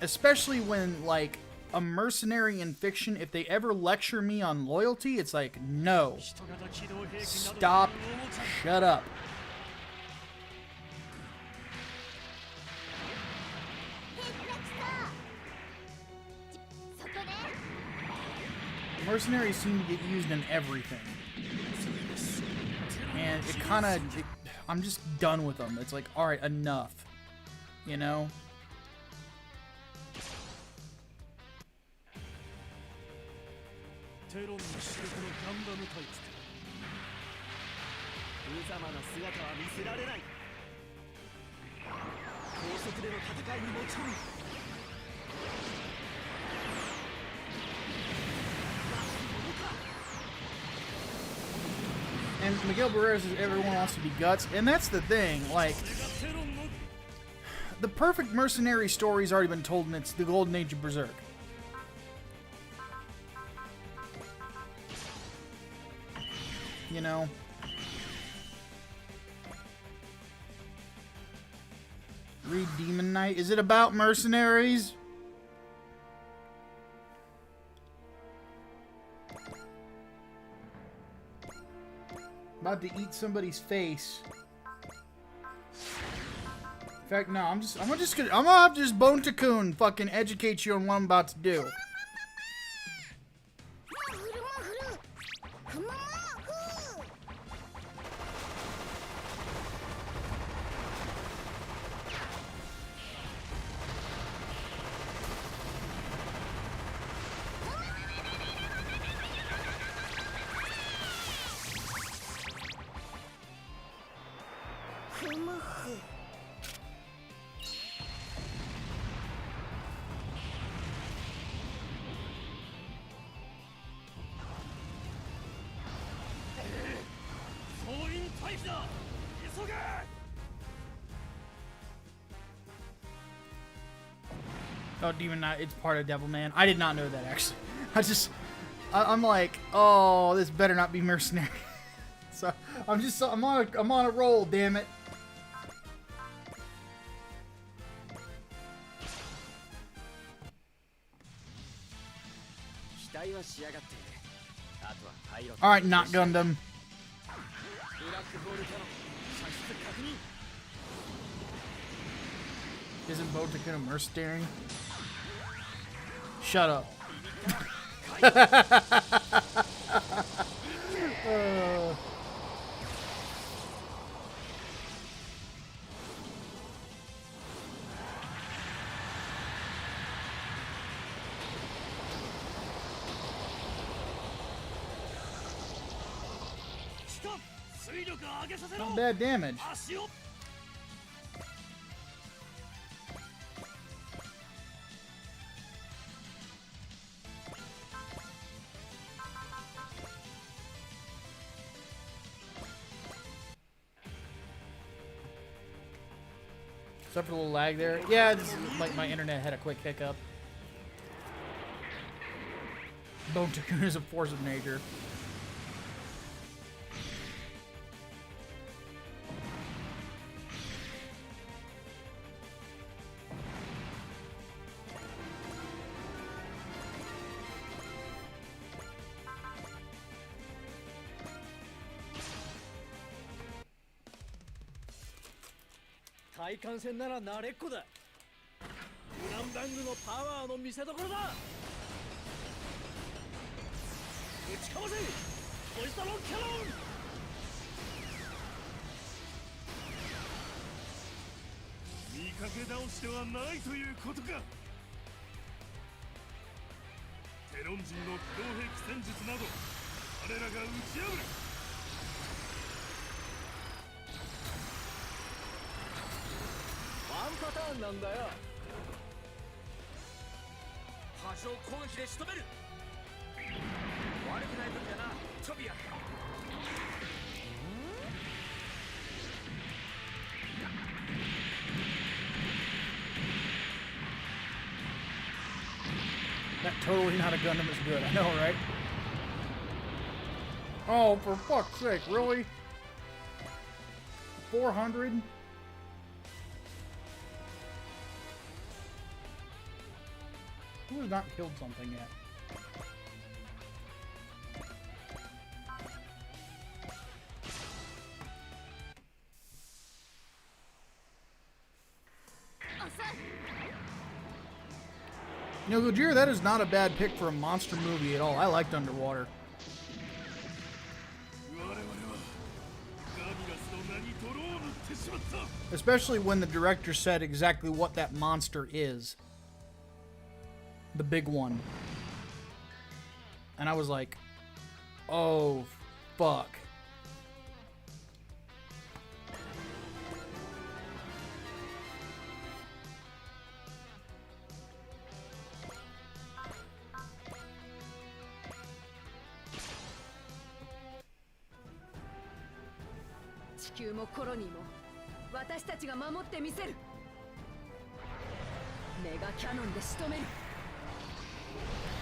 especially when, like, a mercenary in fiction, if they ever lecture me on loyalty, it's like, no. Stop. Shut up. Mercenaries seem to get used in everything. And it kind of... I'm just done with them. It's like, alright, enough. You know? And Miguel Barrera says everyone wants to be Guts, and that's the thing, like, the perfect mercenary story's already been told, and it's the Golden Age of Berserk. You know? Read Demon Knight. Is it about mercenaries? About to eat somebody's face. In fact, no, I'm gonna have just Bone Cocoon fucking educate you on what I'm about to do. Oh, Demon Knight, it's part of Devilman. I did not know that, actually. I'm like, oh, this better not be mercenary. So I'm on a roll, damn it. All right, not Gundam. Isn't Botakun a mercenary? Shut up. Not bad damage. Except for a little lag there. Yeah, this is like my internet had a quick hiccup. Bone Cocoon is a force of nature.
かけ倒してはないということか。テロン人の機動兵器戦術など彼らが打ち破る。
ワンパターンなんだよ。
波状攻撃で仕留める。悪くない武器だな、トビア。
That totally not a Gundam is good. I know, right? Oh, for fuck's sake, really? 400? Who has not killed something yet? You know, Gojira, that is not a bad pick for a monster movie at all. I liked Underwater.
我々はガビラスの名に泥を塗ってしまった。
Especially when the director said exactly what that monster is. The big one. And I was like, oh, fuck.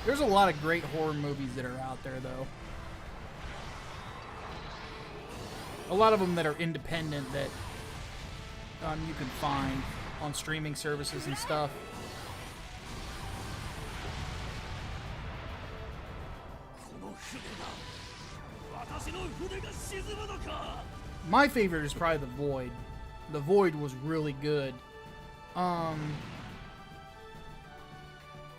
There's a lot of great horror movies that are out there, though. A lot of them that are independent that you can find on streaming services and stuff. My favorite is probably The Void. The Void was really good.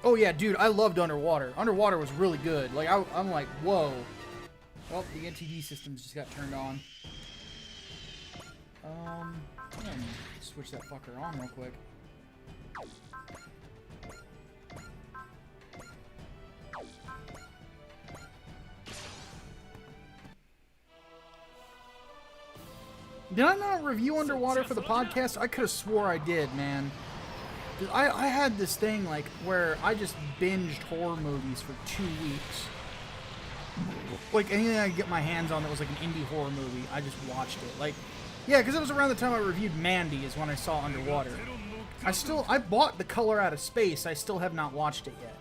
Oh yeah, dude, I loved Underwater. Underwater was really good. Like, I'm like, whoa. Oh, the NTD systems just got turned on. Switch that fucker on real quick. Did I not review Underwater for the podcast? I could have swore I did, man. I had this thing, like, where I just binged horror movies for 2 weeks. Like, anything I could get my hands on that was like an indie horror movie, I just watched it. Like, yeah, because it was around the time I reviewed Mandy is when I saw Underwater. I bought The Color Out of Space, I still have not watched it yet.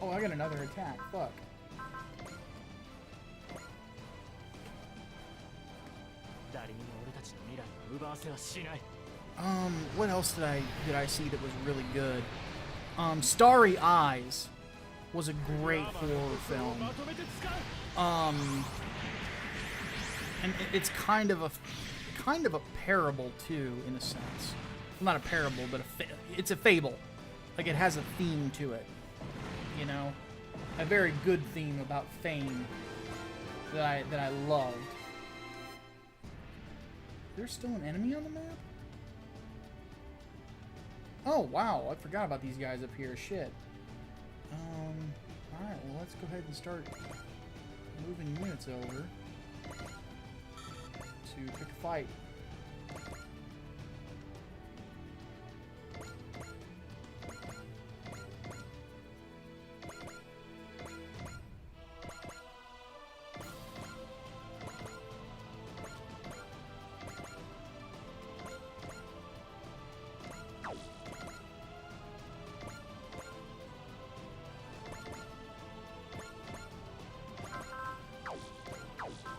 Oh, I got another attack, fuck. What else did I see that was really good? Starry Eyes was a great horror film. And it's kind of a parable too, in a sense. Well, not a parable, but it's a fable. Like, it has a theme to it. You know, a very good theme about fame that I loved. There's still an enemy on the map? Oh wow, I forgot about these guys up here. Shit. Alright, well, let's go ahead and start moving units over to pick a fight.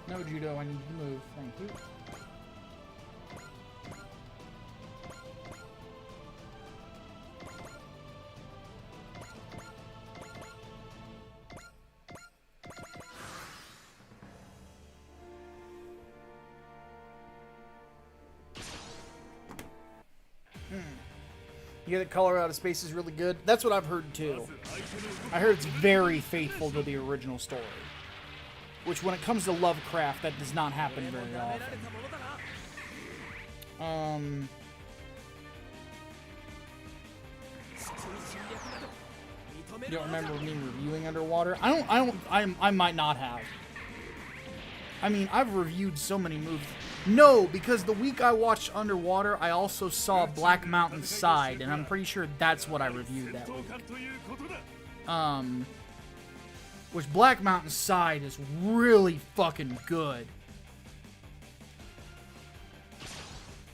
No, Judo, I need to move. Thank you. You get the Color Out of Space is really good. That's what I've heard too. I heard it's very faithful to the original story. Which, when it comes to Lovecraft, that does not happen very often. You don't remember me reviewing Underwater? I might not have. I mean, I've reviewed so many movies. No, because the week I watched Underwater, I also saw Black Mountain Side, and I'm pretty sure that's what I reviewed that week. Which Black Mountain Side is really fucking good.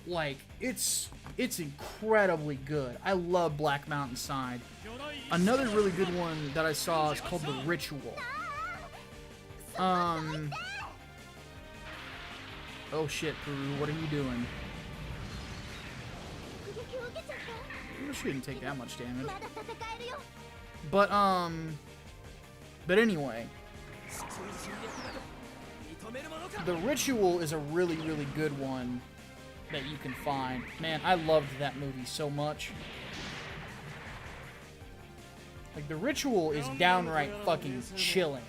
Like, it's incredibly good. I love Black Mountain Side. Another really good one that I saw is called The Ritual. Oh shit, Peru, what are you doing? You shouldn't take that much damage. But anyway. The Ritual is a really, really good one that you can find. Man, I loved that movie so much. Like, The Ritual is downright fucking chilling.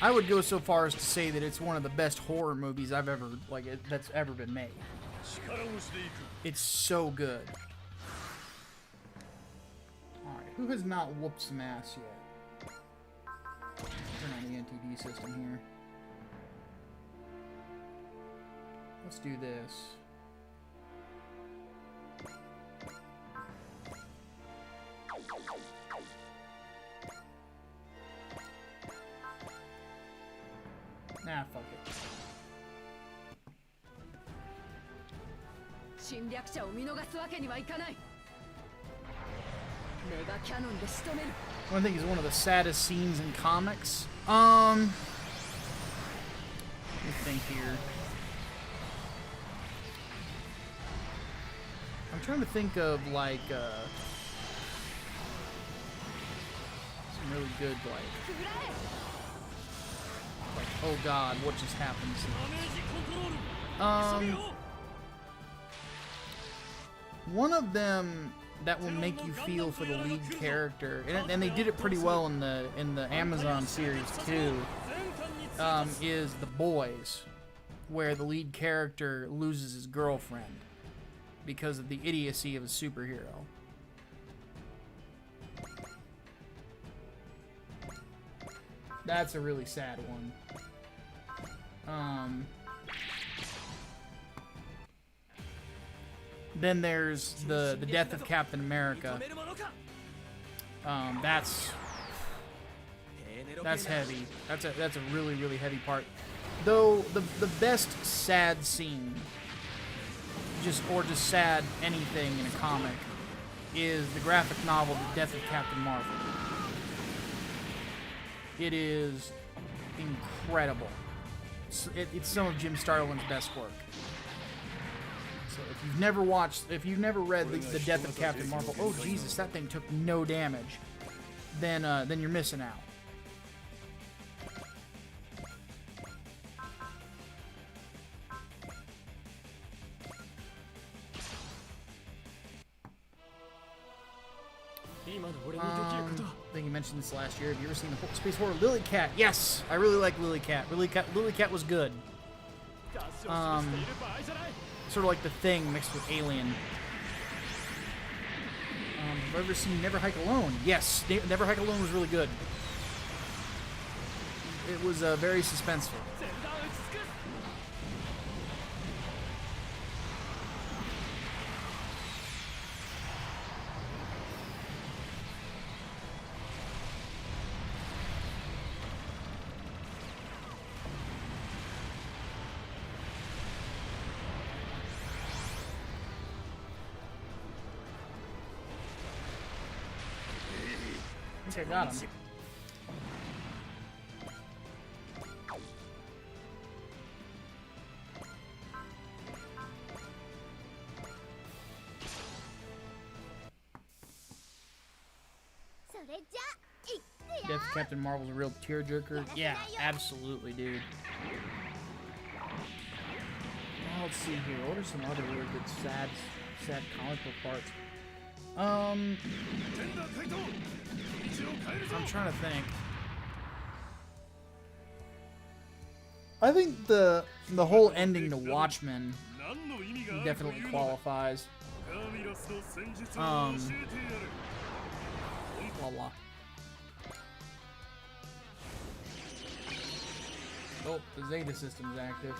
I would go so far as to say that it's one of the best horror movies I've ever, that's ever been made. It's so good. Alright, who has not whooped some ass yet? Turn on the NTD system here. Let's do this. Nah, fuck it. I think it's one of the saddest scenes in comics. Let me think here. I'm trying to think of, like, some really good, like, oh god, what just happened? One of them that will make you feel for the lead character, and they did it pretty well in the Amazon series too, is The Boys, where the lead character loses his girlfriend because of the idiocy of a superhero. That's a really sad one. Then there's the death of Captain America. That's heavy. That's a really, really heavy part. Though the best sad scene, just sad anything in a comic, is the graphic novel The Death of Captain Marvel. It is incredible. It's some of Jim Starlin's best work. So if you've never read the Death of Captain Marvel, oh Jesus, that thing took no damage, then you're missing out. I think you mentioned this last year. Have you ever seen the space horror Lily Cat? Yes, I really like Lily Cat. Lily Cat was good. Sort of like The Thing mixed with Alien. Have you ever seen Never Hike Alone? Yes, Never Hike Alone was really good. It was very suspenseful. I think I got him. Death of Captain Marvel's a real tearjerker. Yeah, absolutely, dude. Oh let's see here. What are some other really good sad comic book parts? I'm trying to think. I think the whole ending to Watchmen definitely qualifies. Blah blah. Oh, the Zeta system's active.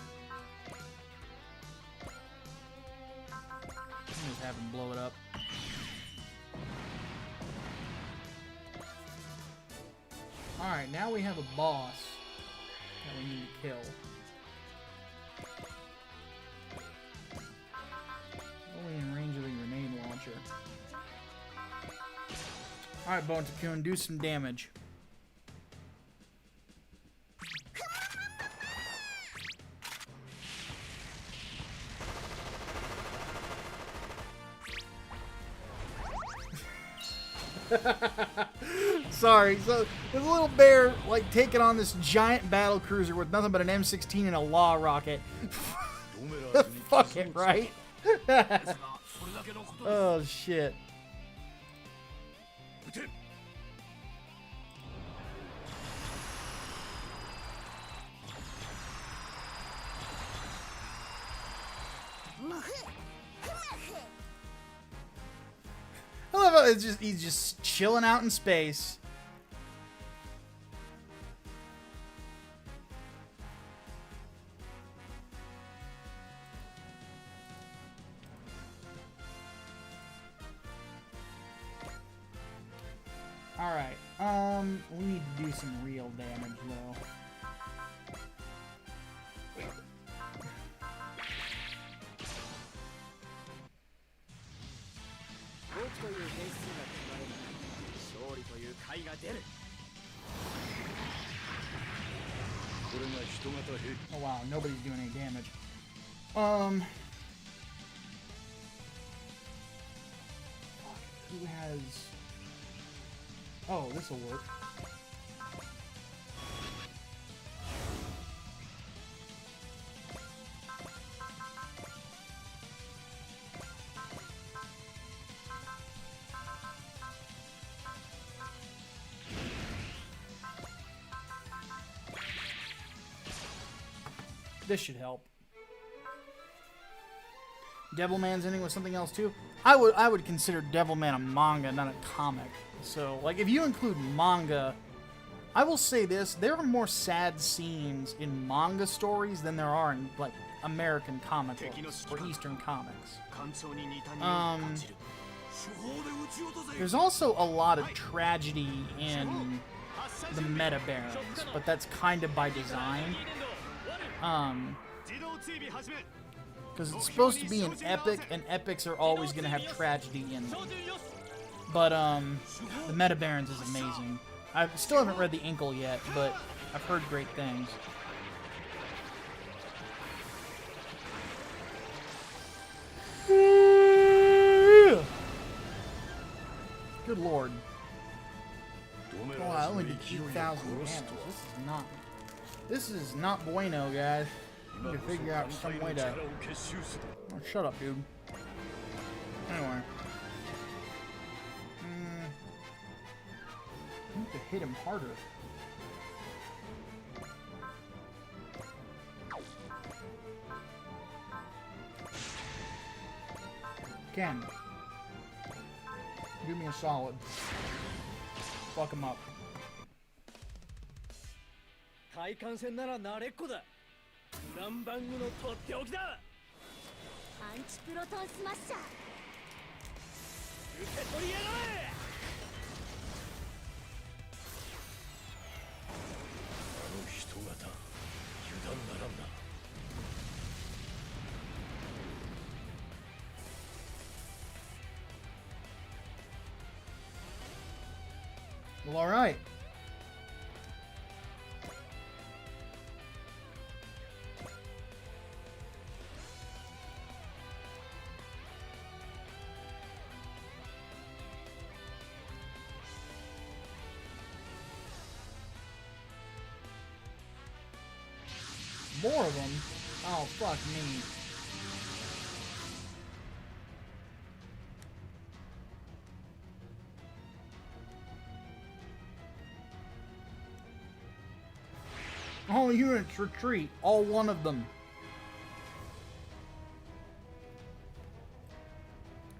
Just have him blow it up. Alright, now we have a boss that we need to kill. Only in range of the grenade launcher. Alright, Bone Cocoon, do some damage. Sorry, so there's a little bear like taking on this giant battle cruiser with nothing but an M16 and a law rocket. Fuck it, right? Oh shit. I love how he's just chilling out in space. Alright, we need to do some real damage though. Oh wow, nobody's doing any damage. Who has... Oh, this'll work. This should help. Devilman's ending was something else too. I would consider Devilman a manga, not a comic. So, like, if you include manga, I will say this: there are more sad scenes in manga stories than there are in like American comic books or Eastern comics. There's also a lot of tragedy in the Meta Barons, but that's kind of by design. Because it's supposed to be an epic, and epics are always going to have tragedy in them. But, the Meta Barons is amazing. I still haven't read the Inkle yet, but I've heard great things. Good lord. Oh, I only did 2,000 damage. This is not bueno, guys. I need to figure out some way to... Oh, shut up, dude. Anyway. I need to hit him harder. Ken. Do me a solid. Fuck him up.
対艦戦なら慣れっこだ。ウランバングのとっておきだ。
アンチプロトンスマッシャー。
受け取りやがれ。あの人型、油断ならんな。
Well, all right. More of them? Oh, fuck me. All units retreat. All one of them.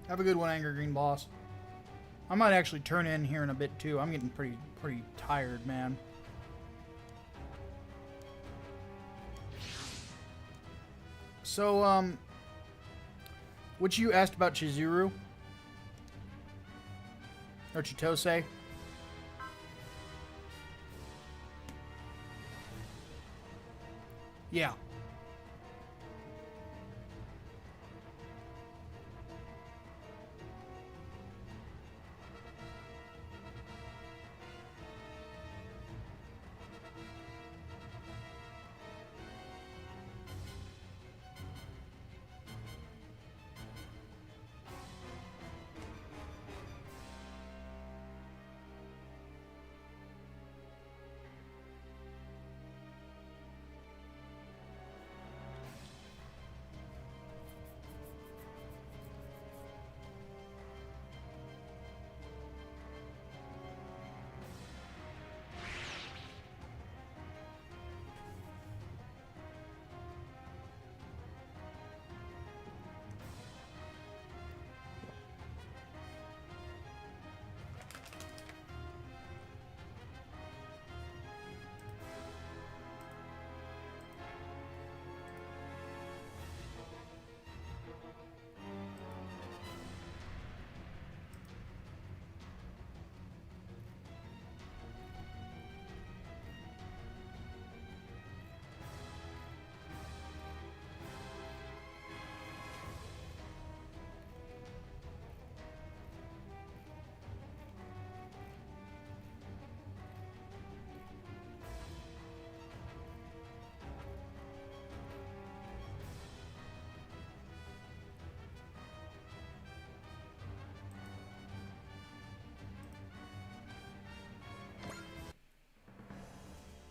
Have a good one, Angry Green Boss. I might actually turn in here in a bit too. I'm getting pretty tired, man. So, what you asked about Chizuru? Or Chitose? Yeah.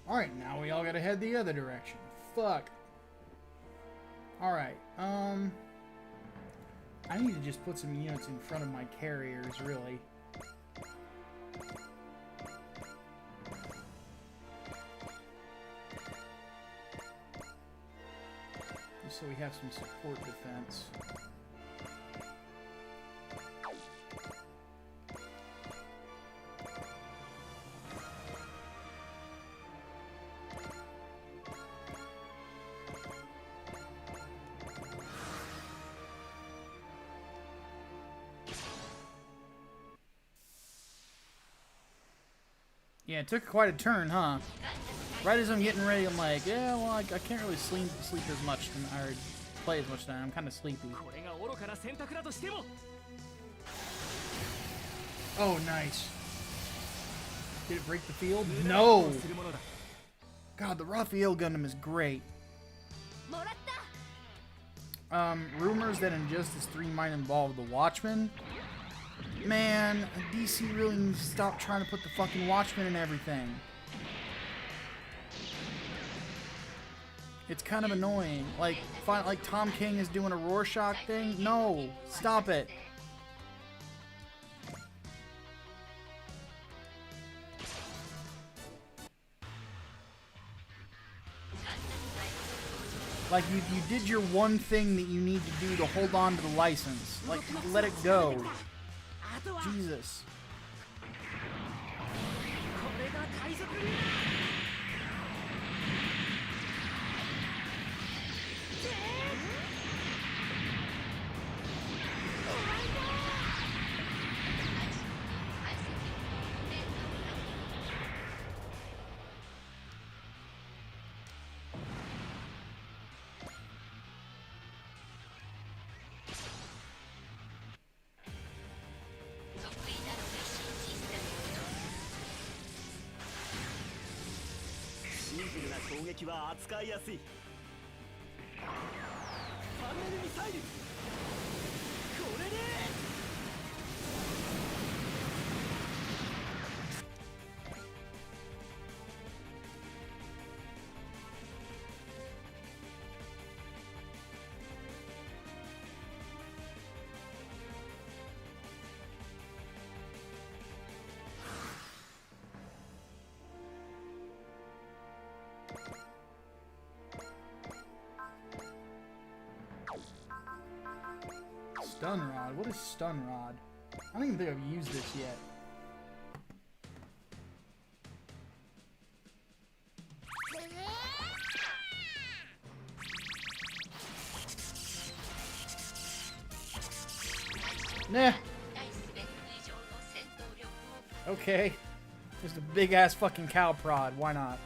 Alright, now we all gotta head the other direction. Fuck. Alright, I need to just put some units in front of my carriers, really. Just so we have some support defense. Yeah, it took quite a turn, huh? Right as I'm getting ready, I'm like, yeah, well, I can't really sleep as much, or play as much tonight. I'm kind of sleepy. Oh, nice. Did it break the field? No! God, the Raphael Gundam is great. Rumors that Injustice 3 might involve the Watchmen. Man, DC really needs to stop trying to put the fucking Watchmen in everything. It's kind of annoying. Like Tom King is doing a Rorschach thing. No, stop it. Like, you did your one thing that you need to do to hold on to the license. Like, let it go. Jesus. Stun Rod. What is Stun Rod? I don't even think I've used this yet. Nah. Okay. Just a big ass fucking cow prod. Why not?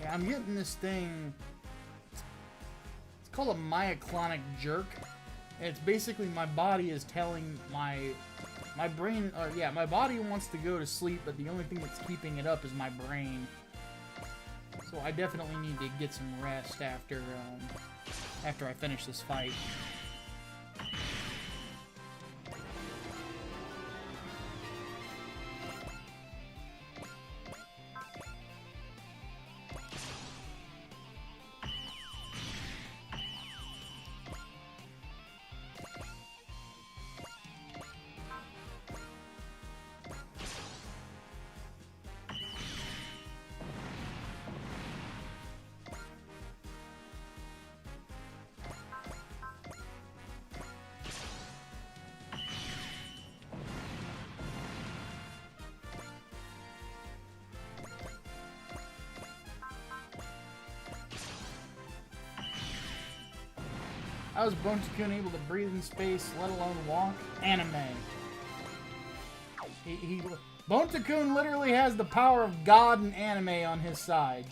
Yeah, I'm getting this thing. It's called a myoclonic jerk. And it's basically my body is telling my brain, yeah, my body wants to go to sleep, but the only thing that's keeping it up is my brain. So I definitely need to get some rest after I finish this fight. How is Bonta-kun able to breathe in space, let alone walk? Anime. Bonta-kun literally has the power of God and anime on his side.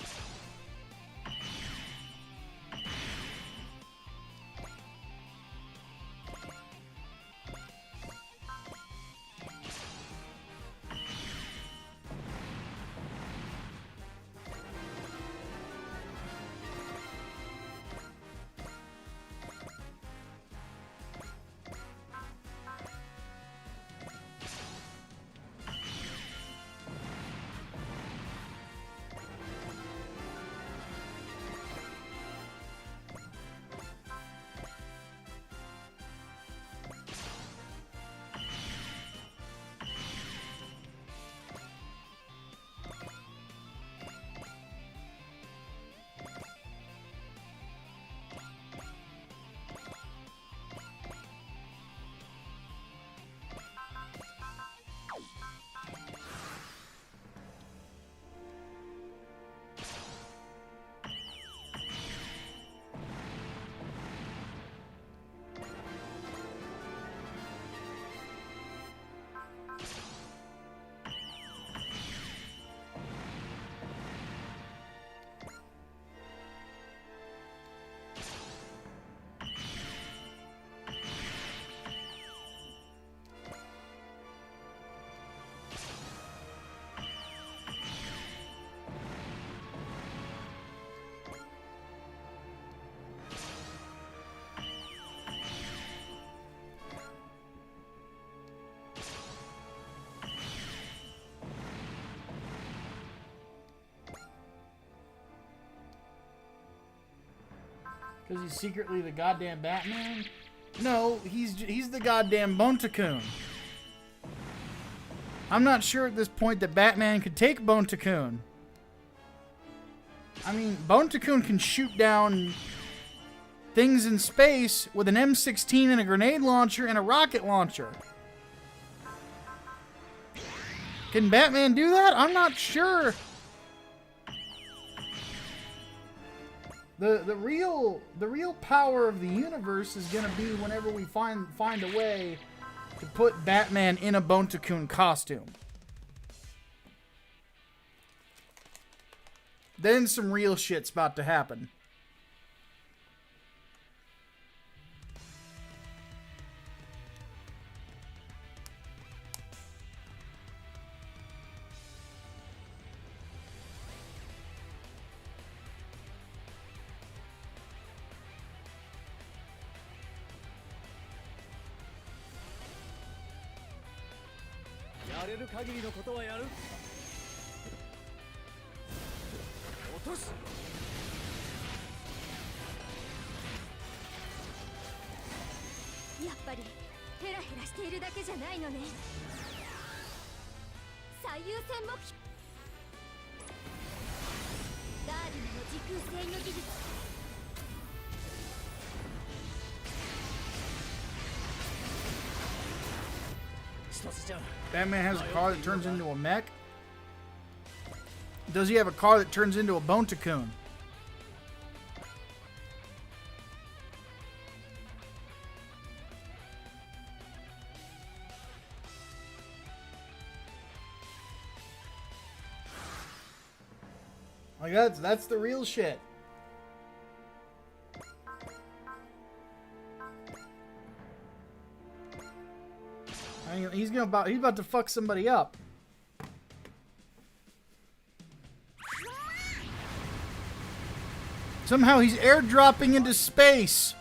Because he's secretly the goddamn Batman? No, he's the goddamn Bonta-kun. I'm not sure at this point that Batman could take Bonta-kun. I mean, Bonta-kun can shoot down things in space with an M16 and a grenade launcher and a rocket launcher. Can Batman do that? I'm not sure. The real power of the universe is gonna be whenever we find a way to put Batman in a Bonta-kun costume. Then some real shit's about to happen.
やれる限りのことはやる。落とす。
やっぱりヘラヘラしているだけじゃないのね。最優先目標ダーリンの時空制御技術。
Batman has a car that turns into a mech? Does he have a car that turns into a Bontacoon? Like that's the real shit. He's about to fuck somebody up. Somehow he's airdropping into space.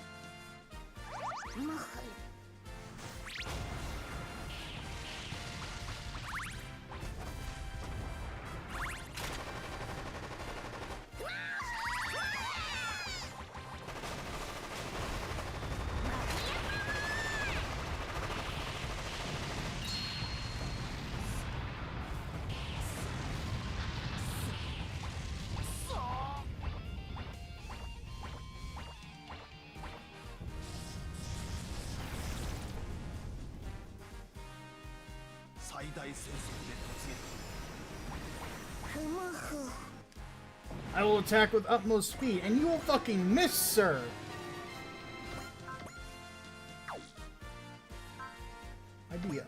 I will attack with utmost speed, and you will fucking miss, sir. Idea.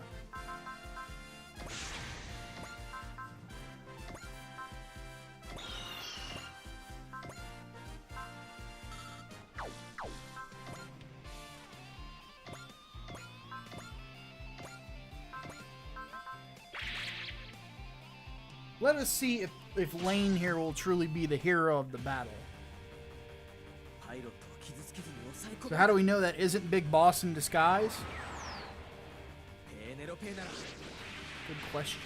Let us see if Lane here will truly be the hero of the battle. So how do we know that isn't Big Boss in disguise? Good question.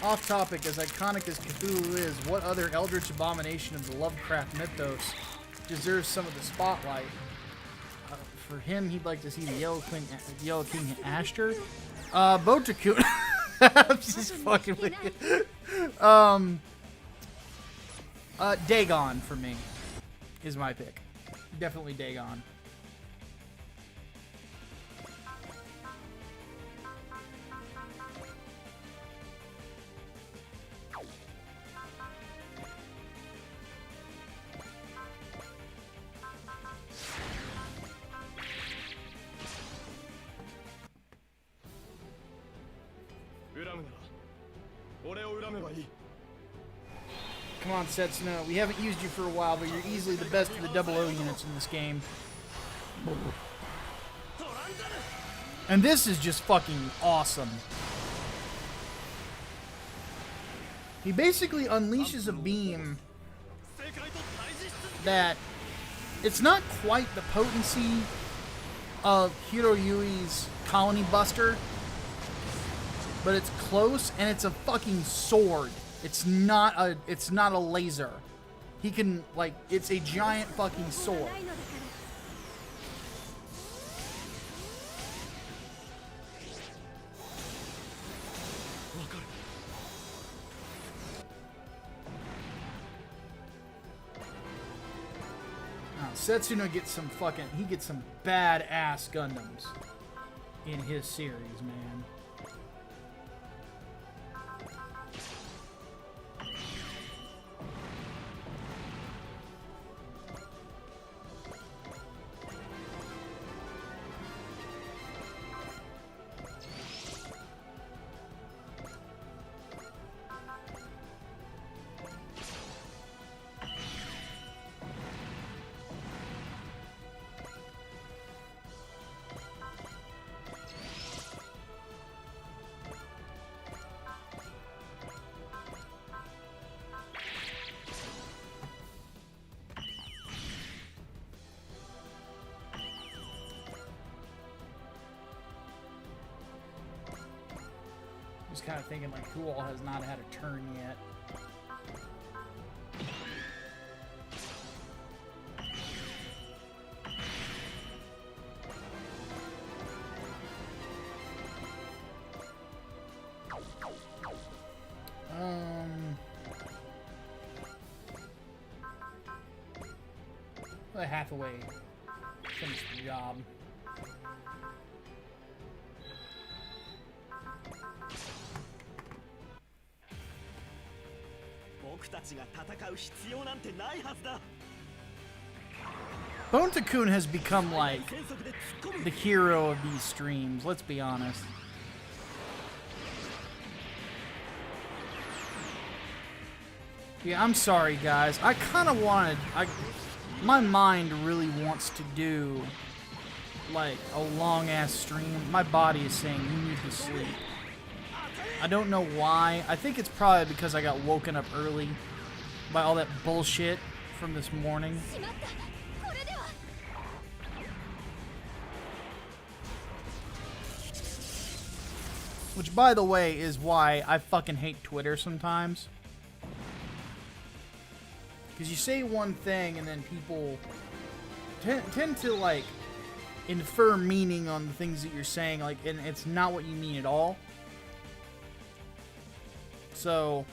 Off topic, as iconic as Cthulhu is, what other eldritch abomination of the Lovecraft mythos deserves some of the spotlight? For him, he'd like to see the Yellow King Ashter. Botaku. I'm just fucking with you. Dagon for me is my pick. Definitely Dagon. Come on, Setsuno. We haven't used you for a while, but you're easily the best of the 00 units in this game. And this is just fucking awesome. He basically unleashes a beam that it's not quite the potency of Hiroyui's Colony Buster, but it's close, and it's a fucking sword. It's not a laser. He can, like, it's a giant fucking sword. Now, Setsuno gets some badass Gundams in his series, man. Just kind of thinking, like, who all has not had a turn yet. Hathaway finished the job.
僕たちが戦う必要なんてないはずだ。
Bone Cocoon has become like the hero of these streams, let's be honest. Yeah, I'm sorry guys. I kind of wanted my mind really wants to do like a long ass stream. My body is saying you need to sleep. I don't know why. I think it's probably because I got woken up early by all that bullshit from this morning. Which, by the way, is why I fucking hate Twitter sometimes. Because you say one thing and then people tend to, like, infer meaning on the things that you're saying, like, and it's not what you mean at all. So...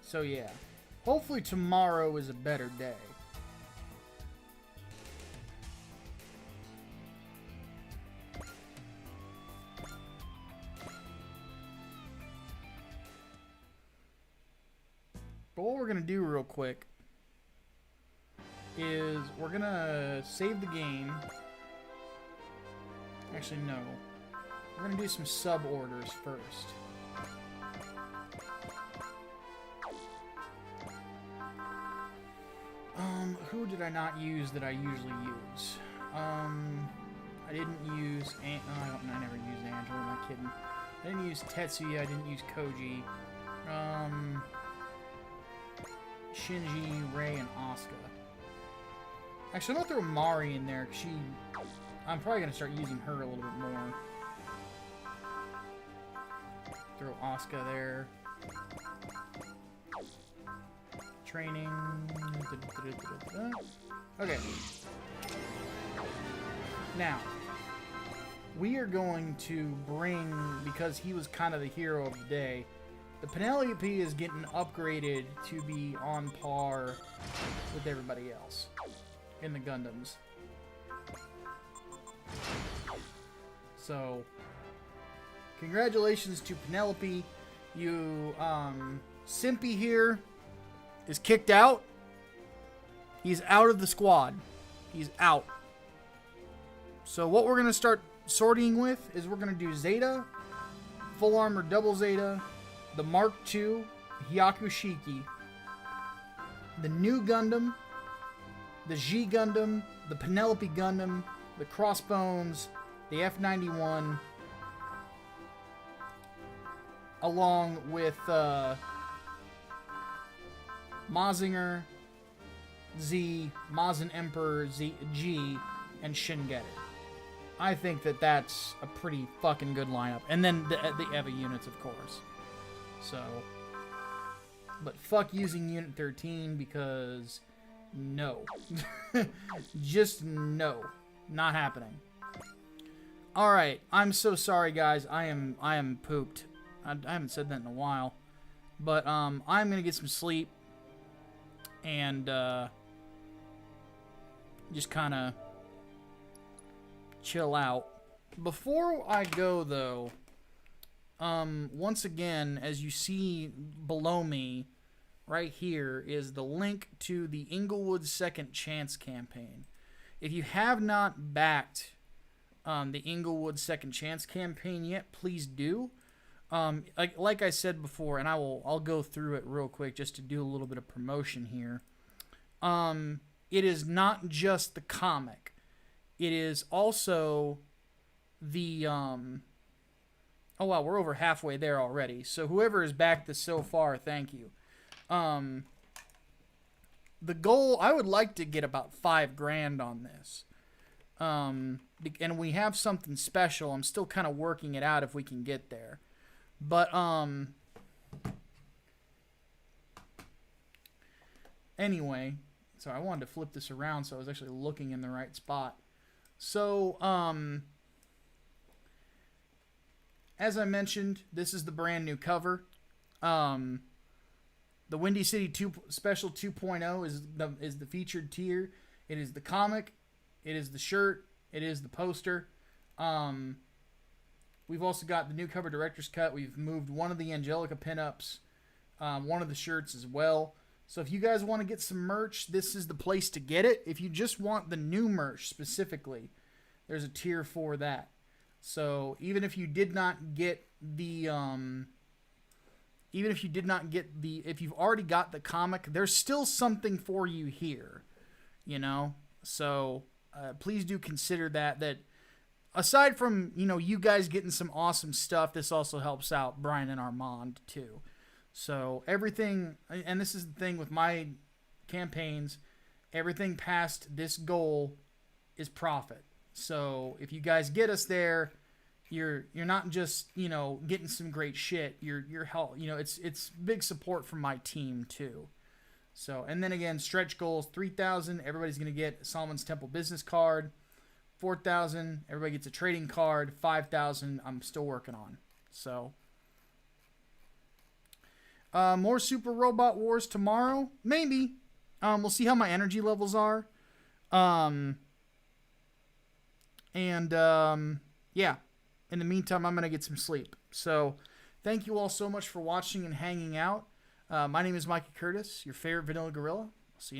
So yeah, hopefully tomorrow is a better day. But what we're going to do real quick is we're going to save the game. Actually, no. We're going to do some sub orders first. Who did I not use that I usually use? I didn't use... I never used Angela, am I kidding? I didn't use Tetsuya, I didn't use Koji. Shinji, Rei, and Asuka. Actually, I'm gonna throw Mari in there, because I'm probably gonna start using her a little bit more. Throw Asuka there. Training. Okay. Now, we are going to bring, because he was kind of the hero of the day, the Penelope is getting upgraded to be on par with everybody else in the Gundams. So, congratulations to Penelope. You, Simpy here is kicked out. He's out of the squad. He's out. So what we're going to start sorting with is we're going to do Zeta, Full Armor Double Zeta, the Mark II, Hyakushiki, the new Gundam, the G Gundam, the Penelope Gundam, the Crossbones, the F-91, along with Mazinger, Z, Mazin Emperor, G, and Shingetter. I think that that's a pretty fucking good lineup. And then the EVA units, of course. So, but fuck using Unit 13 because no. Just no. Not happening. Alright, I'm so sorry guys. I am pooped. I haven't said that in a while. But I'm gonna get some sleep. And just kind of chill out. Before I go, though, once again, as you see below me, right here, is the link to the Inglewood Second Chance campaign. If you have not backed the Inglewood Second Chance campaign yet, please do. Like I said before, and I'll go through it real quick just to do a little bit of promotion here. It is not just the comic. It is also the Oh, wow, we're over halfway there already. So whoever has backed this so far, thank you. The goal, I would like to get about $5,000 on this. And we have something special. I'm still kind of working it out if we can get there. But, anyway, so I wanted to flip this around so I was actually looking in the right spot. So, as I mentioned, this is the brand new cover. The Windy City Special 2.0 is the featured tier. It is the comic. It is the shirt. It is the poster. We've also got the new cover director's cut. We've moved one of the Angelica pinups, one of the shirts as well. So if you guys want to get some merch, this is the place to get it. If you just want the new merch specifically, there's a tier for that. So even if you did not get the, if you've already got the comic, there's still something for you here, you know? So please do consider that aside from, you guys getting some awesome stuff, this also helps out Brian and Armand too. So everything, and this is the thing with my campaigns, everything past this goal is profit. So if you guys get us there, you're not just, getting some great shit. You're help, it's big support from my team too. So, and then again, stretch goals, 3,000, everybody's going to get Solomon's Temple business card. 4,000, everybody gets a trading card. 5,000, I'm still working on. So, more Super Robot Wars tomorrow? Maybe. We'll see how my energy levels are. Yeah. In the meantime, I'm going to get some sleep. So, thank you all so much for watching and hanging out. My name is Micah Curtis, your favorite Vanilla Gorilla.